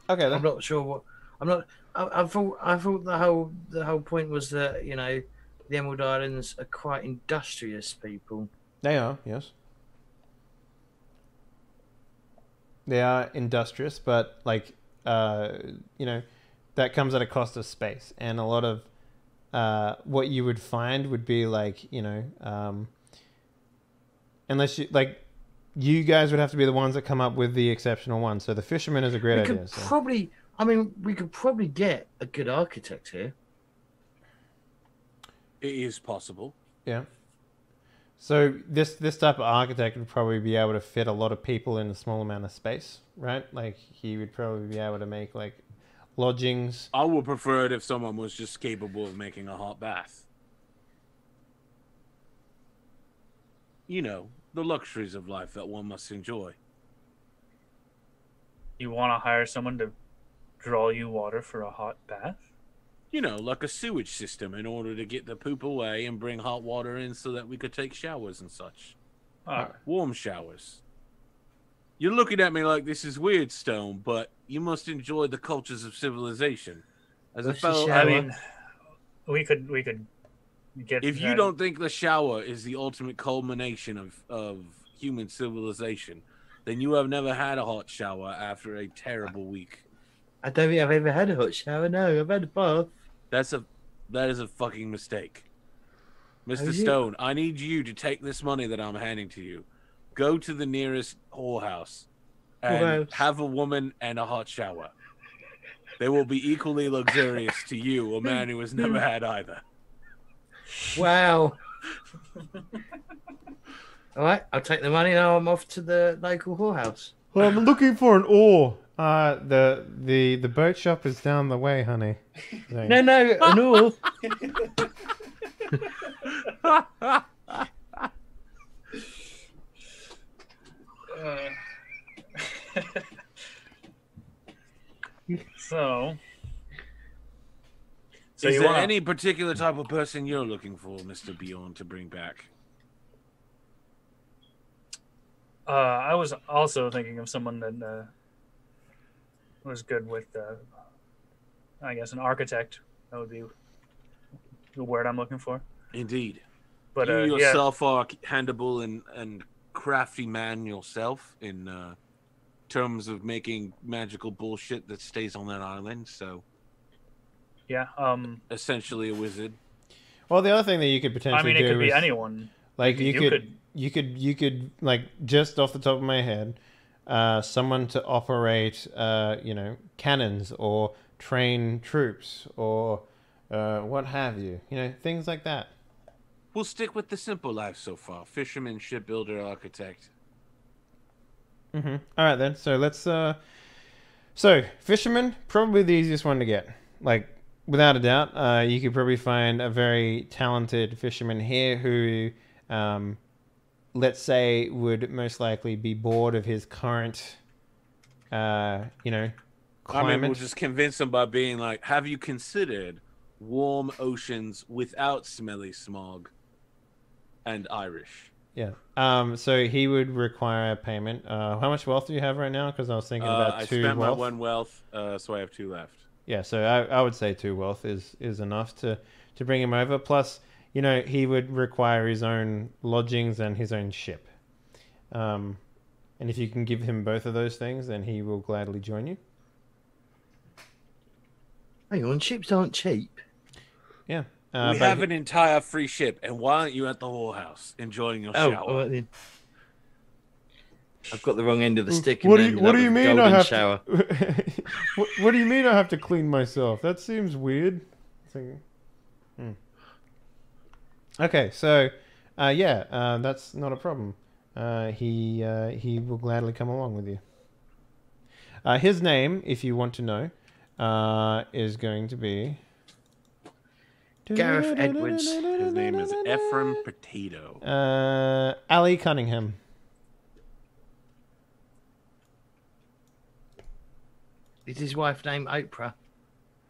Okay, then. I'm not sure what. I'm not. I thought the whole point was that the Emerald Islands are quite industrious people. They are, yes. They are industrious, but like that comes at a cost of space, and a lot of what you would find would be like, unless you like, you guys would have to be the ones that come up with the exceptional one. So the fisherman is a great idea. We could probably get a good architect here. It is possible. Yeah. So this type of architect would probably be able to fit a lot of people in a small amount of space, right? Like he would probably be able to make like lodgings. I would prefer it if someone was just capable of making a hot bath. You know, the luxuries of life that one must enjoy. You want to hire someone to draw you water for a hot bath? You know, like a sewage system in order to get the poop away and bring hot water in so that we could take showers and such. Warm showers. You're looking at me like this is weird, Stone, but you must enjoy the cultures of civilization. As a fellow, I mean, we could get. If you don't think the shower is the ultimate culmination of human civilization, then you have never had a hot shower after a terrible week. I don't think I've ever had a hot shower. No, I've had a bath. That is a fucking mistake. Mr. Stone, I need you to take this money that I'm handing to you. Go to the nearest whorehouse and have a woman and a hot shower. They will be equally luxurious to you, a man who has never had either. Wow. All right, I'll take the money. Now I'm off to the local whorehouse. Well, I'm looking for an oar. The boat shop is down the way, honey. No, an oar. So is there any particular type of person you're looking for, Mr. Bjorn, to bring back? I was also thinking of someone that was good with, I guess, an architect. That would be the word I'm looking for. Indeed. But you yourself are a handable and crafty man yourself in terms of making magical bullshit that stays on that island. So, yeah, essentially a wizard. Well, the other thing that you could potentially do, it could be anyone. Like you could like, just off the top of my head, someone to operate, cannons or train troops or what have you, things like that. We'll stick with the simple life so far: fisherman, shipbuilder, architect. Mm-hmm. All right then. So let's. So fisherman, probably the easiest one to get. Like, without a doubt, you could probably find a very talented fisherman here who, let's say, would most likely be bored of his current, climate. I mean, we'll just convince him by being like, "Have you considered warm oceans without smelly smog and Irish?" Yeah. So he would require a payment. How much wealth do you have right now? Because I was thinking about I 2 spent wealth. my 1 wealth, so I have 2 left. Yeah. So I would say 2 wealth is enough to bring him over. Plus, he would require his own lodgings and his own ship. And if you can give him both of those things, then he will gladly join you. Hang on, ships aren't cheap. Yeah. We have an entire free ship, and why aren't you at the whorehouse enjoying your shower? Right then. I've got the wrong end of the stick. What do you mean I have shower? What do you mean I have to clean myself? That seems weird. Okay, so that's not a problem. He will gladly come along with you. His name, if you want to know, is going to be Gareth Edwards. His name is Ephraim Potato. Ali Cunningham. Is his wife named Oprah?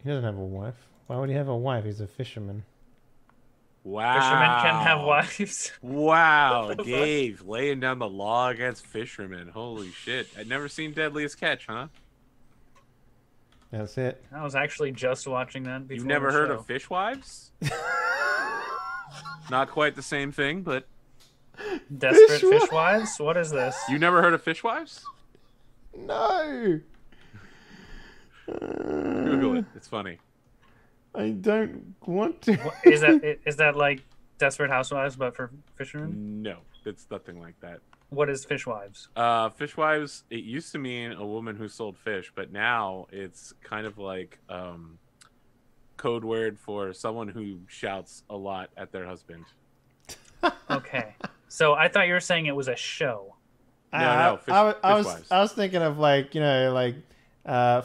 He doesn't have a wife. Why would he have a wife? He's a fisherman. Wow. Fishermen can have wives. Wow, Dave, laying down the law against fishermen. Holy shit. I'd never seen Deadliest Catch, huh? That's it. I was actually just watching that before. You've never heard show. of Fishwives? Not quite the same thing, but... Desperate Fishwives? What is this? You never heard of Fishwives? No. Google it. It's funny. I don't want to. Is that like Desperate Housewives but for fishermen? No, it's nothing like that. What is Fishwives? Fishwives, it used to mean a woman who sold fish, but now it's kind of like code word for someone who shouts a lot at their husband. Okay. So I thought you were saying it was a show. No, I was thinking of like, you know, like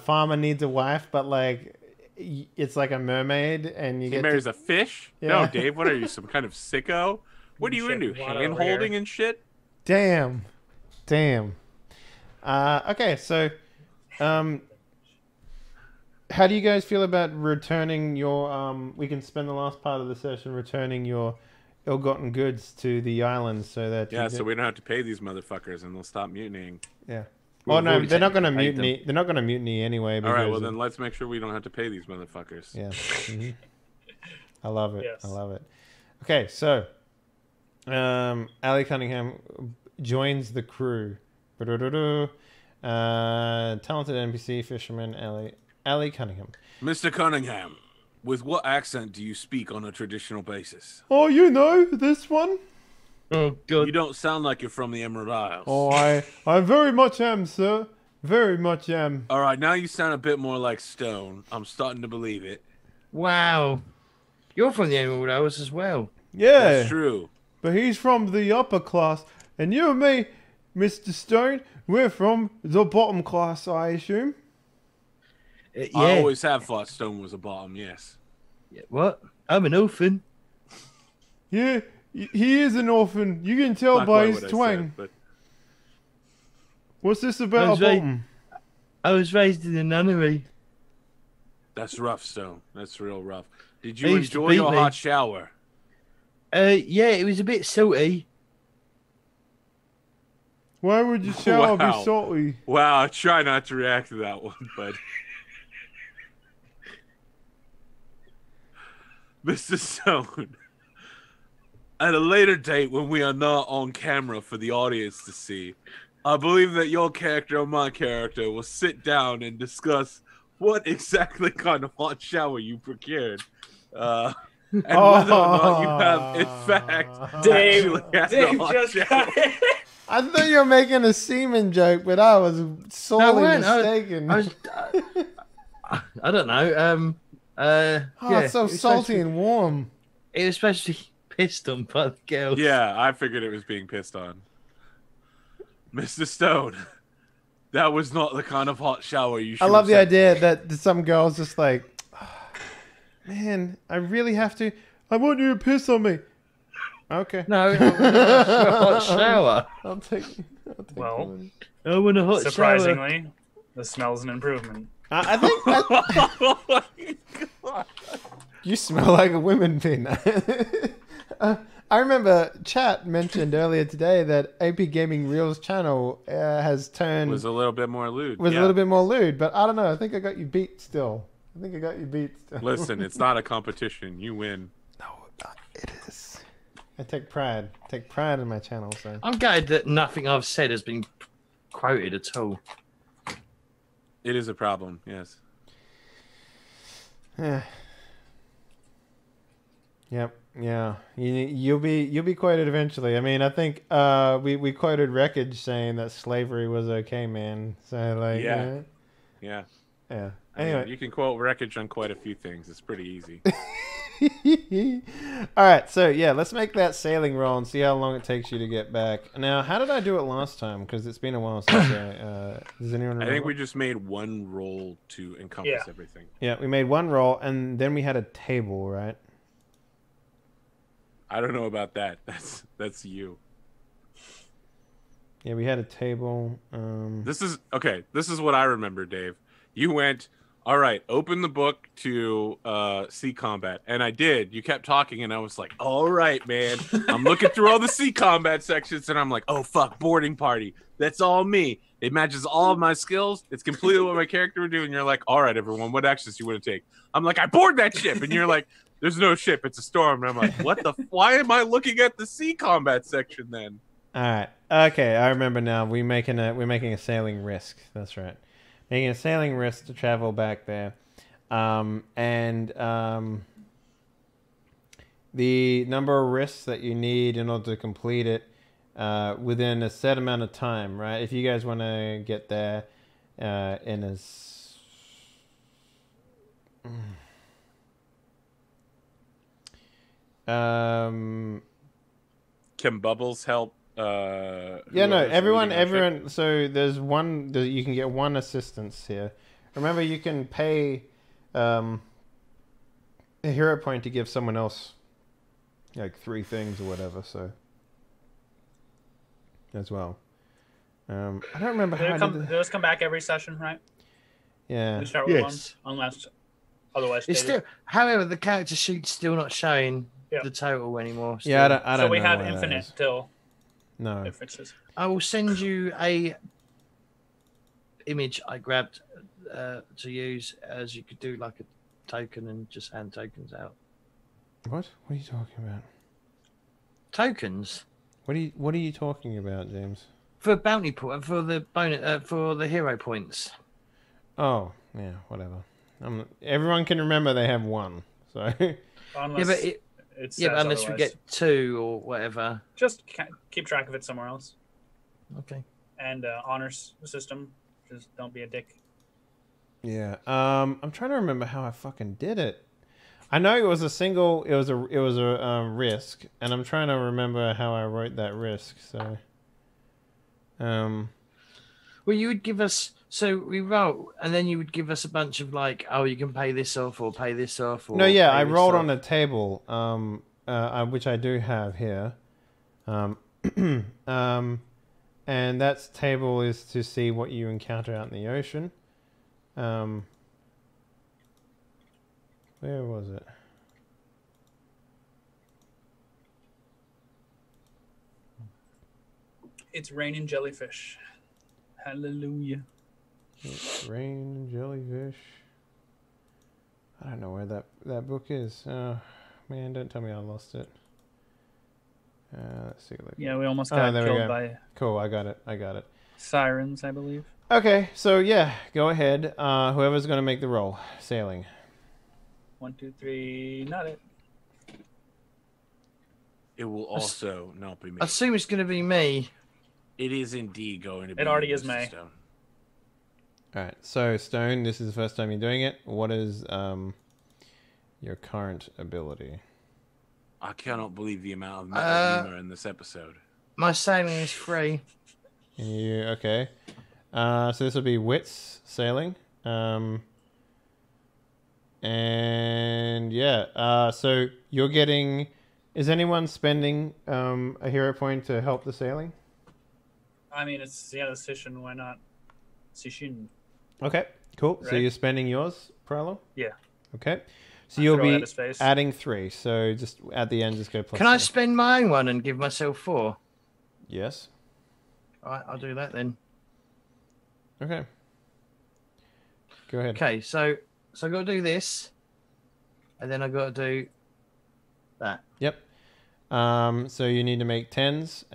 farmer needs a wife, but like it's like a mermaid and he marries a fish? Yeah. No, Dave, what are you, some kind of sicko? What are you into? Hand holding and shit? Damn. Okay, so how do you guys feel about returning your we can spend the last part of the session returning your ill-gotten goods to the island so that so we don't have to pay these motherfuckers and they'll stop mutinying. Yeah. We've Oh no, already they're not going to technically paid them. mutiny. They're not going to mutiny anyway. All right, well because then let's make sure we don't have to pay these motherfuckers. Yeah. Mhm. I love it. Yes. I love it. Okay, so Ali Cunningham joins the crew. Talented NPC fisherman Ali Cunningham. Mr. Cunningham, with what accent do you speak on a traditional basis? Oh, you know this one? Oh god. You don't sound like you're from the Emerald Isles. Oh, I very much am, sir. Very much am. All right, now you sound a bit more like Stone. I'm starting to believe it. Wow. You're from the Emerald Isles as well. Yeah. That's true. But he's from the upper class, and you and me, Mr. Stone, we're from the bottom class, I assume. Yeah. I always have thought Stone was a bottom, yes. Yeah, what? I'm an orphan. Yeah, he is an orphan. You can tell Not by quite his what I twang. said, but What's this about a I was right. bottom? I was raised in a nunnery. that's rough, Stone. That's real rough. Did They you used to enjoy beat your me. hot shower? Yeah, it was a bit salty. Why would your shower Wow. be salty? Wow, I try not to react to that one, but Mr. Stone, at a later date when we are not on camera for the audience to see, I believe that your character and my character will sit down and discuss what exactly kind of hot shower you procured. And whether or not you have, in fact, Dave, actually had Dave a hot just shower. got it. I thought you were making a semen joke, but I was sorely weren't. mistaken. I don't know. Oh, Yeah, it's so it was salty and warm. It was supposed to be pissed on by the girls. Yeah, I figured it was being pissed on. Mr. Stone, that was not the kind of hot shower you should I love the have idea that some girls just like, "Oh, man, I really have to. I want you to piss on me. Okay, No, it was a hot shower. I'll take Well, one. I want a hot shower. surprisingly, the smell's an improvement. I think Oh my God. you smell like a women pin. I remember Chat mentioned earlier today that AP Gaming Reels channel has turned Was a little bit more lewd. was yeah. a little bit more lewd, but I don't know. I think I got you beat still. Listen, it's not a competition. You win. No, it is. I take pride in my channel. So I'm gutted that nothing I've said has been quoted at all. It is a problem. Yes. yeah, yep, yeah. You'll be quoted eventually. I mean, I think we quoted Wreckage saying that slavery was okay, man. So like Yeah. Yeah. yeah. I mean, Anyway. you can quote Wreckage on quite a few things. It's pretty easy. All right, so yeah, let's make that sailing roll and see how long it takes you to get back. Now, how did I do it last time? Because it's been a while since does anyone remember? I think we just made one roll to encompass Yeah. everything. Yeah, we made one roll, and then we had a table, right? I don't know about that. That's you. Yeah, we had a table. This is okay. This is what I remember, Dave. You went, all right, open the book to sea combat. And I did. You kept talking, and I was like, all right, man. I'm looking through all the sea combat sections, and I'm like, oh, fuck, boarding party. That's all me. It matches all of my skills. It's completely what my character would do. And you're like, all right, everyone, what actions do you want to take? I'm like, I board that ship. And you're like, there's no ship. It's a storm. And I'm like, what the? Why am I looking at the sea combat section then? All right. Okay, I remember now. We're making a sailing risk. That's right. Making a sailing risk to travel back there. The number of risks that you need in order to complete it within a set amount of time, right? If you guys want to get there in a Can Bubbles help? Yeah, no, everyone. So there's one. You can get one assistance here. Remember, you can pay a hero point to give someone else like 3 things or whatever. So as well. I don't remember how. Those come back every session, right? Yeah. We start with one, unless otherwise. It's still, however, the character sheet's still not showing Yeah. the total anymore. Still. Yeah, I don't So we know have why that infinite is. till No. it fixes. I will send you a image I grabbed to use, as you could do like a token and just hand tokens out. What? What are you talking about? Tokens What are you talking about, James? for bounty point for the bonus for the hero points. Oh, yeah, whatever. Everyone can remember they have 1. So Unless but it Yeah, says but unless we otherwise. get 2 or whatever. Just keep track of it somewhere else. Okay. And honors the system. Just don't be a dick. yeah. I'm trying to remember how I fucking did it. I know it was a single. It was a risk, and I'm trying to remember how I wrote that risk. So, Well, you would give us. So we roll, and then you would give us a bunch of like, oh, you can pay this off or pay this off. Or no, yeah, pay I this rolled off. on a table, which I do have here, and that table is to see what you encounter out in the ocean. Where was it? It's raining jellyfish. Hallelujah. Rain jellyfish. I don't know where that book is. Man, don't tell me I lost it. Let's see. Yeah, we almost got there we killed go. by Cool, I got it. sirens, I believe. Okay, so yeah, go ahead. Whoever's going to make the roll. Sailing. 1, 2, 3. Not it. It will also not be me. I assume it's going to be me. It is indeed going to be. It already you, is Mr. May. Stone. All right, so Stone, this is the first time you're doing it. What is your current ability? I cannot believe the amount of meta humor in this episode. My sailing is free. Okay. So this will be wits sailing. And yeah, so you're getting. Is anyone spending a hero point to help the sailing? I mean, it's the end of the session. Why not? Session. Okay, cool. So Right. you're spending yours, Pralo? Yeah. Okay. So you'll Throw it at be his face. adding 3. So just at the end, just go plus Can I 3. spend my own one and give myself 4? Yes. All right, I'll do that then. Okay. Go ahead. Okay, so I got to do this, and then I got to do that. Yep. So you need to make 10s.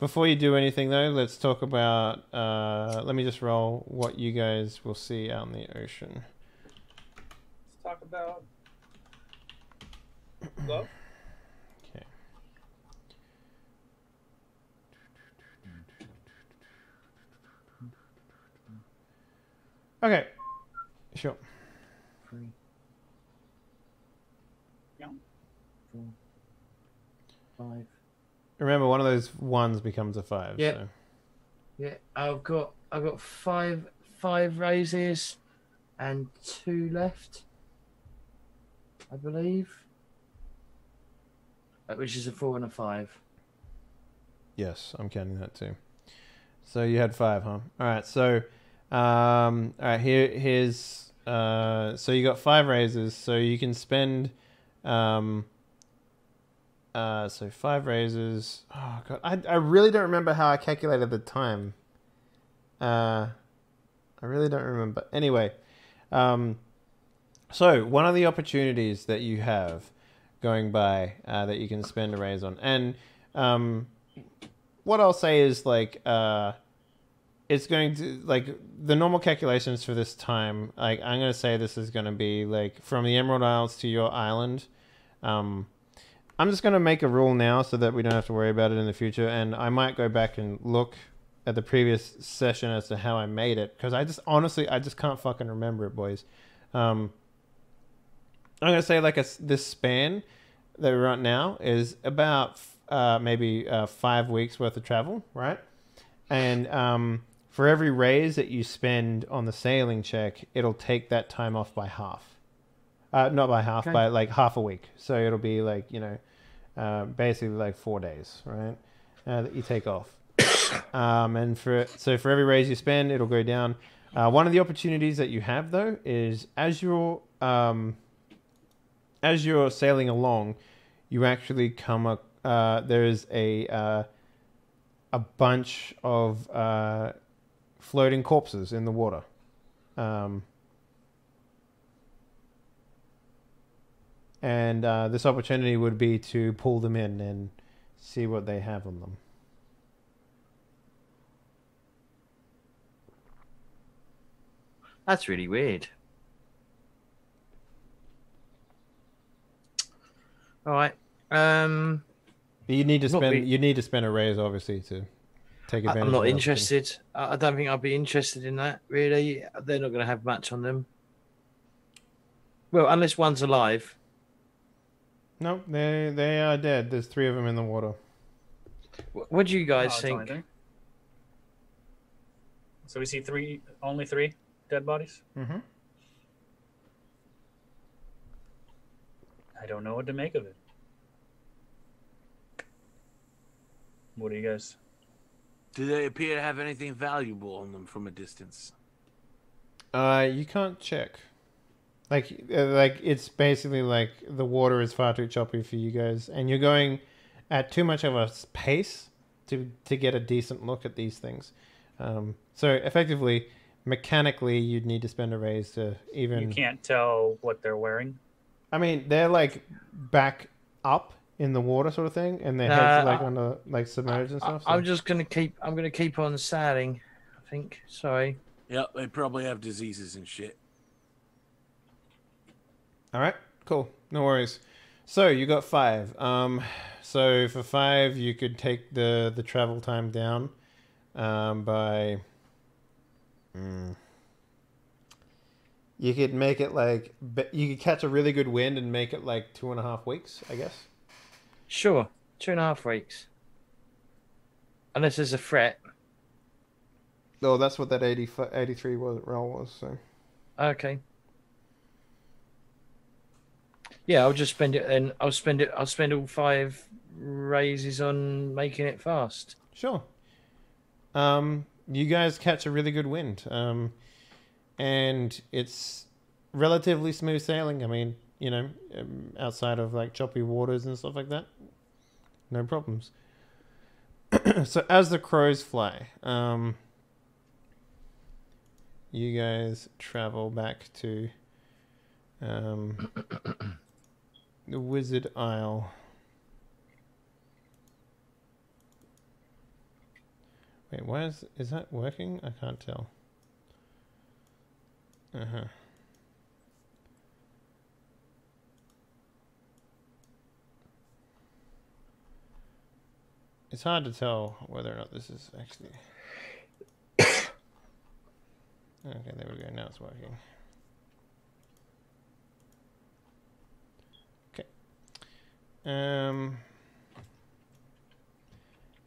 Before you do anything, though, let's talk about... let me just roll what you guys will see out in the ocean. Let's talk about love. Okay. Okay. Sure. 3, Yeah. 4, 5. Remember, one of those ones becomes a 5. Yeah. So. Yeah, I've got 5 raises and 2 left, I believe. Which is a 4 and a 5. Yes, I'm counting that too. So you had 5, huh? All right. So, all right. Here's. So you got 5 raises. So you can spend. So 5 raises. Oh god, I really don't remember how I calculated the time. I really don't remember. Anyway, so one of the opportunities that you have going by that you can spend a raise on, and what I'll say is like it's going to, like, the normal calculations for this time, like, I'm going to say this is going to be, like, from the Emerald Isles to your island. I'm just going to make a rule now so that we don't have to worry about it in the future, and I might go back and look at the previous session as to how I made it, because I just can't fucking remember it, boys. I'm going to say, like, this span that we're on now is about maybe 5 weeks worth of travel, right? And for every raise that you spend on the sailing check, it'll take that time off by half. Not by half, Okay. by like half a week. So it'll be like, basically like 4 days, right? That you take off. And for every raise you spend, it'll go down. One of the opportunities that you have, though, is as you're sailing along, you actually come up. There's a bunch of floating corpses in the water. And this opportunity would be to pull them in and see what they have on them. That's really weird. All right. You need to Not spend. really. You need to spend a raise, obviously, to take advantage. I'm not of the interested. I don't think I'll be interested in that, really. They're not going to have much on them. Well, unless one's alive. opportunity. No, they are dead. There's 3 of them in the water. What do you guys it's only think? three. So we see only three dead bodies. Mm-hmm. I don't know what to make of it. What do you guys? Do they appear to have anything valuable on them from a distance? You can't check. Like it's basically like the water is far too choppy for you guys, and you're going at too much of a pace to get a decent look at these things. So effectively, mechanically, you'd need to spend a raise to even. You can't tell what they're wearing. I mean, they're like back up in the water, sort of thing, and their heads are like under like submerged and stuff. So. I'm gonna keep on sailing. I think. Sorry. Yep, they probably have diseases and shit. All right, cool, no worries. So you got 5. So for 5, you could take the travel time down, by. You could make it like you could catch a really good wind and make it like 2.5 weeks, I guess. Sure. 2.5 weeks. Unless there's a threat. Oh, that's what that 83 roll was. So. Okay. Yeah, I'll just spend it, and I'll spend all 5 raises on making it fast. Sure. You guys catch a really good wind. And it's relatively smooth sailing. I mean, outside of like choppy waters and stuff like that, no problems. So as the crows fly, you guys travel back to the Wizard Isle. Wait, why is that working? I can't tell. Uh-huh. It's hard to tell whether or not this is actually... Okay, there we go. Now it's working. Okay.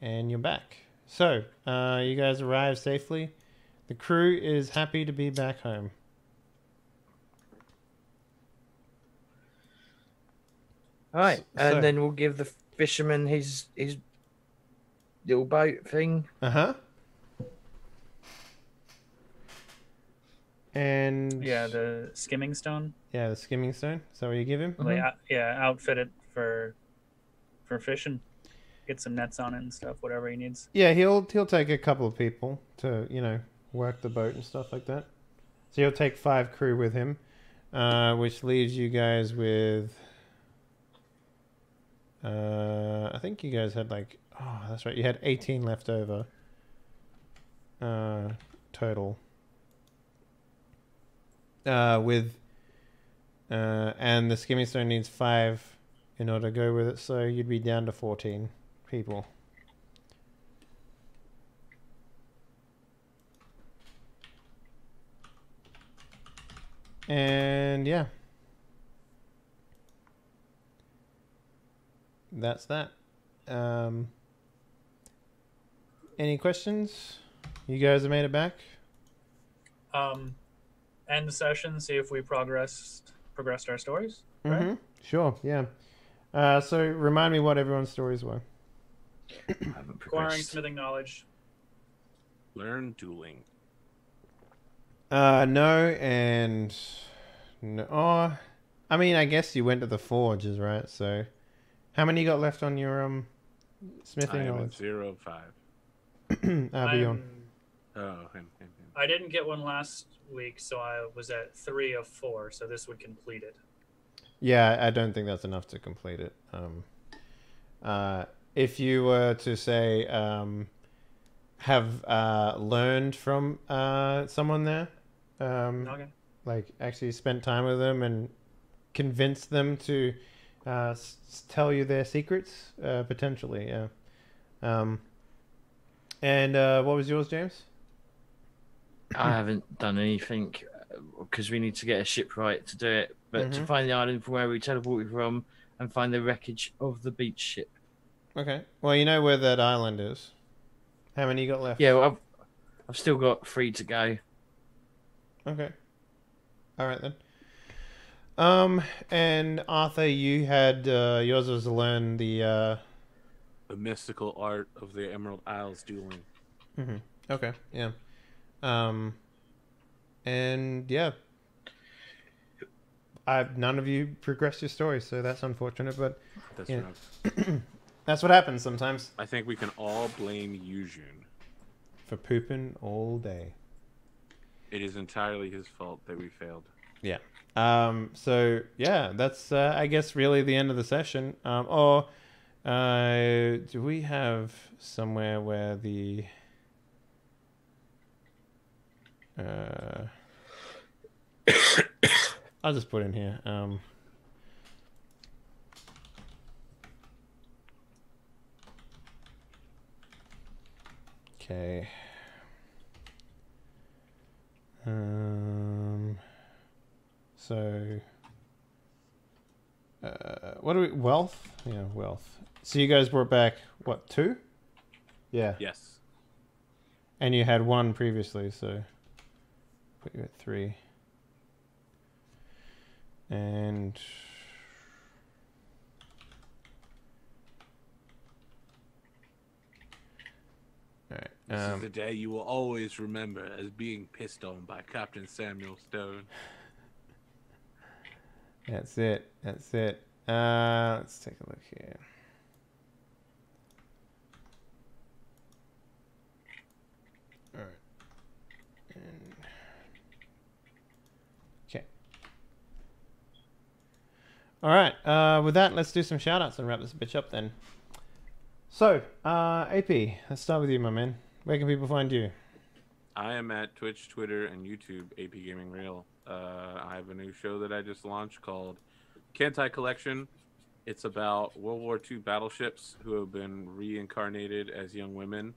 And you're back. So, you guys arrived safely. The crew is happy to be back home. All right, and So- then we'll give the fisherman his little boat thing. Uh-huh. And... Yeah, the skimming stone. Yeah, the skimming stone. Is that what you give him? Like, outfit it for fishing. Get some nets on it and stuff. Whatever he needs. Yeah, he'll take a couple of people to, work the boat and stuff like that. So he'll take 5 crew with him, which leaves you guys with... I think you guys had oh, that's right. You had 18 left over. total. And the skimming stone needs 5 in order to go with it, so you'd be down to 14 people. And yeah, that's that. Any questions? You guys have made it back? End the session, see if we progressed our stories. Right? Mm-hmm. Sure, yeah. So remind me what everyone's stories were. I haven't Acquiring progressed. smithing knowledge. Learn dueling. No, and no. Oh, I mean, I guess you went to the forges, right? So, how many you got left on your I smithing am at knowledge? 0 of 5. Beyond. Oh, him. I didn't get one last week, so I was at 3 of 4. So this would complete it. Yeah, I don't think that's enough to complete it. If you were to say have learned from someone there, Okay. like actually spent time with them and convinced them to tell you their secrets, potentially, yeah. And what was yours, James? I haven't done anything because we need to get a shipwright to do it. But to Mhm. find the island from where we teleported from and find the wreckage of the beach ship. Okay. Well, you know where that island is. How many you got left? Yeah, well, I've still got 3 to go. Okay. All right then. And Arthur, you had yours was to learn the. The mystical art of the Emerald Isles dueling. Mhm. Okay. Yeah. And yeah. None of you progressed your story, so that's unfortunate, but That's Yeah. right. that's what happens sometimes. I think we can all blame Yujun. For pooping all day. It is entirely his fault that we failed. Yeah. So yeah, that's I guess really the end of the session. Or do we have somewhere where the I'll just put in here. Okay. So, what do we, wealth? Yeah, wealth. So you guys brought back, what, 2? Yeah. Yes. And you had 1 previously, so put you at 3. And all right. This is the day you will always remember as being pissed on by Captain Samuel Stone. That's it. That's it. Let's take a look here. All right. Okay. All right. With that, let's do some shout outs and wrap this bitch up then. So, AP, let's start with you, my man. Where can people find you? I am at Twitch, Twitter, and YouTube, AP Gaming Real. I have a new show that I just launched called Kantai Collection. It's about World War II battleships who have been reincarnated as young women.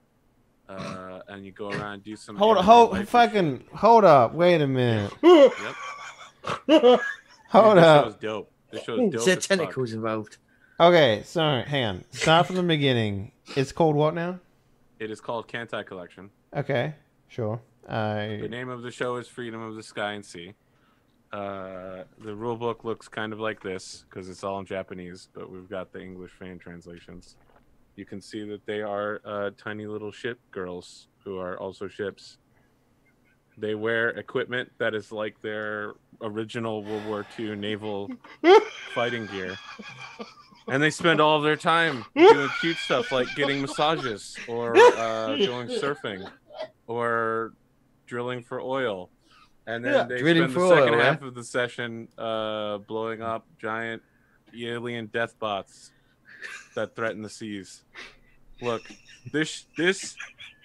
And you go around and do some... Hold up. Wait a minute. Yep. Hold This up. show is dope. This show is dope Is there as fuck. tentacles involved? Okay, sorry, hang on. Start from the beginning. It's called what now? It is called Kantai Collection. Okay, sure. The name of the show is Freedom of the Sky and Sea. The rule book looks kind of like this because it's all in Japanese, but we've got the English fan translations. You can see that they are tiny little ship girls who are also ships. They wear equipment that is like their original World War II naval fighting gear. And they spend all of their time doing cute stuff like getting massages or going surfing or drilling for oil. And then they drilling spend the for second oil, half of the session blowing up giant alien death bots that threaten the seas. Look, it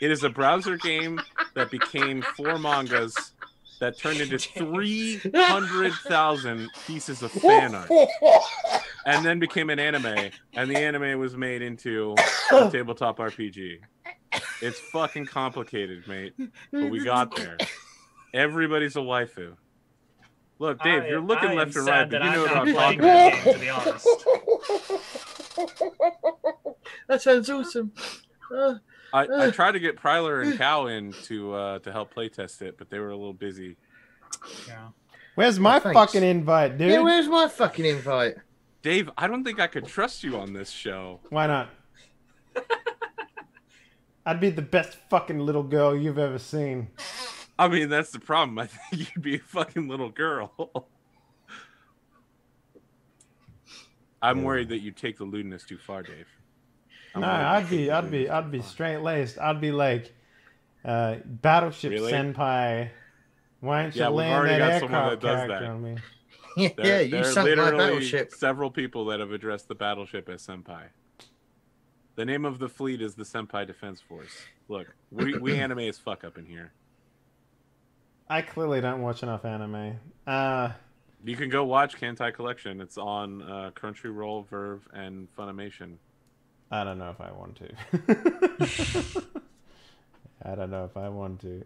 is a browser game that became 4 mangas that turned into 300,000 pieces of fan art, and then became an anime, and the anime was made into a tabletop RPG. It's fucking complicated, mate, but we got there. Everybody's a waifu. Look, Dave, you're looking left and right, but you know what I'm talking about. Game, to be honest. That sounds awesome. I tried to get Pryler and Cow in to help playtest it, but they were a little busy. Yeah. Where's my thanks. fucking invite, dude? Yeah, where's my fucking invite? Dave, I don't think I could trust you on this show. Why not? I'd be the best fucking little girl you've ever seen. I mean, that's the problem. I think you'd be a fucking little girl. I'm worried that you take the lewdness too far, Dave. No, I'd be straight laced. I'd be like, Battleship Really? Senpai. Why don't you Yeah, we've land already that got someone aircraft that does character that. on me? Yeah, you There are sunk my literally battleship. several people that have addressed the battleship as Senpai. The name of the fleet is the Senpai Defense Force. Look, we anime as fuck up in here. I clearly don't watch enough anime. You can go watch Kantai Collection. It's on Crunchyroll, Verve, and Funimation. I don't know if I want to. I don't know if I want to.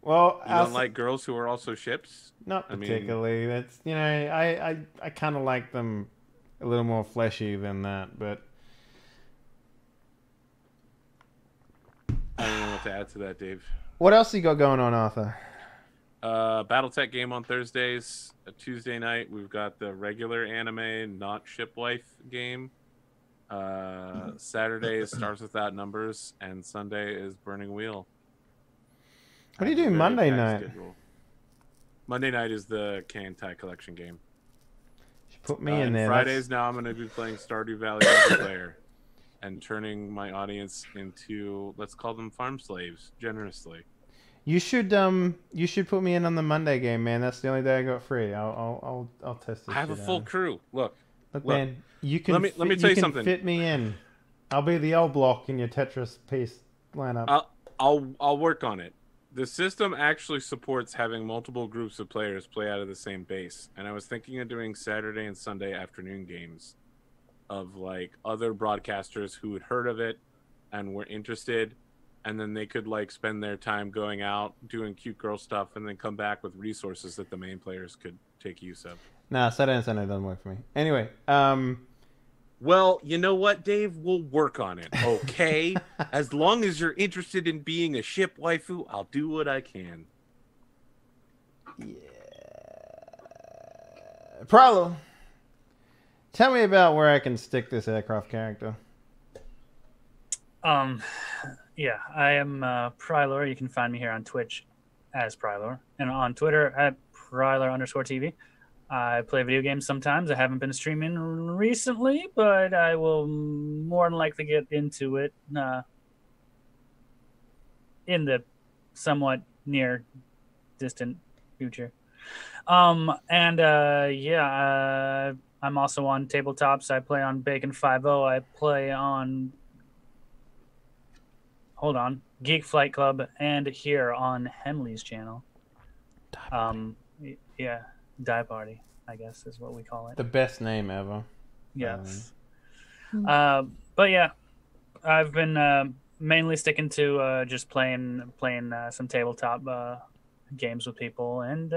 Well, You don't like girls who are also ships? not I mean- particularly. That's I kind of like them a little more fleshy than that, but I don't know what to add to that, Dave. what else you got going on, Arthur? BattleTech game on Thursdays. Tuesday night, we've got the regular anime, not Shipwife game. Saturday is Stars Without Numbers, and Sunday is Burning Wheel. What do you I have do a very Monday packed night? schedule. Monday night is the Kantai Collection game. Put me in and there. Fridays now I'm going to be playing Stardew Valley multiplayer and turning my audience into, let's call them farm slaves, generously. You should put me in on the Monday game, man. That's the only day I got free. I'll test this. I have a shit full out. crew. Look, Look, look, man, you can. let me tell you can something. Fit me in. I'll be the L block in your Tetris piece lineup. I'll work on it. The system actually supports having multiple groups of players play out of the same base, and I was thinking of doing Saturday and Sunday afternoon games of like other broadcasters who had heard of it and were interested, and then they could like spend their time going out doing cute girl stuff and then come back with resources that the main players could take use of. Nah, Saturday and Sunday doesn't work for me. Anyway, Well, you know what, Dave? We'll work on it, okay? As long as you're interested in being a ship waifu, I'll do what I can. Prolo, tell me about where I can stick this aircraft character. Yeah, I am Prylor. You can find me here on Twitch as Prylor, and on Twitter at Pryler_TV. I play video games sometimes. I haven't been streaming recently, but I will more than likely get into it in the somewhat near distant future. I'm also on tabletops. I play on Bacon 5.0. I play on Geek Flight Club and here on Henley's channel. Die Party, I guess is what we call it. The best name ever. Yes. But yeah, I've been mainly sticking to just playing some tabletop games with people, and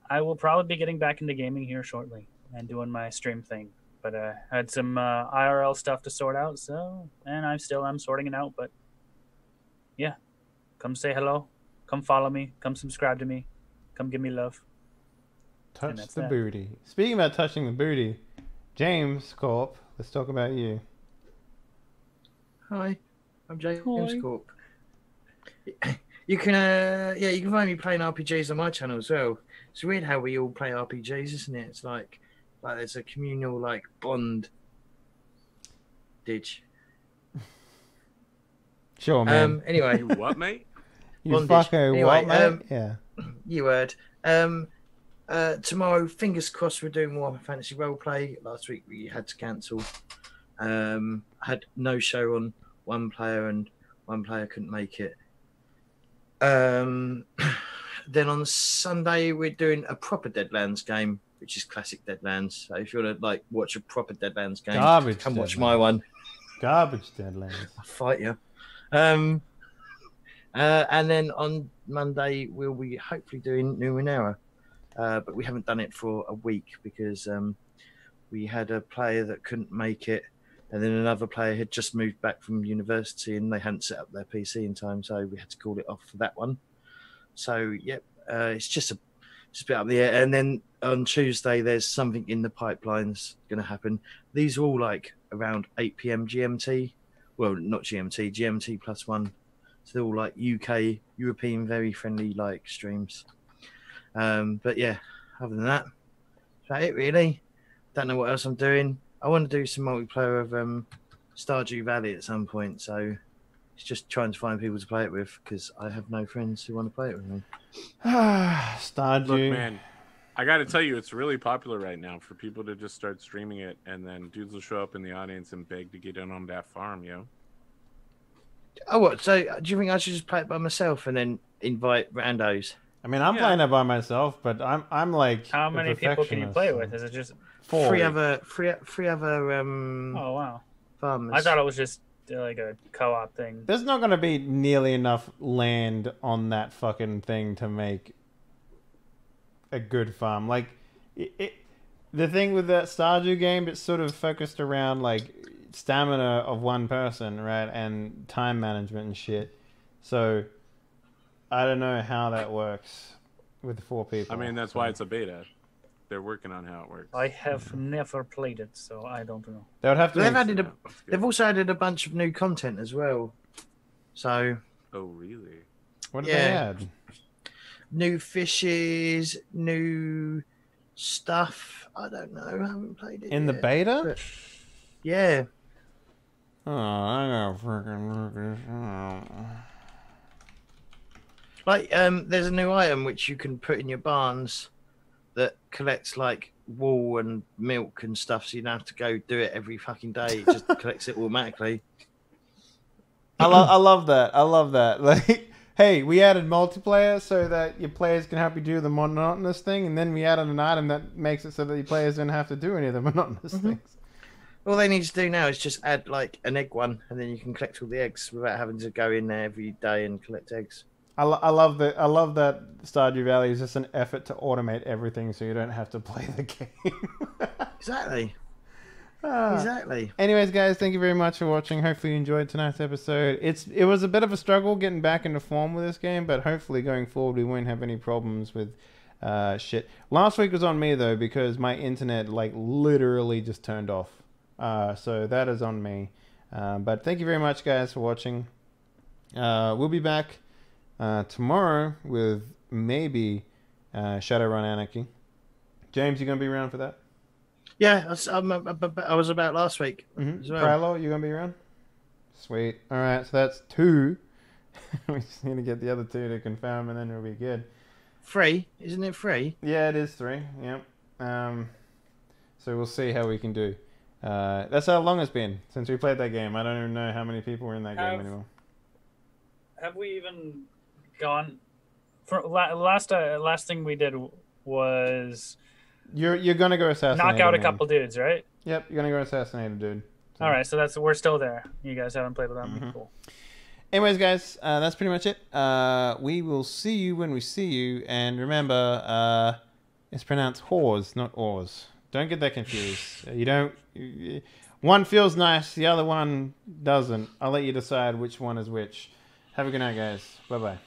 I will probably be getting back into gaming here shortly and doing my stream thing. But I had some IRL stuff to sort out, and I'm sorting it out. But yeah, come say hello, come follow me, come subscribe to me, come give me love. Touch that's the that. booty. Speaking about touching the booty, James Corp, let's talk about you. Hi, I'm James Hi. Corp. You can you can find me playing RPGs on my channel as well. It's weird how we all play RPGs, isn't it? It's like there's a communal like bond. Ditch. Sure, man. Anyway, You what, mate? you bondage. fucker, Anyway, what, mate? Yeah. you heard. Tomorrow, fingers crossed, we're doing more fantasy roleplay. Last week we had to cancel. Had no show on one player, and one player couldn't make it. Then on Sunday we're doing a proper Deadlands game, which is classic Deadlands. So if you want to like watch a proper Deadlands game, come watch my one. Garbage Deadlands. I'll fight you. And then on Monday we'll be hopefully doing Numenera, but we haven't done it for a week because we had a player that couldn't make it, and then another player had just moved back from university and they hadn't set up their PC in time, so we had to call it off for that one. So yep, it's just a bit up in the air. And then on Tuesday there's something in the pipelines going to happen. These are all like around 8 p.m. GMT. Well, not GMT, GMT +1. So they're all like UK, European, very friendly like streams. But yeah, other than that, that's it really. Don't know what else I'm doing. I want to do some multiplayer of Stardew Valley at some point. So it's just trying to find people to play it with because I have no friends who want to play it with me. Stardew. Look, man, I got to tell you, it's really popular right now for people to just start streaming it, and then dudes will show up in the audience and beg to get in on that farm, yo. Oh, what? So do you think I should just play it by myself and then invite randos? I mean, I'm playing it by myself, but I'm like. How many people can you play with? Is it just 4? Three other. Oh wow. Farmers. I thought it was just like a co-op thing. There's not going to be nearly enough land on that fucking thing to make a good farm. Like, the thing with that Stardew game, it's sort of focused around like stamina of one person, right, and time management and shit. So I don't know how that works with 4 people. I mean, that's why it's a beta. They're working on how it works. I have never played it, so I don't know. They would have to. They've also added a bunch of new content as well. So. Oh really? What did they add? New fishes, new stuff. I don't know. I haven't played it in yet, the beta. but yeah. Oh, I gotta freaking look this up. Like, there's a new item which you can put in your barns that collects like wool and milk and stuff, so you don't have to go do it every fucking day. It just collects it automatically. I love that. I love that. Like, hey, we added multiplayer so that your players can help you do the monotonous thing, and then we added an item that makes it so that your players don't have to do any of the monotonous things. All they need to do now is just add like an egg one, and then you can collect all the eggs without having to go in there every day and collect eggs. I love that. I love that Stardew Valley is just an effort to automate everything, so you don't have to play the game. Exactly. Exactly. Anyways, guys, thank you very much for watching. Hopefully you enjoyed tonight's episode. It was a bit of a struggle getting back into form with this game, but hopefully going forward we won't have any problems with shit. Last week was on me though because my internet like literally just turned off. So that is on me. But thank you very much, guys, for watching. We'll be back tomorrow with maybe Shadowrun Anarchy. James, you gonna be around for that? Yeah, I was about last week as well. Prilo, you gonna be around? Sweet. All right, so that's 2. We just need to get the other 2 to confirm, and then it'll be good. 3, isn't it 3? Yeah, it is 3. Yep. So we'll see how we can do. That's how long it's been since we played that game. I don't even know how many people were in that game anymore. Have we even gone? For last thing we did was you're gonna go assassinate. Knock out a couple dudes, right? Yep, you're gonna go assassinate a dude. So. All right, so we're still there. You guys haven't played without me. Cool. Anyways, guys, that's pretty much it. We will see you when we see you, and remember, it's pronounced whores, not oars. Don't get that confused. One feels nice, the other one doesn't. I'll let you decide which one is which. Have a good night, guys. Bye-bye.